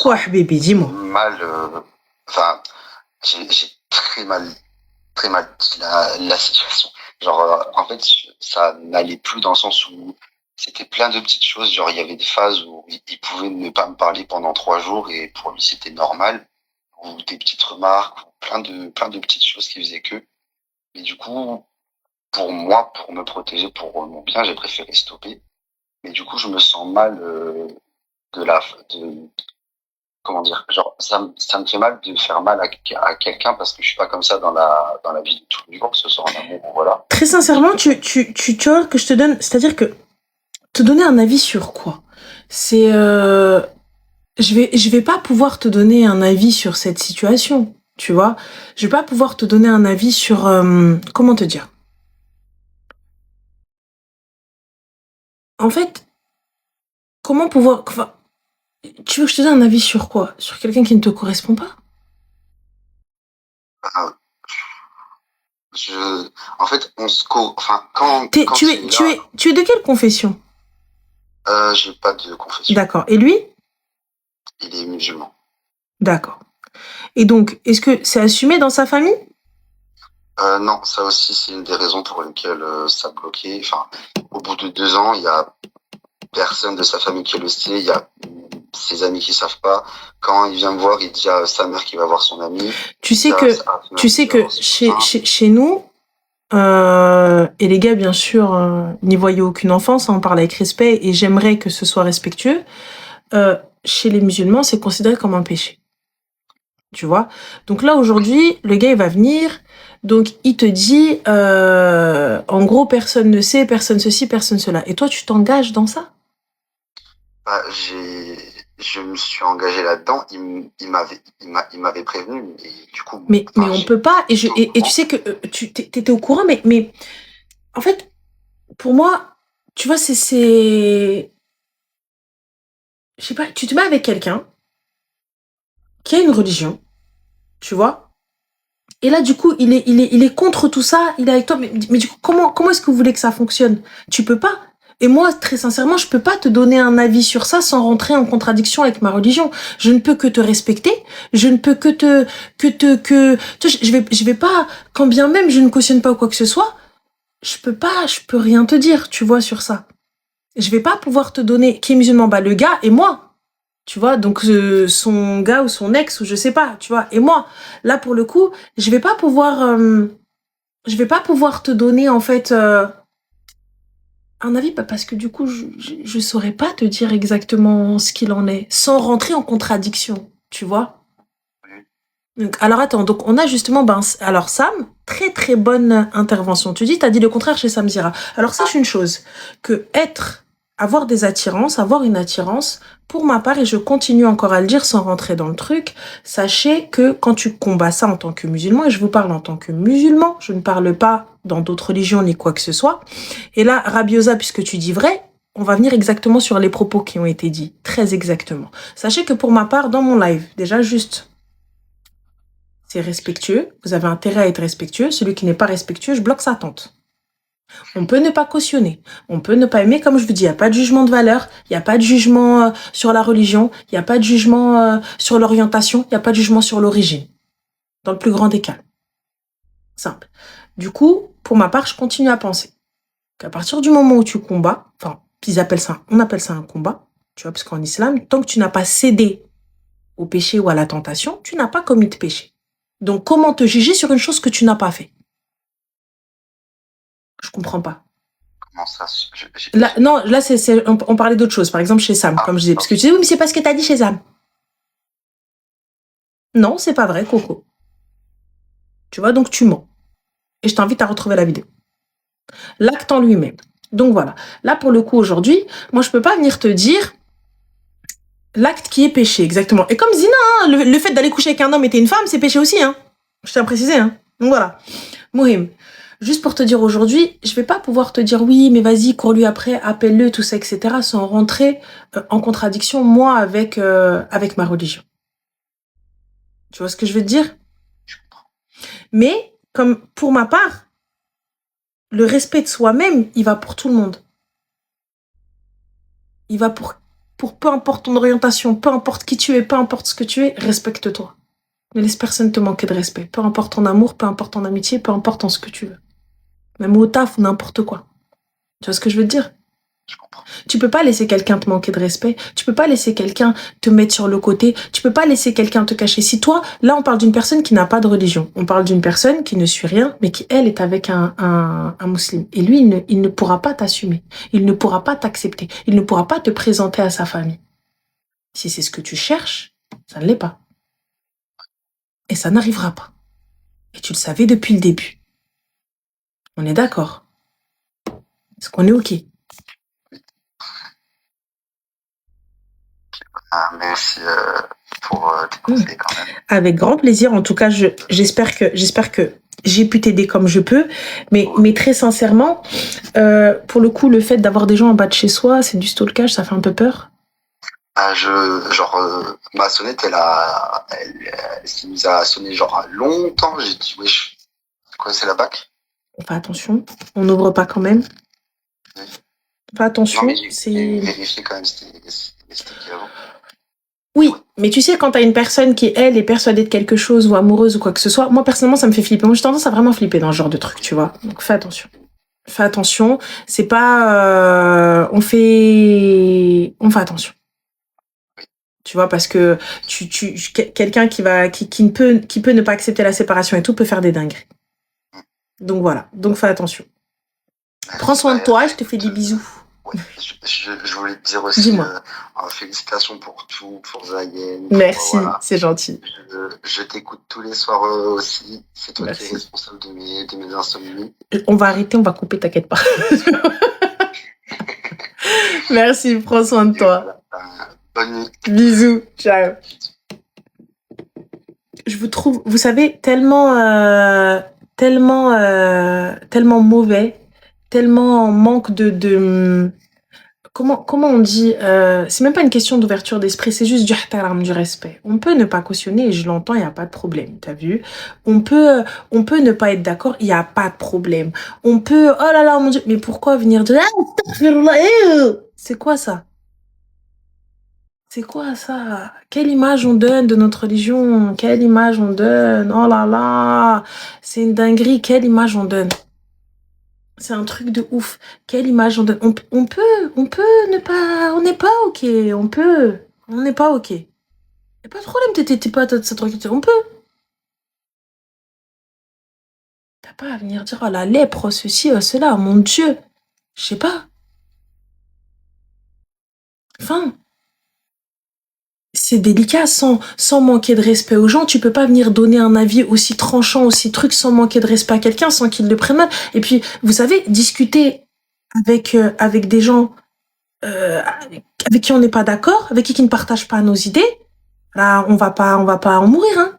quoi, Habibi, dis-moi. J'ai très mal dit la situation. Genre, en fait, ça n'allait plus dans le sens où c'était plein de petites choses. Genre, il y avait des phases où il pouvait ne pas me parler pendant 3 jours et pour lui, c'était normal. Ou des petites remarques, ou plein de petites choses qui faisaient que. Mais du coup, pour moi, pour me protéger, pour mon bien, j'ai préféré stopper. Mais du coup, je me sens mal comment dire, genre, ça me fait mal de faire mal à quelqu'un parce que je suis pas comme ça dans la vie de tous les jours, que ce soit en amour, voilà. Très sincèrement, tu vois que je te donne, c'est-à-dire que te donner un avis sur quoi? C'est je vais pas pouvoir te donner un avis sur cette situation, tu vois. Je vais pas pouvoir te donner un avis sur comment te dire. En fait, comment pouvoir, enfin, tu veux que je te donne un avis sur quoi? Sur quelqu'un qui ne te correspond pas? En fait, on se enfin, quand tu es de quelle confession? J'ai pas de confession. D'accord. Et lui? Il est musulman. D'accord. Et donc, est-ce que c'est assumé dans sa famille? Non, ça aussi, c'est une des raisons pour lesquelles ça a bloqué. Enfin, au bout de 2 ans, il y a personne de sa famille qui le sait. Il y a ses amis qui savent pas. Quand il vient me voir, il dit à sa mère qu'il va voir son ami. Tu sais que chez nous, et les gars, bien sûr, n'y voyaient aucune enfance, on parle avec respect et j'aimerais que ce soit respectueux. Chez les musulmans, c'est considéré comme un péché. Tu vois? Donc là, aujourd'hui, le gars, il va venir, donc il te dit, en gros, personne ne sait, personne ceci, personne cela. Et toi, tu t'engages dans ça? Bah, je me suis engagé là-dedans. Il m'avait prévenu, et du coup. Mais on peut pas. Et tu sais que tu t'étais au courant, mais en fait, pour moi, tu vois, je sais pas, tu te mets avec quelqu'un qui a une religion, tu vois, et là, du coup, il est contre tout ça, il est avec toi, mais du coup, comment est-ce que vous voulez que ça fonctionne? Tu peux pas. Et moi, très sincèrement, je peux pas te donner un avis sur ça sans rentrer en contradiction avec ma religion. Je ne peux que te respecter. Je ne peux je vais pas, quand bien même je ne cautionne pas ou quoi que ce soit, je peux rien te dire, tu vois, sur ça. Je vais pas pouvoir te donner qui est musulman, bah, le gars et moi. Tu vois, donc son gars ou son ex ou je sais pas, tu vois. Et moi, là, pour le coup, je vais pas pouvoir te donner, en fait, un avis, parce que du coup, je saurais pas te dire exactement ce qu'il en est, sans rentrer en contradiction, tu vois. Donc, alors attends, donc on a justement, alors Sam, très très bonne intervention. Tu dis, t'as dit le contraire chez Sam Zira. Alors sache une chose, que avoir des attirances, avoir une attirance, pour ma part, et je continue encore à le dire sans rentrer dans le truc, sachez que quand tu combats ça en tant que musulman, et je vous parle en tant que musulman, je ne parle pas dans d'autres religions ni quoi que ce soit, et là, Rabiosa, puisque tu dis vrai, on va venir exactement sur les propos qui ont été dits, très exactement. Sachez que pour ma part, dans mon live, déjà juste, c'est respectueux, vous avez intérêt à être respectueux, celui qui n'est pas respectueux, je bloque sa tante. On peut ne pas cautionner, on peut ne pas aimer, comme je vous dis, il n'y a pas de jugement de valeur, il n'y a pas de jugement sur la religion, il n'y a pas de jugement sur l'orientation, il n'y a pas de jugement sur l'origine. Dans le plus grand des cas. Simple. Du coup, pour ma part, je continue à penser qu'à partir du moment où tu combats, enfin, on appelle ça un combat, tu vois, parce qu'en islam, tant que tu n'as pas cédé au péché ou à la tentation, tu n'as pas commis de péché. Donc, comment te juger sur une chose que tu n'as pas fait? Je comprends pas. Comment ça? Là, non, là, on parlait d'autre chose. Par exemple, chez Sam, comme je disais. Parce que tu disais, oui, mais c'est pas ce que t'as dit chez Sam. Non, c'est pas vrai, Coco. Tu vois, donc tu mens. Et je t'invite à retrouver la vidéo. L'acte en lui-même. Donc voilà. Là, pour le coup, aujourd'hui, moi, je peux pas venir te dire l'acte qui est péché, exactement. Et comme Zina, hein, le fait d'aller coucher avec un homme et une femme, c'est péché aussi, hein. Je tiens à préciser, hein. Donc voilà. Mohim. Juste pour te dire aujourd'hui, je vais pas pouvoir te dire oui, mais vas-y, cours-lui après, appelle-le, tout ça, etc., sans rentrer en contradiction, moi, avec ma religion. Tu vois ce que je veux te dire? Mais, comme pour ma part, le respect de soi-même, il va pour tout le monde. Il va pour peu importe ton orientation, peu importe qui tu es, peu importe ce que tu es, respecte-toi. Ne laisse personne te manquer de respect. Peu importe ton amour, peu importe ton amitié, peu importe ton ce que tu veux. Même au taf ou n'importe quoi. Tu vois ce que je veux te dire? Je comprends. Tu peux pas laisser quelqu'un te manquer de respect. Tu peux pas laisser quelqu'un te mettre sur le côté. Tu peux pas laisser quelqu'un te cacher. Si toi, là, on parle d'une personne qui n'a pas de religion. On parle d'une personne qui ne suit rien, mais qui, elle, est avec un musulman. Et lui, il ne pourra pas t'assumer. Il ne pourra pas t'accepter. Il ne pourra pas te présenter à sa famille. Si c'est ce que tu cherches, ça ne l'est pas. Et ça n'arrivera pas. Et tu le savais depuis le début. On est d'accord? Est-ce qu'on est OK? Merci pour tes conseils quand même. Avec grand plaisir. En tout cas, j'espère que j'ai pu t'aider comme je peux. Mais très sincèrement, pour le coup, le fait d'avoir des gens en bas de chez soi, c'est du stalkage, ça fait un peu peur. Ma sonnette, elle s'est mise à sonner genre longtemps. J'ai dit, wesh, Quoi, c'est la BAC? On fait attention. On n'ouvre pas quand même. Oui. Fais attention. Non, mais j'ai vérifié quand même, c'était qui avant. Oui, mais tu sais, quand t'as une personne qui, elle, est persuadée de quelque chose ou amoureuse ou quoi que ce soit, moi, personnellement, ça me fait flipper. Moi, j'ai tendance à vraiment flipper dans ce genre de truc, tu vois. Donc, fais attention. Fais attention. C'est pas... On fait attention. Tu vois, parce que quelqu'un qui peut ne pas accepter la séparation et tout peut faire des dingueries. Donc, voilà. Donc, fais attention. Prends soin de toi, je te fais des bisous. Ouais, je voulais te dire aussi, dis-moi. Félicitations pour tout, pour Zayen. Merci, c'est gentil. Je t'écoute tous les soirs aussi. C'est toi qui es responsable de mes insomnies. On va arrêter, on va couper, t'inquiète pas. Merci, prends soin de toi. Bonne nuit. Bisous, ciao. Je vous trouve, vous savez, tellement mauvais, tellement manque de comment on dit, c'est même pas une question d'ouverture d'esprit, c'est juste du ihtaram, du respect. On peut ne pas cautionner et je l'entends, il y a pas de problème, t'as vu? On peut ne pas être d'accord, il y a pas de problème. On peut, oh là là, mon Dieu, mais pourquoi venir dire, c'est quoi ça? C'est quoi ça? Quelle image on donne de notre religion? Quelle image on donne? Oh là là, c'est une dinguerie, quelle image on donne? C'est un truc de ouf. Quelle image on donne? On peut ne pas, on n'est pas ok, on n'est pas ok. Y a pas de problème, t'es pas cette tranquillité, on peut. T'as pas à venir dire, oh la lèpre, ceci, cela, mon Dieu. Je sais pas. Enfin. C'est délicat, sans manquer de respect aux gens. Tu peux pas venir donner un avis aussi tranchant, aussi truc, sans manquer de respect à quelqu'un, sans qu'il le prenne mal. Et puis, vous savez, discuter avec des gens avec qui on n'est pas d'accord, avec qui ne partagent pas nos idées, là, on va pas en mourir, hein.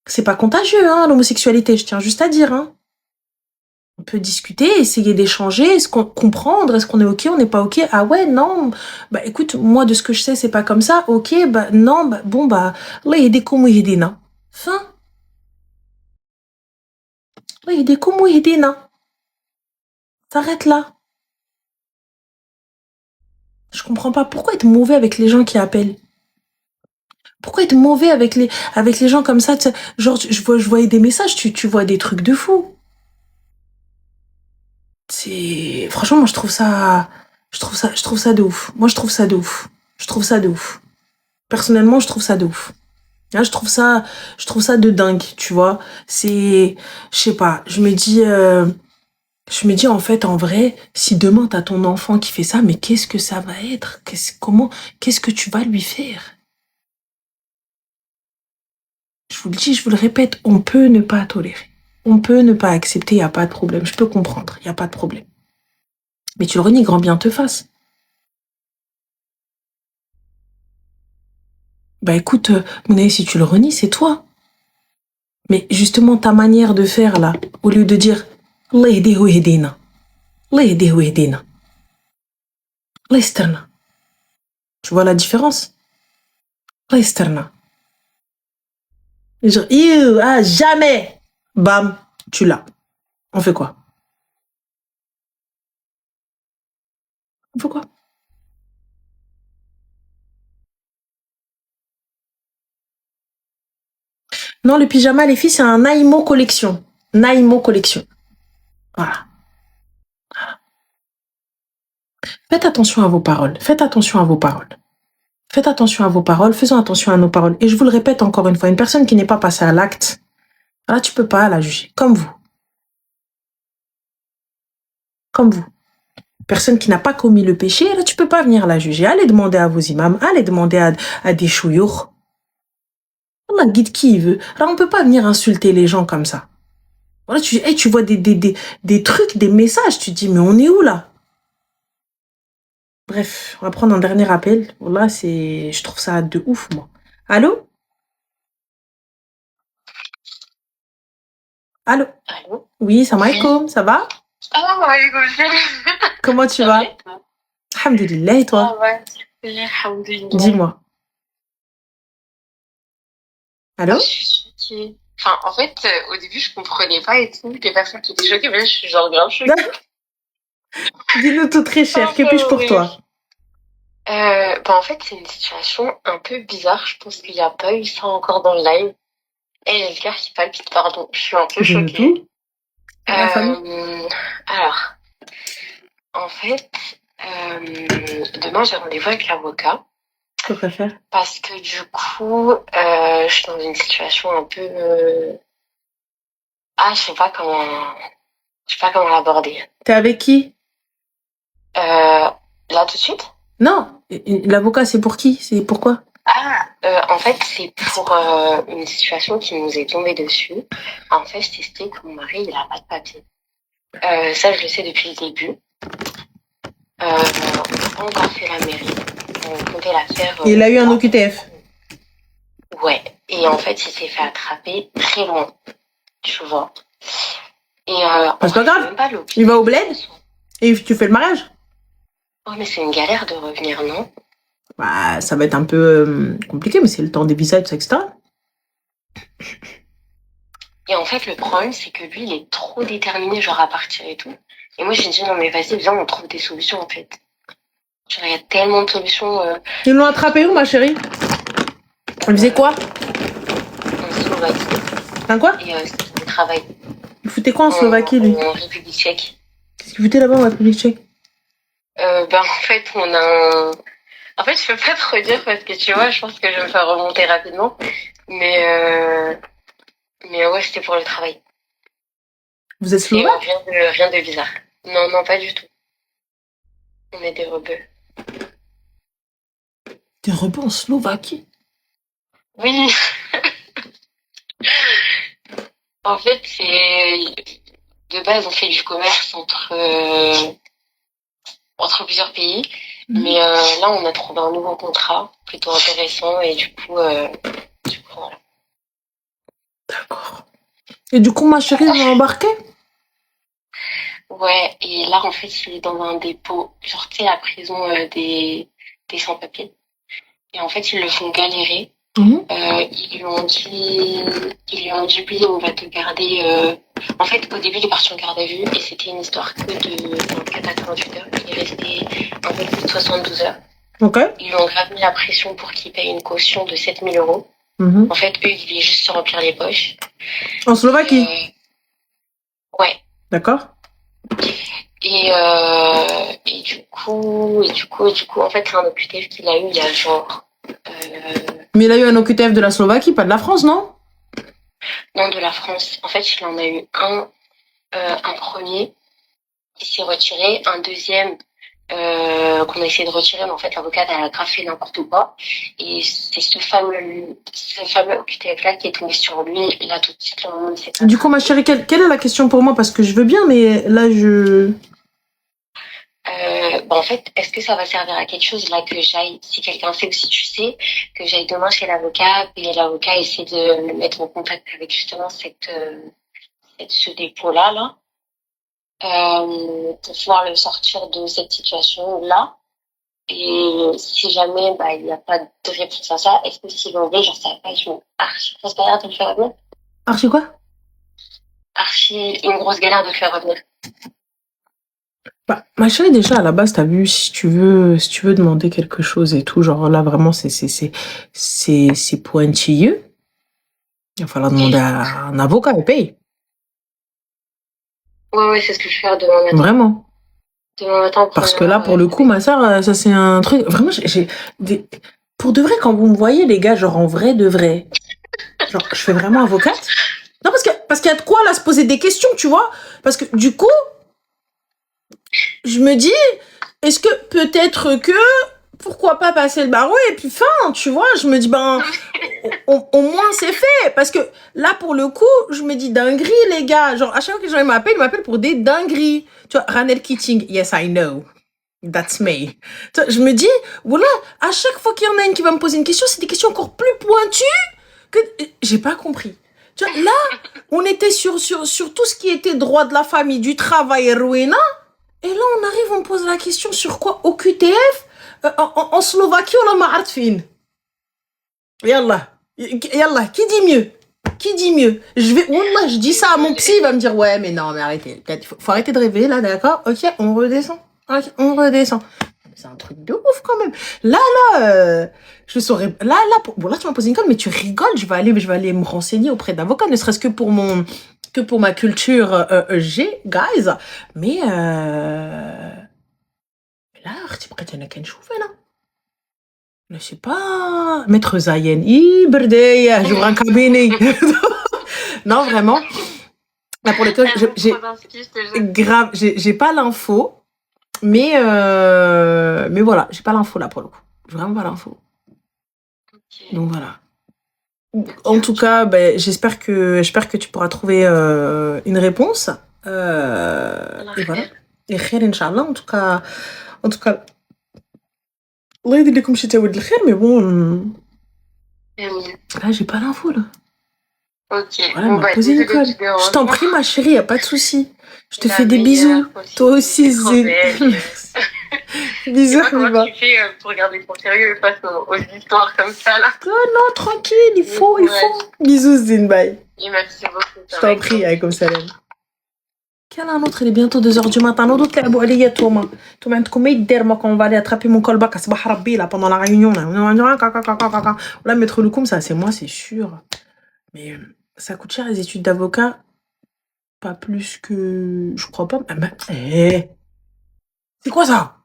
C'est pas contagieux, hein, l'homosexualité, je tiens juste à dire, hein. On peut discuter, essayer d'échanger, comprendre, est-ce qu'on est ok, on n'est pas ok, ah ouais, non, bah écoute, moi de ce que je sais, c'est pas comme ça, ok, bah non, bah bon, bah, là, il y a des comme il y a fin. Là, il y a des comme il y a T'arrêtes là. Je comprends pas, pourquoi être mauvais avec les gens qui appellent? Pourquoi être mauvais avec les gens comme ça, genre, je voyais des messages, tu vois des trucs de fou. Franchement, moi, je trouve ça de ouf. Moi, je trouve ça de ouf. Je trouve ça de ouf. Personnellement, je trouve ça de ouf. Là, je trouve ça de dingue, tu vois. Je sais pas, je me dis, en fait, en vrai, si demain t'as ton enfant qui fait ça, mais qu'est-ce que ça va être? Qu'est-ce que tu vas lui faire? Je vous le dis, je vous le répète, on peut ne pas tolérer. On peut ne pas accepter, y a pas de problème. Je peux comprendre, y a pas de problème. Mais tu le renies, grand bien te fasse. Bah écoute, Mounaï, si tu le renies, c'est toi. Mais justement, ta manière de faire là, au lieu de dire Allah yahdihi wa yahdina, Allah yahdihi wa yahdina, Allah yasterna. Tu vois la différence? Allah yasterna. Genre, jamais. Bam, tu l'as. On fait quoi? On fait quoi? Non, le pyjama, les filles, c'est un Naïmo collection. Naïmo collection. Voilà. Faites attention à vos paroles. Faites attention à vos paroles. Faites attention à vos paroles. Faisons attention à nos paroles. Et je vous le répète encore une fois, une personne qui n'est pas passée à l'acte, là, tu peux pas la juger. Comme vous. Comme vous. Personne qui n'a pas commis le péché, là, tu peux pas venir la juger. Allez demander à vos imams. Allez demander à des chouyours. Allah guide qui il veut. Là, on peut pas venir insulter les gens comme ça. Voilà, tu vois des trucs, des messages, tu te dis, mais on est où là? Bref, on va prendre un dernier appel. Voilà, je trouve ça de ouf, moi. Allô? Allô? Allô? Oui, salam alaikum, ça va? Ah ouais, comment tu vas? Alhamdulillah, et toi? Ah ouais, alhamdulillah. Dis-moi. Allô? Je suis Enfin, en fait, au début, je comprenais pas et tout. Les personnes qui étaient choquées, mais là, je suis genre grave choquée. Dis-nous tout très cher, que puis-je pour toi? En fait, c'est une situation un peu bizarre. Je pense qu'il n'y a pas eu ça encore dans le live. Et j'ai le cœur qui palpite, pardon. Je suis un peu choquée. Alors, en fait, demain, j'ai rendez-vous avec l'avocat. Que préfères? Parce que du coup, je suis dans une situation un peu... je sais pas comment l'aborder. T'es avec qui? Là, tout de suite? Non, l'avocat, c'est pour qui? C'est pourquoi? En fait, c'est pour une situation qui nous est tombée dessus. En fait, je t'explique que mon mari, il a pas de papier. Ça, je le sais depuis le début. On n'a pas encore fait la mairie. On comptait la faire. Il a eu un OQTF. Ouais. Et en fait, il s'est fait attraper très loin. Tu vois. Et c'est pas grave. Il va au bled et tu fais le mariage. Oh, mais c'est une galère de revenir, non? Bah, ça va être un peu compliqué, mais c'est le temps des visas et tout ça, etc. Et en fait, le problème, c'est que lui, il est trop déterminé, genre, à partir et tout. Et moi, j'ai dit, non, mais vas-y, viens, on trouve des solutions, en fait. Genre, il y a tellement de solutions. Ils l'ont attrapé où, ma chérie? Elle faisait quoi? En Slovaquie. Un quoi? Et c'était le travail. Il foutait quoi en Slovaquie, lui? En République tchèque. Qu'est-ce qu'il foutait là-bas en République tchèque? En fait, on a un... En fait, je peux pas trop dire parce que, tu vois, je pense que je vais me faire remonter rapidement. Mais ouais, c'était pour le travail. Vous êtes slovaque? Rien de bizarre. Non, pas du tout. On est des rebeux. Des rebeux en Slovaquie? Oui. En fait, c'est... De base, on fait du commerce entre plusieurs pays. Mais là, on a trouvé un nouveau contrat plutôt intéressant et du coup, voilà. D'accord. Et du coup, ma chérie, on va embarquer? Ouais, et là, en fait, il est dans un dépôt, genre, tu sais, la prison des sans-papiers. Et en fait, ils le font galérer. Ils lui ont dit, oui, on va te garder. En fait, au début, il est parti en garde à vue et c'était une histoire que de 24 à 48 heures. Il est resté un peu plus de 72 heures. Okay. Ils lui ont grave mis la pression pour qu'il paye une caution de 7 000 euros. En fait, eux, ils voulaient juste se remplir les poches. En Slovaquie? Ouais. D'accord. Et du coup, en fait, c'est un OQTF qu'il a eu il y a genre... Mais il a eu un OQTF de la Slovaquie, pas de la France, non? Non, de la France. En fait, il en a eu un premier qui s'est retiré, un deuxième qu'on a essayé de retirer, mais en fait, l'avocate a grave fait n'importe quoi. Et c'est ce fameux OQTF-là qui est tombé sur lui. Là, tout de suite, c'est Du coup, ma chérie, quelle est la question pour moi? Parce que je veux bien, mais là, en fait, est-ce que ça va servir à quelque chose là que j'aille, si quelqu'un sait ou si tu sais, que j'aille demain chez l'avocat et l'avocat essaie de me mettre en contact avec justement ce dépôt-là, pour pouvoir le sortir de cette situation-là. Et si jamais il n'y a pas de réponse à ça, est-ce que s'ils vont venir, j'en sais pas, ils vont archi grosse galère de le faire revenir. Archi quoi? Archi une grosse galère de le faire revenir. Bah, ma chérie, déjà, à la base, t'as vu, si tu veux demander quelque chose et tout, genre là, vraiment, c'est pointilleux. Il va falloir demander à un avocat, il paye. Ouais, c'est ce que je vais faire demain matin. Vraiment. Demain matin, parce que là, pour le coup, ma soeur, ça, c'est un truc... Vraiment, pour de vrai, quand vous me voyez, les gars, genre en vrai de vrai, genre, je fais vraiment avocate. Non, parce qu'il y a de quoi, là, se poser des questions, tu vois. Parce que, du coup... Je me dis, est-ce que peut-être que, pourquoi pas passer le barreau et puis fin, tu vois, je me dis, au moins c'est fait. Parce que là, pour le coup, je me dis dinguerie, les gars. Genre, à chaque fois que les gens m'appellent pour des dingueries. Tu vois, Ranel Keating, yes, I know. That's me. Tu vois, je me dis, voilà, à chaque fois qu'il y en a une qui va me poser une question, c'est des questions encore plus pointues que... J'ai pas compris. Tu vois, là, on était sur tout ce qui était droit de la famille, du travail, Rowena. Et là, on arrive, on me pose la question sur quoi? OQTF en Slovaquie, on a ma'artfin. Yallah, qui dit mieux? Qui dit mieux? Moi, je dis ça à mon psy, il va me dire, ouais, mais non, mais arrêtez. Faut arrêter de rêver, là, d'accord? Ok, on redescend. Ok, on redescend. C'est un truc de ouf, quand même. Là, je saurais, bon, là, tu m'as posé une colle, mais tu rigoles, je vais aller me renseigner auprès d'avocats, ne serait-ce que pour ma culture, G, guys. Mais, là, tu prêtes une canne choufe, là. Je sais pas, Maître Zayen, Berdey, j'ouvre un cabinet. Non, vraiment. Là, pour le coup, j'ai pas l'info, mais voilà, j'ai pas l'info là pour le coup. J'ai vraiment pas l'info. Okay. Donc voilà. En tout cas, j'espère que tu pourras trouver une réponse. Et voilà. Et khair, Inch'Allah. En tout cas. Allah يدير لكم شي تعود الخير mais bon. Là, j'ai pas l'info là. Ok. Voilà, bon, m'a posé une colle. Je t'en prie, ma chérie, y a pas de souci. Je te fais des bisous. Toi aussi, Zé. Bisous, comment tu fais pour garder ton sérieux face aux histoires comme ça là? Non, tranquille, il faut. Bisous, Zine, bye. Et merci beaucoup. Je t'en prie, comme salam. Quel un autre, il est bientôt 2h du matin. Non, d'autres لعبوا عليا توما عندكم ما يدير moi quand on va aller attraper mon callback صباح ربي là pendant la réunion là. Là mettre le coup ça c'est moi c'est sûr. Mais ça coûte cher les études d'avocat. Pas plus que je crois pas. C'est quoi ça?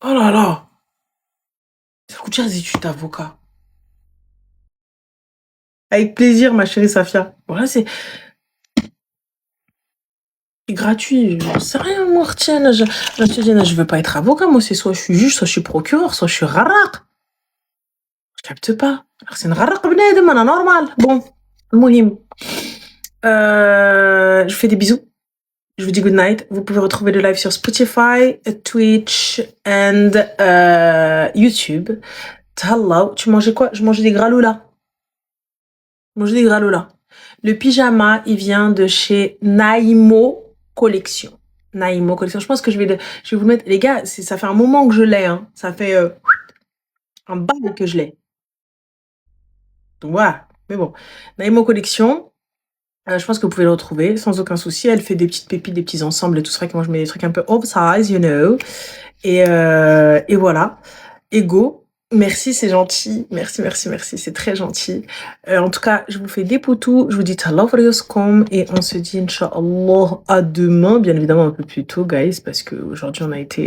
Oh là là. Ça coûte cher les études d'avocat. Avec plaisir, ma chérie Safia. Voilà, c'est gratuit. J'en sais rien, moi, retiens. Je te dis, je veux pas être avocat. Moi, c'est soit je suis juge, soit je suis procureur, soit je suis raraq. Je capte pas. Alors, c'est une raraq bnadem, normal. Bon, mohim. Je fais des bisous. Je vous dis good night. Vous pouvez retrouver le live sur Spotify, Twitch and YouTube. Tallah. Tu mangeais quoi? Je mangeais des granolas. Le pyjama, il vient de chez Naïmo Collection. Je pense que je vais vous mettre... Les gars, ça fait un moment que je l'ai. Hein. Ça fait un bail que je l'ai. Donc voilà. Mais bon. Naïmo Collection. Je pense que vous pouvez le retrouver sans aucun souci. Elle fait des petites pépites, des petits ensembles et tout. C'est vrai que moi, je mets des trucs un peu oversize, you know. Et voilà. Ego. Merci, c'est gentil. Merci. C'est très gentil. En tout cas, je vous fais des poutous. Je vous dis tallah for et on se dit, Inch'Allah, à demain. Bien évidemment, un peu plus tôt, guys, parce qu'aujourd'hui, on a été